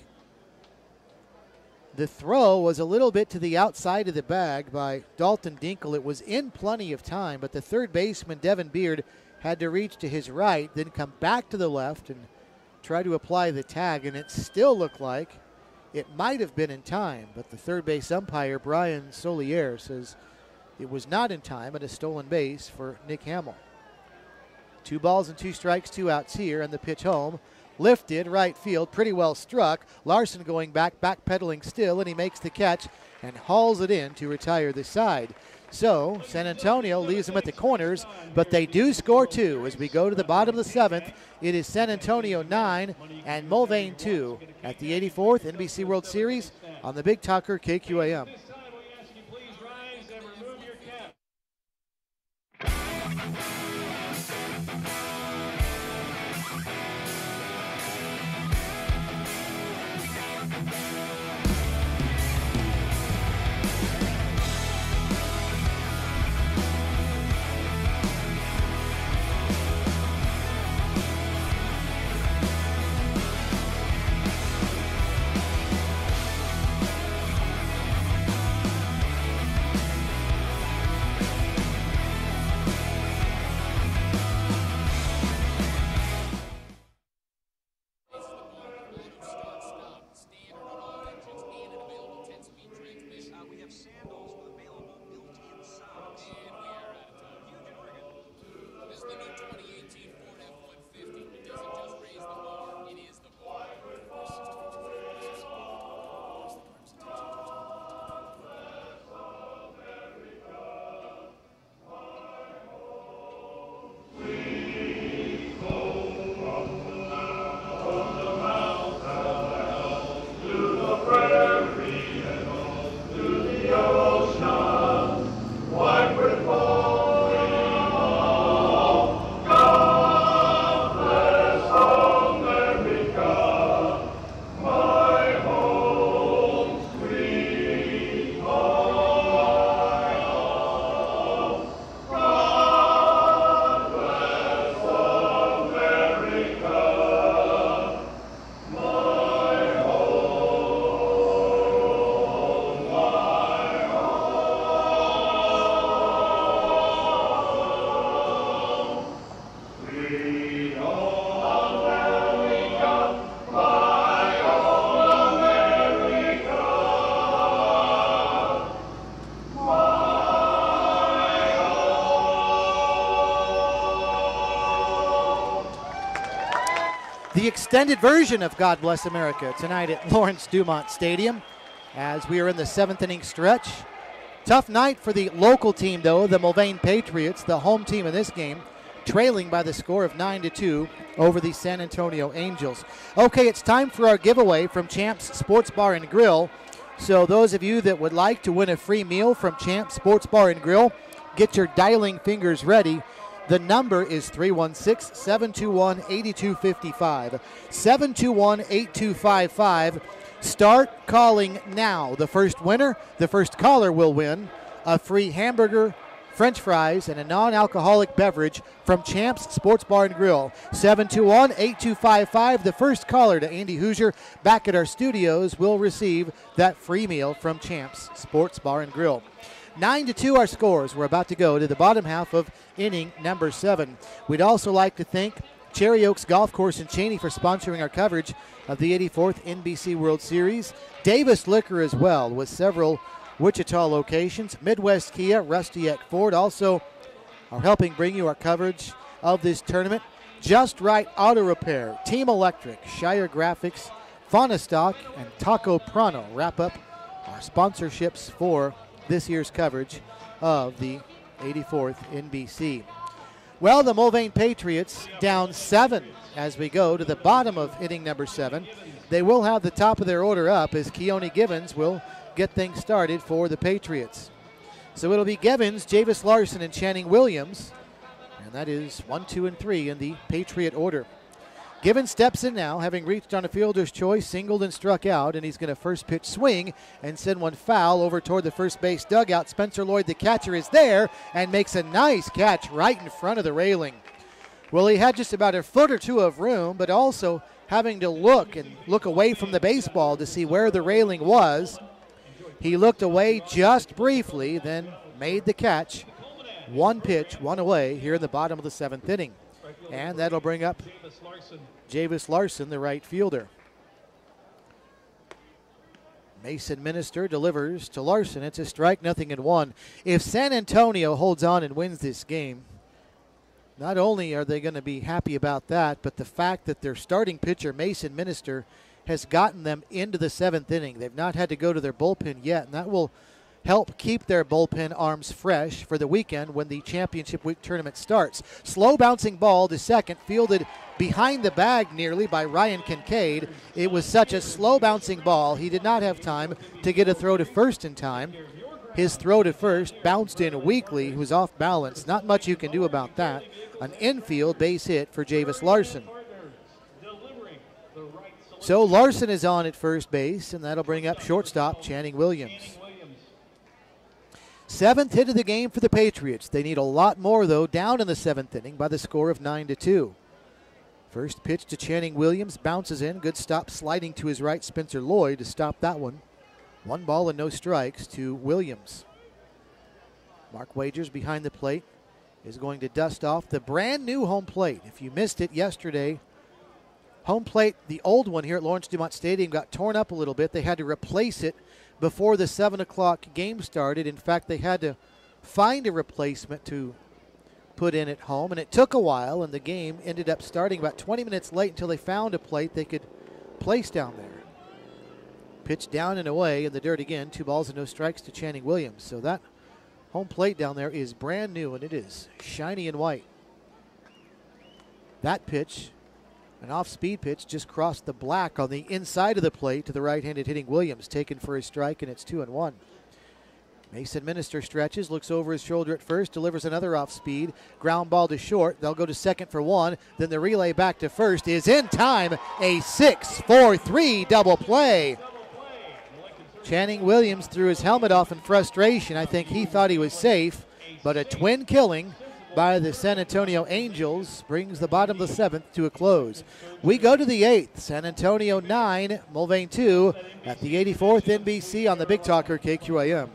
The throw was a little bit to the outside of the bag by Dalton Dinkle. It was in plenty of time, but the third baseman, Devin Beard, had to reach to his right, then come back to the left and try to apply the tag, and it still looked like it might have been in time, but the third base umpire, Brian Solier, says it was not in time and a stolen base for Nick Hamill. 2 balls and 2 strikes, 2 outs here, and the pitch home. Lifted, right field, pretty well struck. Larson going back, backpedaling still, and he makes the catch and hauls it in to retire the side. So San Antonio leaves them at the corners, but they do score 2 as we go to the bottom of the 7th. It is San Antonio 9 and Mulvane 2 at the 84th NBC World Series on the Big Talker KQAM. The extended version of God Bless America tonight at Lawrence Dumont Stadium as we are in the 7th inning stretch. Tough night for the local team, though, the Mulvane Patriots, the home team in this game, trailing by the score of 9-2 over the San Antonio Angels. Okay, it's time for our giveaway from Champs Sports Bar and Grill. So those of you that would like to win a free meal from Champs Sports Bar and Grill, get your dialing fingers ready. The number is 316-721-8255. 721-8255. Start calling now. The first winner, the first caller will win a free hamburger, French fries, and a non-alcoholic beverage from Champs Sports Bar and Grill. 721-8255. The first caller to Andy Hoosier back at our studios will receive that free meal from Champs Sports Bar and Grill. 9-2 our scores. We're about to go to the bottom half of inning number 7. We'd also like to thank Cherry Oaks Golf Course in Cheney for sponsoring our coverage of the 84th NBC World Series. Davis Liquor as well, with several Wichita locations. Midwest Kia, Rusty Eck Ford also are helping bring you our coverage of this tournament. Just Right Auto Repair, Team Electric, Shire Graphics, Faunastock, and Taco Prano wrap up our sponsorships for this year's coverage of the 84th NBC. Well, the Mulvane Patriots down 7 as we go to the bottom of inning number 7. They will have the top of their order up as Keone Givens will get things started for the Patriots. So it'll be Givens, Javis Larson, and Channing Williams. And that is 1, 2, and 3 in the Patriot order. Givens steps in now, having reached on a fielder's choice, singled and struck out, and he's going to first pitch swing and send one foul over toward the first base dugout. Spencer Lloyd, the catcher, is there and makes a nice catch right in front of the railing. Well, he had just about a foot or two of room, but also having to look away from the baseball to see where the railing was. He looked away just briefly, then made the catch. One pitch, one away here in the bottom of the 7th inning. And that'll bring up Javis Larson, the right fielder. Mason Minister delivers to Larson. It's a strike, 0-1. If San Antonio holds on and wins this game, not only are they going to be happy about that, but the fact that their starting pitcher, Mason Minister, has gotten them into the 7th inning. They've not had to go to their bullpen yet, and that will help keep their bullpen arms fresh for the weekend when the championship week tournament starts. Slow bouncing ball to second, fielded behind the bag nearly by Ryan Kincaid. It was such a slow bouncing ball, he did not have time to get a throw to first in time. His throw to first bounced in weakly. He was off balance. Not much you can do about that. An infield base hit for Javis Larson. So Larson is on at first base, and that'll bring up shortstop Channing Williams. 7th hit of the game for the Patriots. They need a lot more, though, down in the 7th inning by the score of 9-2. First pitch to Channing Williams, bounces in. Good stop sliding to his right, Spencer Lloyd, to stop that one. 1 ball and no strikes to Williams. Mark Wagers behind the plate is going to dust off the brand new home plate. If you missed it yesterday, home plate, the old one here at Lawrence Dumont Stadium, got torn up a little bit. They had to replace it before the 7 o'clock game started. In fact, they had to find a replacement to put in at home, and it took a while, and the game ended up starting about 20 minutes late until they found a plate they could place down there. Pitch down and away in the dirt again. 2 balls and no strikes to Channing Williams. So that home plate down there is brand new, and it is shiny and white. That pitch, an off-speed pitch, just crossed the black on the inside of the plate to the right-handed hitting Williams, taken for a strike, and it's 2-1. Mason Minister stretches, looks over his shoulder at first, delivers another off-speed, ground ball to short. They'll go to second for 1. Then the relay back to first is in time. A 6-4-3 double play. Channing Williams threw his helmet off in frustration. I think he thought he was safe, but a twin killing by the San Antonio Angels brings the bottom of the 7th to a close. We go to the 8th. San Antonio 9, Mulvane 2 at the 84th NBC on the Big Talker KQAM.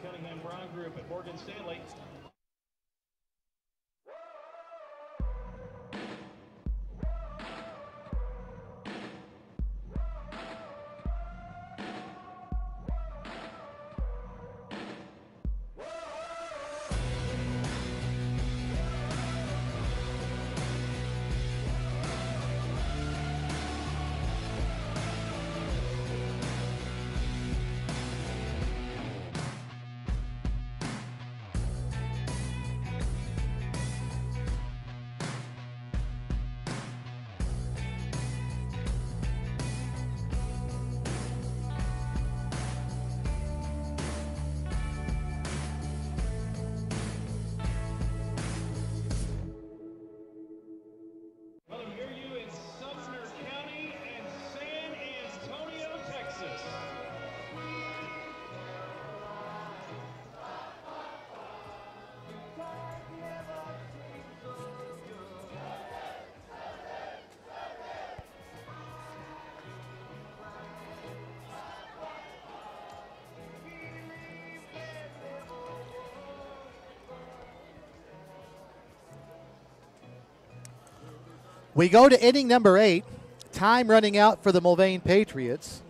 We go to inning number 8. Time running out for the Mulvane Patriots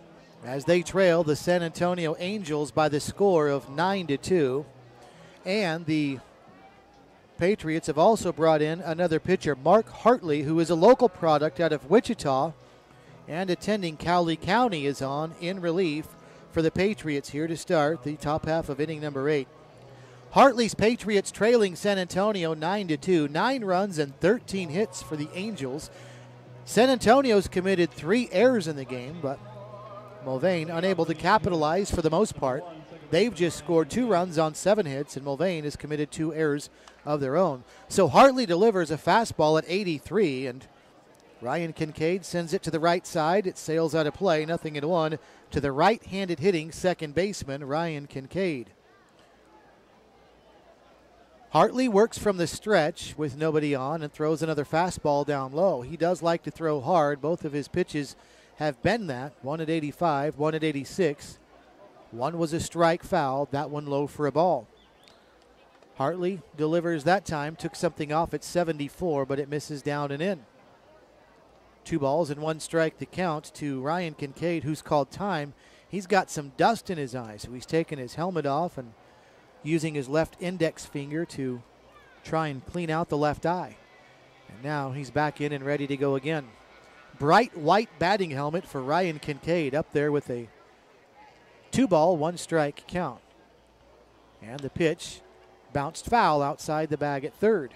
as they trail the San Antonio Angels by the score of 9-2. And the Patriots have also brought in another pitcher, Mark Hartley, who is a local product out of Wichita. And attending Cowley County is on in relief for the Patriots here to start the top half of inning number 8. Hartley's Patriots trailing San Antonio 9-2. 9 runs and 13 hits for the Angels. San Antonio's committed 3 errors in the game, but Mulvane unable to capitalize for the most part. They've just scored 2 runs on 7 hits, and Mulvane has committed 2 errors of their own. So Hartley delivers a fastball at 83, and Ryan Kincaid sends it to the right side. It sails out of play, 0-1 to the right-handed hitting second baseman, Ryan Kincaid. Hartley works from the stretch with nobody on and throws another fastball down low. He does like to throw hard. Both of his pitches have been that. 1 at 85, 1 at 86. One was a strike foul, that one low for a ball. Hartley delivers that time, took something off at 74, but it misses down and in. 2 balls and 1 strike to count to Ryan Kincaid, who's called time. He's got some dust in his eyes, so he's taken his helmet off and using his left index finger to try and clean out the left eye. And now he's back in and ready to go again. Bright white batting helmet for Ryan Kincaid up there with a 2-ball, 1 strike count. And the pitch bounced foul outside the bag at third.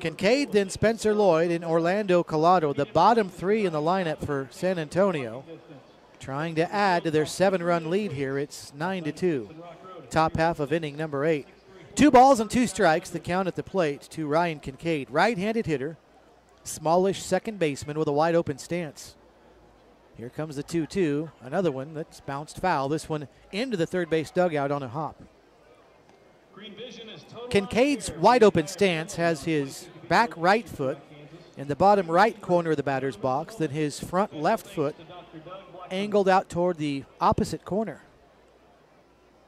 Kincaid, then Spencer Lloyd and Orlando Collado, the bottom 3 in the lineup for San Antonio, trying to add to their 7-run lead here. It's 9-2. Top half of inning number 8. 2 balls and 2 strikes, the count at the plate to Ryan Kincaid. Right-handed hitter, smallish second baseman with a wide open stance. Here comes the 2-2. Another one that's bounced foul. This one into the third base dugout on a hop. Kincaid's wide open stance has his back right foot in the bottom right corner of the batter's box, then his front left foot angled out toward the opposite corner.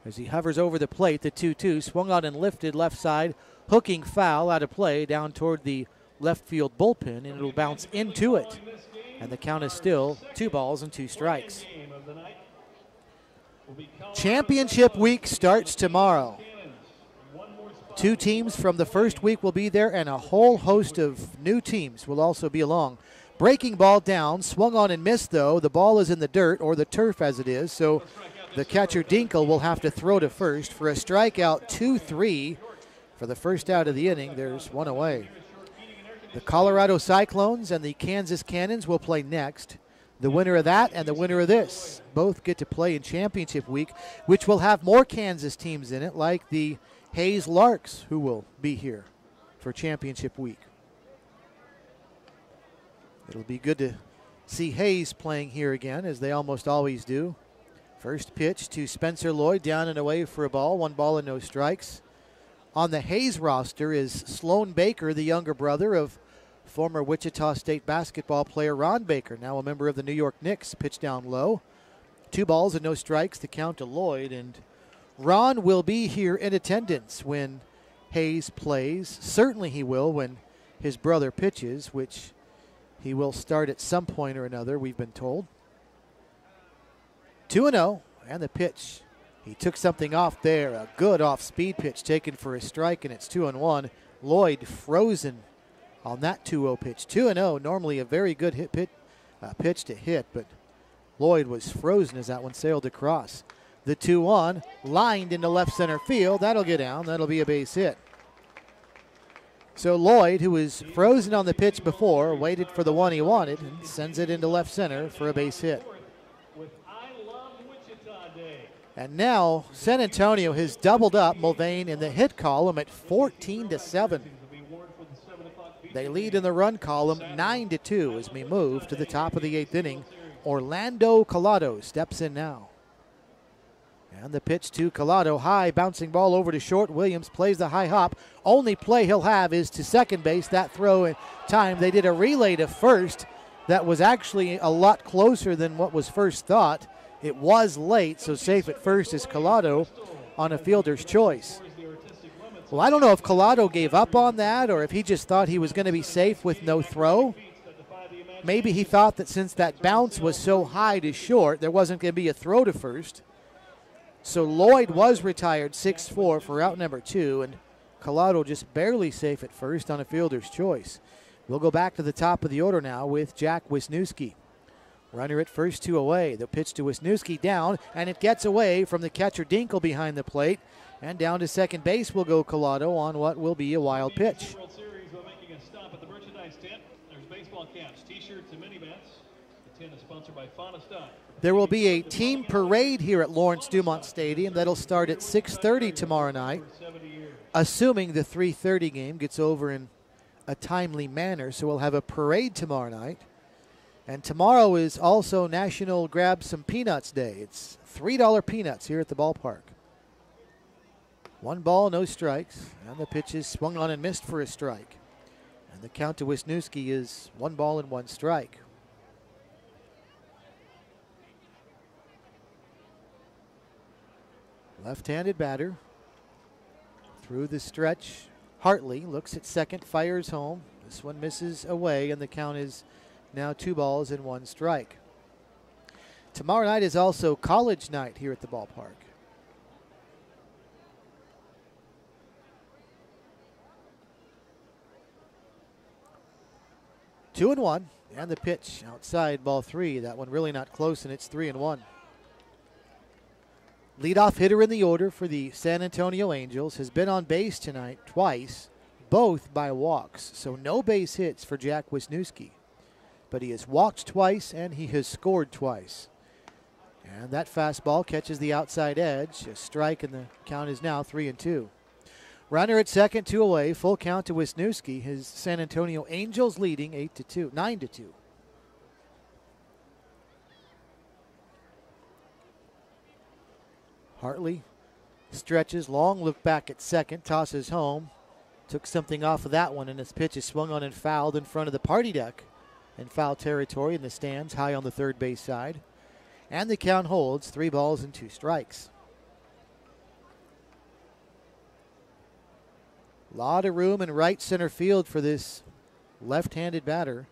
As he hovers over the plate, the 2-2 swung on and lifted left side, hooking foul out of play down toward the left field bullpen, and it'll bounce into it. And the count is still 2 balls and 2 strikes. Championship week starts tomorrow. 2 teams from the first week will be there, and a whole host of new teams will also be along. Breaking ball down, swung on and missed though. The ball is in the dirt, or the turf as it is, so the catcher Dinkle will have to throw to first for a strikeout. 2-3 for the first out of the inning. There's 1 away. The Colorado Cyclones and the Kansas Cannons will play next. The winner of that and the winner of this both get to play in championship week, which will have more Kansas teams in it, like the Hayes Larks, who will be here for championship week. It'll be good to see Hayes playing here again, as they almost always do. First pitch to Spencer Lloyd, down and away for a ball. 1 ball and no strikes. On the Hayes roster is Sloan Baker, the younger brother of former Wichita State basketball player Ron Baker, now a member of the New York Knicks. Pitch down low. 2 balls and no strikes to count to Lloyd. And Ron will be here in attendance when Hayes plays. Certainly he will when his brother pitches, which he will start at some point or another, we've been told. 2-0, and the pitch. He took something off there. A good off-speed pitch taken for a strike, and it's 2-1. Lloyd frozen on that 2-0 pitch. 2-0, normally a very good pitch to hit, but Lloyd was frozen as that one sailed across. The 2-1, lined into left center field. That'll get down. That'll be a base hit. So Lloyd, who was frozen on the pitch before, waited for the one he wanted and sends it into left center for a base hit. And now San Antonio has doubled up Mulvane in the hit column at 14-7. They lead in the run column 9-2 as we move to the top of the 8th inning. Orlando Collado steps in now. And the pitch to Collado, high, bouncing ball over to short. Williams plays the high hop. Only play he'll have is to second base. That throw in time. They did a relay to first that was actually a lot closer than what was first thought. It was late, so safe at first is Collado on a fielder's choice. Well, I don't know if Collado gave up on that or if he just thought he was going to be safe with no throw. Maybe he thought that since that bounce was so high to short, there wasn't going to be a throw to first. So Lloyd was retired 6-4 for out number 2, and Collado just barely safe at first on a fielder's choice. We'll go back to the top of the order now with Jack Wisniewski. Runner at first, 2 away. The pitch to Wisniewski down, and it gets away from the catcher Dinkle behind the plate. And down to second base will go Collado on what will be a wild pitch. World Series, we're making a stop at the merchandise tent. There's baseball caps, t-shirts, and mini bats. The tent is sponsored by Fauna. There will be a team parade here at Lawrence Dumont Stadium that'll start at 6:30 tomorrow night, assuming the 3:30 game gets over in a timely manner. So we'll have a parade tomorrow night. And tomorrow is also National Grab Some Peanuts Day. It's $3 peanuts here at the ballpark. 1 ball, no strikes, and the pitch is swung on and missed for a strike. And the count to Wisniewski is 1 ball and 1 strike. Left-handed batter. Through the stretch, Hartley looks at second, fires home. This one misses away, and the count is now 2 balls and 1 strike. Tomorrow night is also college night here at the ballpark. Two and one, and the pitch outside, ball 3. That one really not close, and it's 3-1. Leadoff hitter in the order for the San Antonio Angels has been on base tonight twice, both by walks. So no base hits for Jack Wisniewski. But he has walked twice and he has scored twice. And that fastball catches the outside edge. A strike, and the count is now 3-2. Runner at second, 2 away. Full count to Wisniewski. His San Antonio Angels leading 9-2. Hartley stretches, long look back at second, tosses home. Took something off of that one, and his pitch is swung on and fouled in front of the party deck. In foul territory in the stands, high on the third base side. And the count holds, 3 balls and 2 strikes. A lot of room in right center field for this left-handed batter.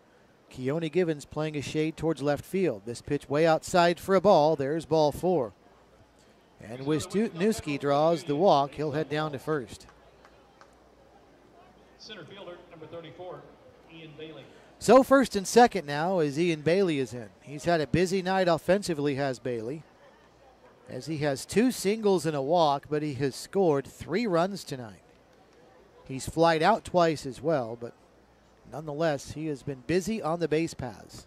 Keone Givens playing a shade towards left field. This pitch way outside for a ball. There's ball 4. And Wisniewski draws the walk. He'll head down to first. Center fielder, number 34, Ian Bailey. So first and second now as Ian Bailey is in. He's had a busy night offensively, has Bailey, as he has 2 singles and a walk, but he has scored 3 runs tonight. He's flied out twice as well, but nonetheless, he has been busy on the base paths.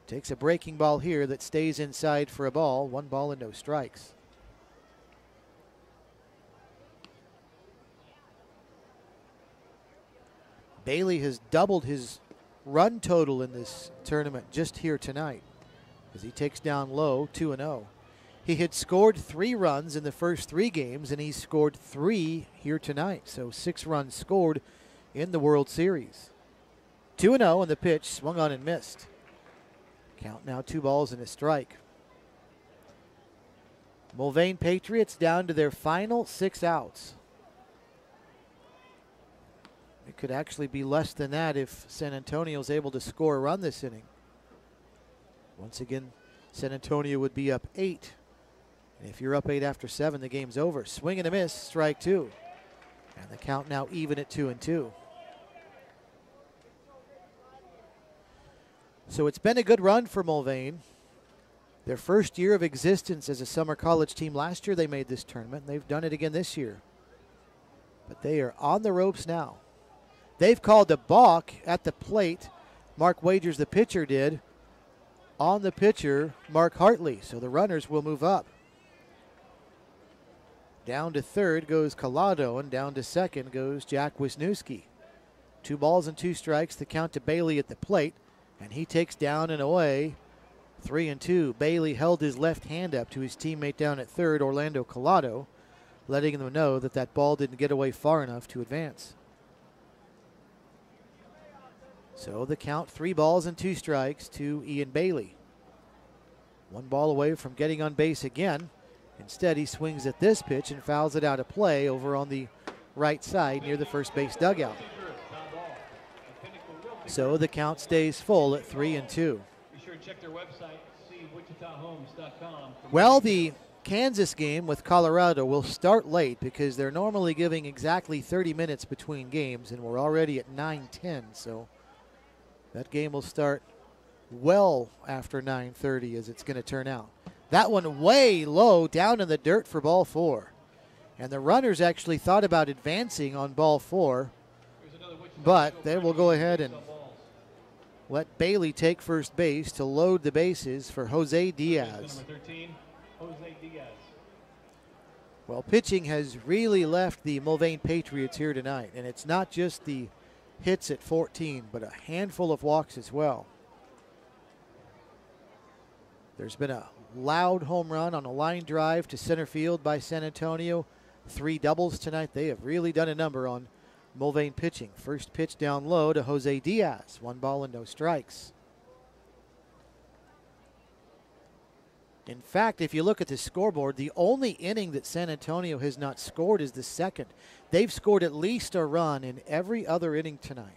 Takes a breaking ball here that stays inside for a ball. 1 ball and no strikes. Bailey has doubled his run total in this tournament just here tonight as he takes down low, 2-0. He had scored 3 runs in the first 3 games, and he scored 3 here tonight. So 6 runs scored in the World Series. 2-0, and the pitch swung on and missed. Count now 2 balls and a strike. Mulvane Patriots down to their final 6 outs. It could actually be less than that if San Antonio is able to score a run this inning. Once again, San Antonio would be up 8. And if you're up 8 after 7, the game's over. Swing and a miss, strike 2. And the count now even at 2-2. So it's been a good run for Mulvane. Their first year of existence as a summer college team last year, they made this tournament. They've done it again this year. But they are on the ropes now. They've called a balk at the plate. Mark Wagers, the pitcher, did. On the pitcher, Mark Hartley. So the runners will move up. Down to third goes Collado, and down to second goes Jack Wisniewski. 2 balls and 2 strikes. The count to Bailey at the plate, and he takes down and away. 3-2. Bailey held his left hand up to his teammate down at third, Orlando Collado, letting them know that that ball didn't get away far enough to advance. So the count, 3 balls and 2 strikes to Ian Bailey. 1 ball away from getting on base again. Instead, he swings at this pitch and fouls it out of play over on the right side near the first base dugout. So the count stays full at 3-2. Be sure to check their website, see wichitahomes.com. Well, the Kansas game with Colorado will start late because they're normally giving exactly 30 minutes between games, and we're already at 9:10, so that game will start well after 9:30 as it's going to turn out. That one way low down in the dirt for ball 4. And the runners actually thought about advancing on ball 4, but they will go ahead and let Bailey take first base to load the bases for Jose Diaz. Number 13, Jose Diaz. Well, pitching has really left the Mulvane Patriots here tonight, and it's not just the hits at 14, but a handful of walks as well. There's been a loud home run on a line drive to center field by San Antonio. 3 doubles tonight. They have really done a number on Mulvane pitching. First pitch down low to Jose Diaz. 1 ball and no strikes. In fact, if you look at the scoreboard, the only inning that San Antonio has not scored is the second. They've scored at least a run in every other inning tonight.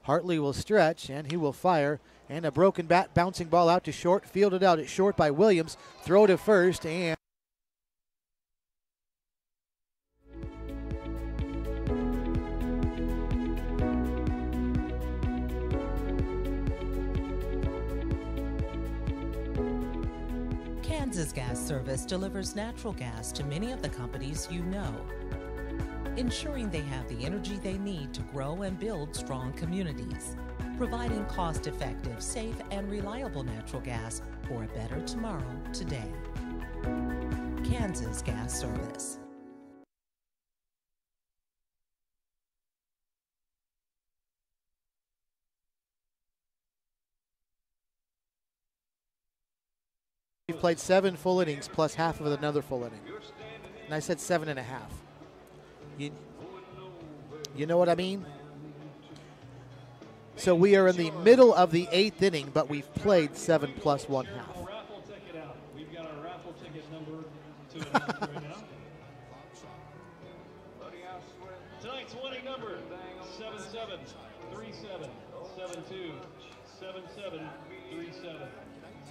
Hartley will stretch, and he will fire. And a broken bat, bouncing ball out to short. Fielded out at short by Williams. Throw to first, and Kansas Gas Service delivers natural gas to many of the companies you know, ensuring they have the energy they need to grow and build strong communities, providing cost-effective, safe, and reliable natural gas for a better tomorrow today. Kansas Gas Service. we've played 7 full innings plus half of another full inning. And I said 7.5. You know what I mean? So we are in the middle of the 8th inning, but we've played 7 plus 1 half. Raffle ticket out. We've got our raffle ticket number to announce right now. Tonight's winning number 7737 72 7737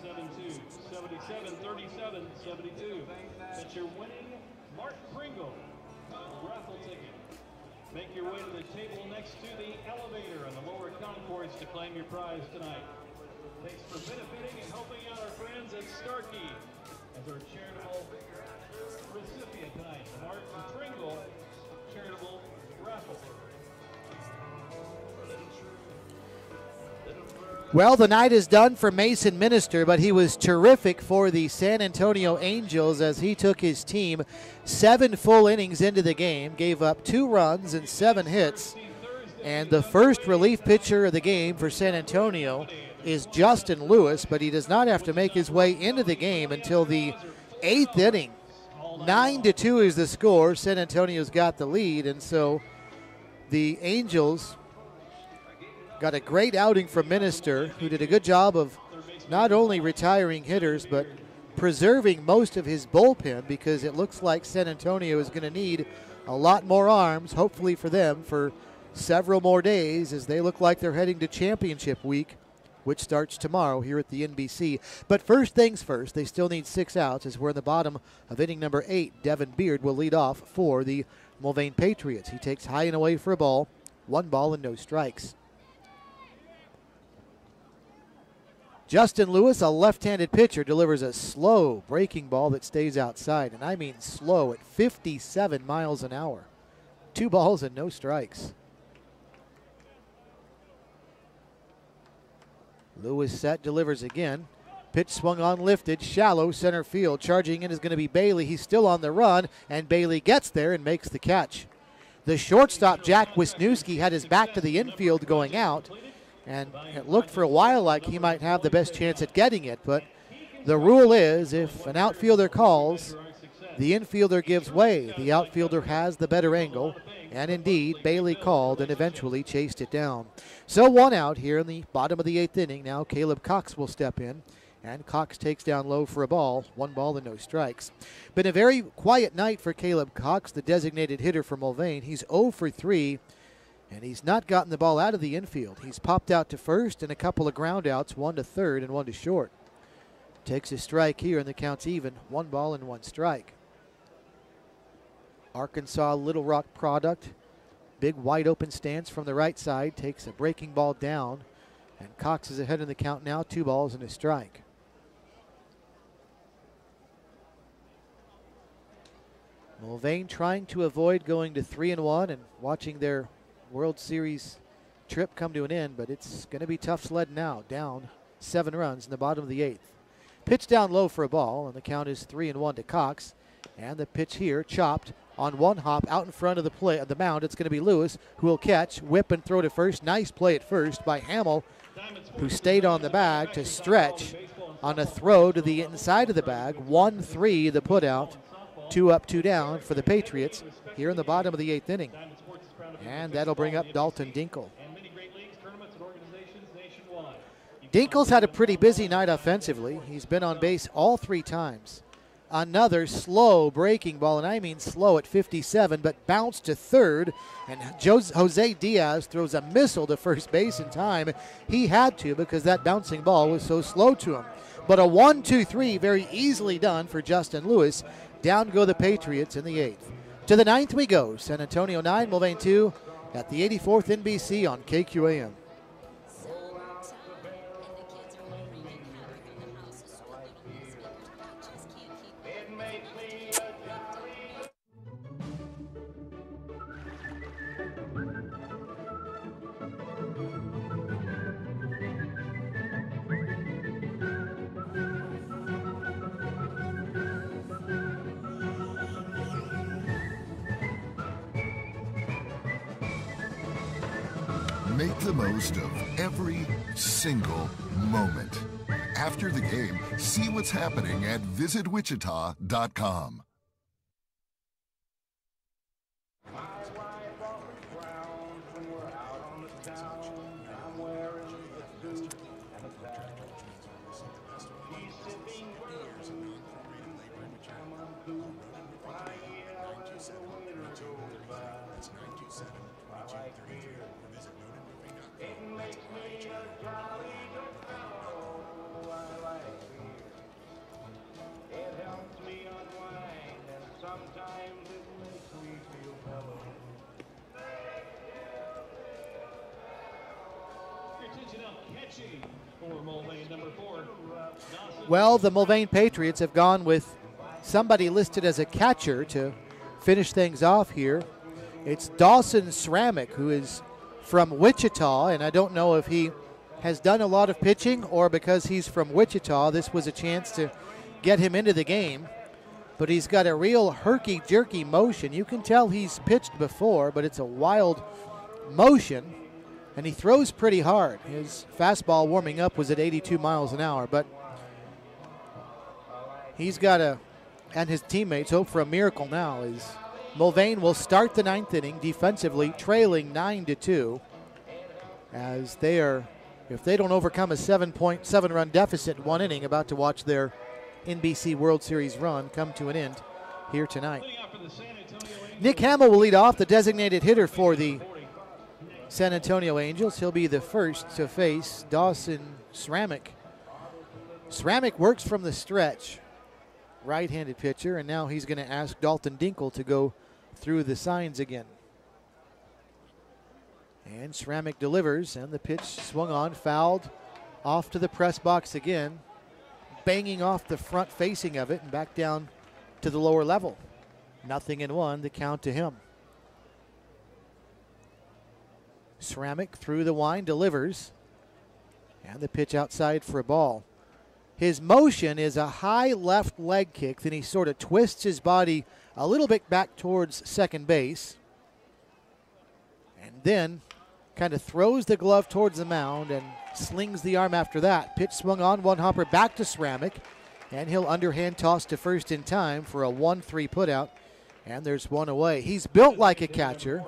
72 77 37 72. That's your winning Mark Pringle raffle ticket. Make your way to the table next to the elevator on the lower concourse to claim your prize tonight. Thanks for benefiting and helping out our friends at Starkey as our charitable recipient tonight. The Martin Pringle charitable raffle. Well, the night is done for Mason Minister, but he was terrific for the San Antonio Angels as he took his team 7 full innings into the game, gave up 2 runs and 7 hits. And the first relief pitcher of the game for San Antonio is Justin Lewis, but he does not have to make his way into the game until the 8th inning. 9-2 is the score. San Antonio's got the lead, and so the Angels got a great outing from Minister, who did a good job of not only retiring hitters, but preserving most of his bullpen, because it looks like San Antonio is going to need a lot more arms, hopefully for them, for several more days, as they look like they're heading to championship week, which starts tomorrow here at the NBC. But first things first, they still need 6 outs as we're in the bottom of inning number 8. Devin Beard will lead off for the Mulvane Patriots. He takes high and away for a ball, 1 ball and no strikes. Justin Lewis, a left-handed pitcher, delivers a slow breaking ball that stays outside, and I mean slow, at 57 miles an hour. 2 balls and no strikes. Lewis set, delivers again. Pitch swung on, lifted, shallow center field. Charging in is going to be Bailey. He's still on the run, and Bailey gets there and makes the catch. The shortstop, Jack Wisniewski, had his back to the infield going out, and it looked for a while like he might have the best chance at getting it, but the rule is if an outfielder calls, the infielder gives way. The outfielder has the better angle, and indeed, Bailey called and eventually chased it down. So 1 out here in the bottom of the 8th inning. Now Caleb Cox will step in, and Cox takes down low for a ball, 1 ball and no strikes. Been a very quiet night for Caleb Cox, the designated hitter for Mulvane. He's 0 for 3. And he's not gotten the ball out of the infield. He's popped out to first and a couple of ground outs, 1 to third and 1 to short. Takes a strike here, and the count's even. 1 ball and 1 strike. Arkansas Little Rock product. Big wide open stance from the right side. Takes a breaking ball down. And Cox is ahead in the count now. 2 balls and a strike. Mulvane trying to avoid going to 3-1 and watching their World Series trip come to an end, but it's going to be tough sledding now. Down 7 runs in the bottom of the 8th. Pitch down low for a ball, and the count is 3-1 to Cox. And the pitch here chopped on 1 hop out in front of the mound. It's going to be Lewis, who will catch, whip, and throw to first. Nice play at first by Hamill, who stayed on the bag to stretch on a throw to the inside of the bag. 1-3 the put out. 2 up, 2 down for the Patriots here in the bottom of the 8th inning. And that'll bring up Dalton Dinkle. Dinkle's had a pretty busy night offensively. He's been on base all 3 times. Another slow breaking ball, and I mean slow at 57, but bounced to third. And Jose Diaz throws a missile to first base in time. He had to because that bouncing ball was so slow to him. But a 1-2-3 very easily done for Justin Lewis. Down go the Patriots in the 8th. To the 9th we go. San Antonio 9, Mulvane 2 at the 84th NBC on KQAM. Make the most of every single moment. After the game, see what's happening at visitwichita.com. Well, the Mulvane Patriots have gone with somebody listed as a catcher to finish things off here. It's Dawson Sramick, who is from Wichita, and I don't know if he has done a lot of pitching or because he's from Wichita, this was a chance to get him into the game. But he's got a real herky-jerky motion. You can tell he's pitched before, but it's a wild motion, and he throws pretty hard. His fastball warming up was at 82 miles an hour, but he's got and his teammates hope for a miracle now as Mulvane will start the 9th inning defensively, trailing 9-2, as they are, if they don't overcome a 7-run deficit in 1 inning, about to watch their NBC World Series run come to an end here tonight. Nick Hamill will lead off, the designated hitter for the San Antonio Angels. He'll be the first to face Dawson Sramick. Sramick works from the stretch, right-handed pitcher, and now he's going to ask Dalton Dinkle to go through the signs again. And Sramick delivers, and the pitch swung on, fouled off to the press box again, banging off the front facing of it and back down to the lower level. 0-1, the count to him. Sramick through the wind, delivers, and the pitch outside for a ball. His motion is a high left leg kick, then he sort of twists his body a little bit back towards second base, and then kind of throws the glove towards the mound and slings the arm after that. Pitch swung on, 1 hopper back to Sramick, and he'll underhand toss to first in time for a 1-3 putout, and there's 1 away. He's built like a catcher.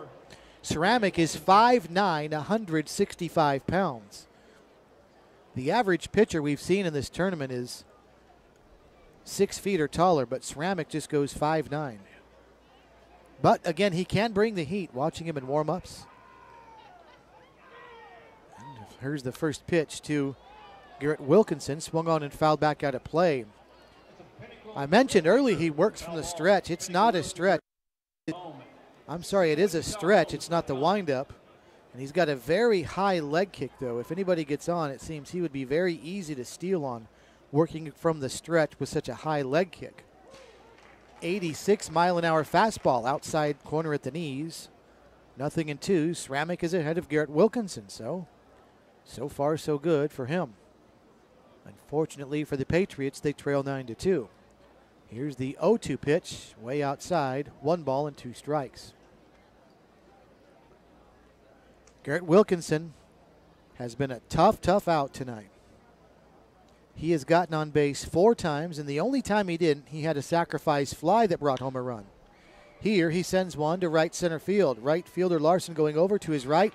Sramick is 5'9", 165 pounds. The average pitcher we've seen in this tournament is 6 feet or taller, but Sramick just goes 5'9". But again, he can bring the heat, watching him in warm-ups. Here's the first pitch to Garrett Wilkinson swung on and fouled back out of play. I mentioned early he works from the stretch. It's not a stretch. I'm sorry, it is a stretch. It's not the windup. And he's got a very high leg kick, though. If anybody gets on, it seems he would be very easy to steal on, working from the stretch with such a high leg kick. 86-mile-an-hour fastball outside corner at the knees. 0-2. Ceramic is ahead of Garrett Wilkinson, so far so good for him. Unfortunately for the Patriots, they trail 9-2. Here's the 0-2 pitch, way outside, 1 ball and 2 strikes. Garrett Wilkinson has been a tough out tonight. He has gotten on base 4 times, and the only time he didn't, he had a sacrifice fly that brought home a run. Here he sends one to right center field. Right fielder Larson going over to his right,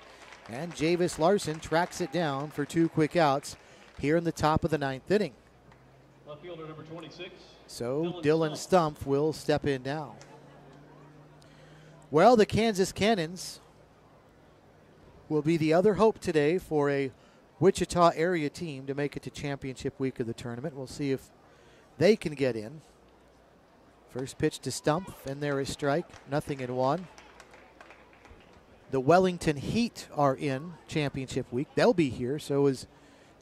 and Javis Larson tracks it down for 2 quick outs here in the top of the 9th inning. Left fielder number 26. So Dylan Stumpf will step in now. Well, the Kansas Cannons will be the other hope today for a Wichita area team to make it to championship week of the tournament. We'll see if they can get in. First pitch to Stumpf, and there is strike, 0-1. The Wellington Heat are in championship week. They'll be here, so is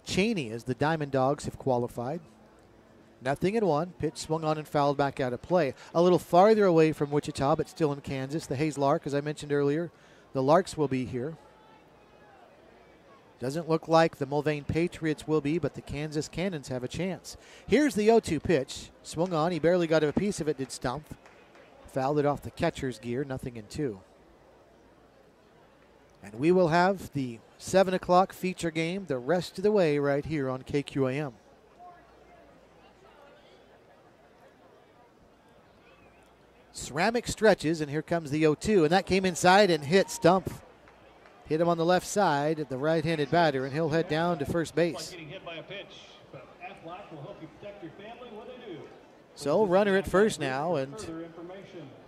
Cheney, as the Diamond Dogs have qualified. 0-1. Pitch swung on and fouled back out of play. A little farther away from Wichita, but still in Kansas. The Hayes Lark, as I mentioned earlier, the Larks will be here. Doesn't look like the Mulvane Patriots will be, but the Kansas Cannons have a chance. Here's the 0-2 pitch. Swung on. He barely got a piece of it, did Stumpf. Fouled it off the catcher's gear, 0-2. And we will have the 7 o'clock feature game the rest of the way right here on KQAM. Ceramic stretches, and here comes the 0-2, and that came inside and hit Stumpf. Hit him on the left side, the right-handed batter, and he'll head down to first base. So runner at first now, and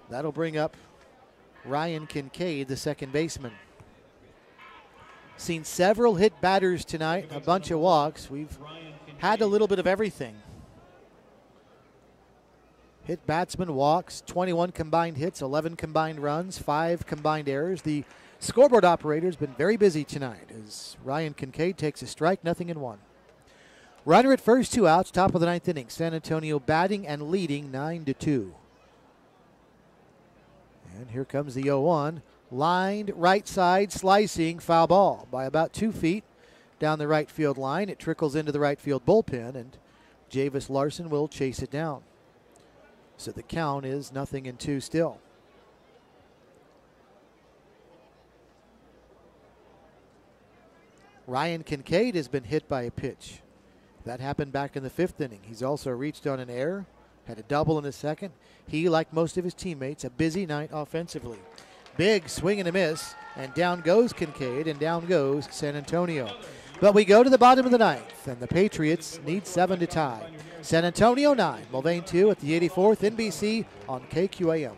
that'll bring up Ryan Kincaid, the second baseman. Seen several hit batters tonight, a bunch of walks. We've had a little bit of everything. Hit batsman, walks, 21 combined hits, 11 combined runs, 5 combined errors. The scoreboard operator has been very busy tonight as Ryan Kincaid takes a strike, 0-1. Runner at first, 2 outs, top of the 9th inning. San Antonio batting and leading 9-2. And here comes the 0-1. Lined right side, slicing, foul ball by about 2 feet down the right field line. It trickles into the right field bullpen, and Javis Larson will chase it down. So the count is 0-2 still. Ryan Kincaid has been hit by a pitch. That happened back in the 5th inning. He's also reached on an error, had a double in the second. He, like most of his teammates, a busy night offensively. Big swing and a miss, and down goes Kincaid, and down goes San Antonio. But we go to the bottom of the 9th, and the Patriots need 7 to tie. San Antonio 9, Mulvane 2 at the 84th NBC on KQAM.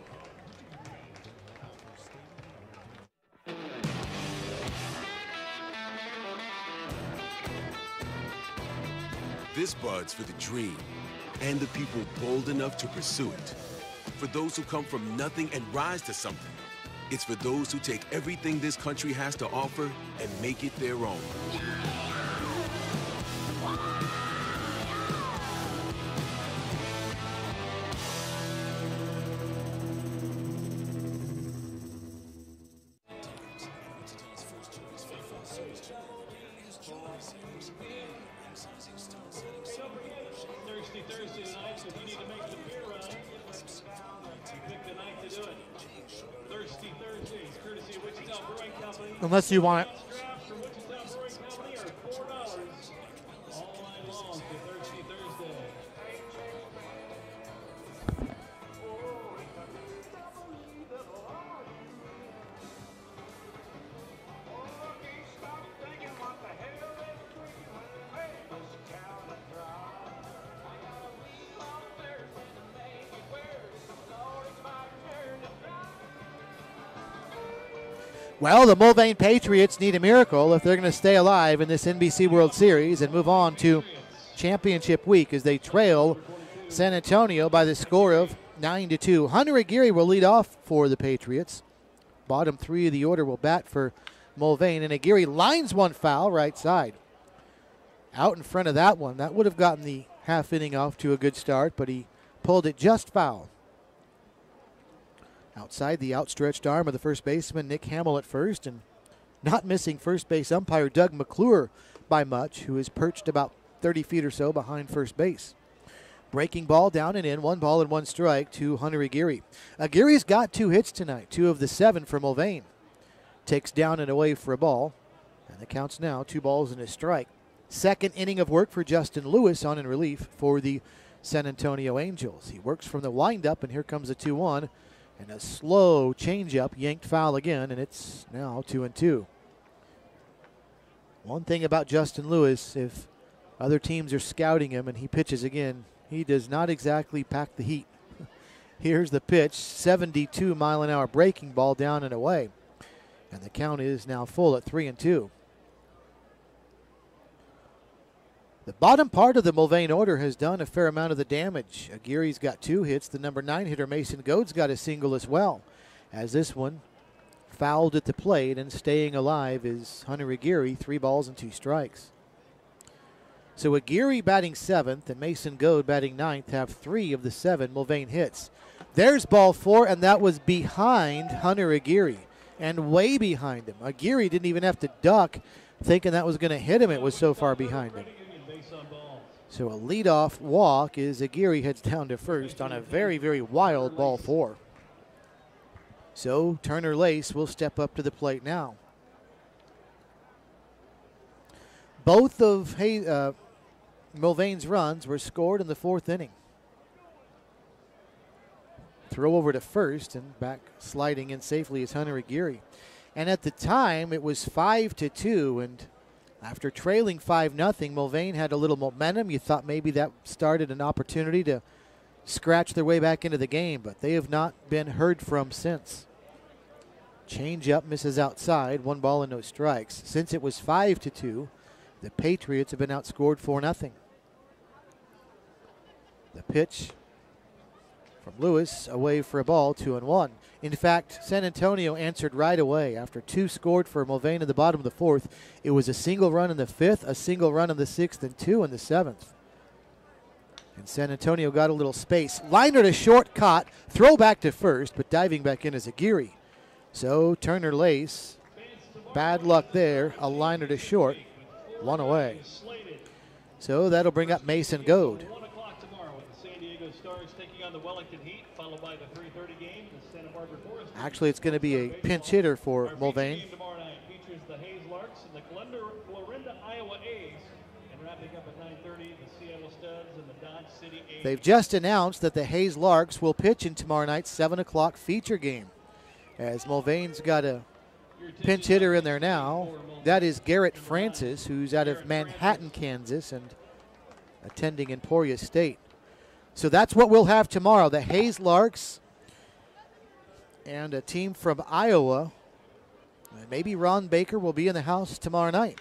This bud's for the dream and the people bold enough to pursue it. For those who come from nothing and rise to something. It's for those who take everything this country has to offer and make it their own. Thursday night, if you need to make the beer run, pick the night to do it. Thirsty Thursdays, courtesy of Wichita Brewing Company. Unless you want it. Drafts from Wichita Brewing Company are $4 all night long for Thirsty Thursday. Well, the Mulvane Patriots need a miracle if they're going to stay alive in this NBC World Series and move on to championship week as they trail San Antonio by the score of 9-2. Hunter Aguirre will lead off for the Patriots. Bottom three of the order will bat for Mulvane, and Aguirre lines one foul right side. Out in front of that one. That would have gotten the half inning off to a good start, but he pulled it just foul. Outside the outstretched arm of the first baseman, Nick Hamill at first, and not missing first base umpire Doug McClure by much, who is perched about 30 feet or so behind first base. Breaking ball down and in, 1 ball and 1 strike to Hunter Aguirre. Aguirre's got 2 hits tonight, 2 of the 7 for Mulvane. Takes down and away for a ball, and the count's now 2 balls and a strike. Second inning of work for Justin Lewis on in relief for the San Antonio Angels. He works from the windup, and here comes a 2-1. And a slow changeup, yanked foul again, and it's now 2-2. One thing about Justin Lewis, if other teams are scouting him and he pitches again, he does not exactly pack the heat. Here's the pitch, 72-mile-an-hour breaking ball down and away. And the count is now full at 3-2. The bottom part of the Mulvane order has done a fair amount of the damage. Aguirre's got 2 hits. The number 9 hitter, Mason Goad's got a single as well. As this one fouled at the plate, and staying alive is Hunter Aguirre, 3 balls and 2 strikes. So Aguirre batting 7th and Mason Goad batting 9th have 3 of the 7 Mulvane hits. There's ball 4, and that was behind Hunter Aguirre, and way behind him. Aguirre didn't even have to duck, thinking that was going to hit him. It was so far behind him. So a leadoff walk is Aguirre heads down to first on a very, very wild ball 4. So Turner Lace will step up to the plate now. Both of Mulvane's runs were scored in the 4th inning. Throw over to first, and back sliding in safely is Hunter Aguirre. And at the time, it was 5-2, and after trailing 5-0, Mulvane had a little momentum. You thought maybe that started an opportunity to scratch their way back into the game, but they have not been heard from since. Change up misses outside, 1 ball and no strikes. Since it was 5-2, the Patriots have been outscored 4-0. The pitch from Lewis, away for a ball, 2-1. In fact, San Antonio answered right away. After 2 scored for Mulvane in the bottom of the 4th, it was a single run in the 5th, a single run in the 6th, and 2 in the 7th. And San Antonio got a little space. Liner to short, caught, throw back to first, but diving back in is Aguirre. So Turner Lace, bad luck there, a liner to short, 1 away. So that'll bring up Mason Goad. Actually, it's going to be a pinch hitter for Mulvane. They've just announced that the Hayes Larks will pitch in tomorrow night's 7 o'clock feature game. As Mulvane's got a pinch hitter in there now. That is Garrett Francis, who's out of Manhattan, Kansas, and attending Emporia State. So that's what we'll have tomorrow. The Hayes Larks and a team from Iowa. Maybe Ron Baker will be in the house tomorrow night.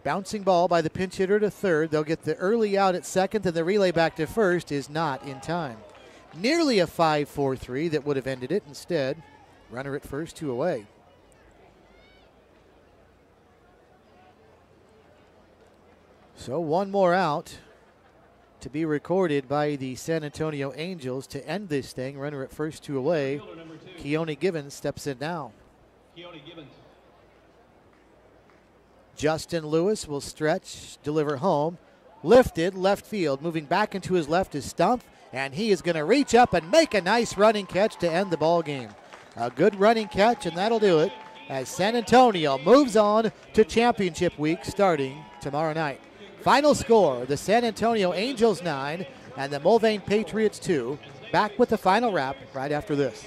Bouncing ball by the pinch hitter to third. They'll get the early out at second, and the relay back to first is not in time. Nearly a 5-4-3 that would have ended it. Instead, runner at first, 2 away. So 1 more out to be recorded by the San Antonio Angels to end this thing. Runner at first, 2 away. Keone Givens steps in now. Justin Lewis will stretch, deliver home. Lifted, left field. Moving back into his left is Stump, and he is going to reach up and make a nice running catch to end the ball game. A good running catch, and that'll do it as San Antonio moves on to championship week starting tomorrow night. Final score, the San Antonio Angels 9 and the Mulvane Patriots 2. Back with the final wrap right after this.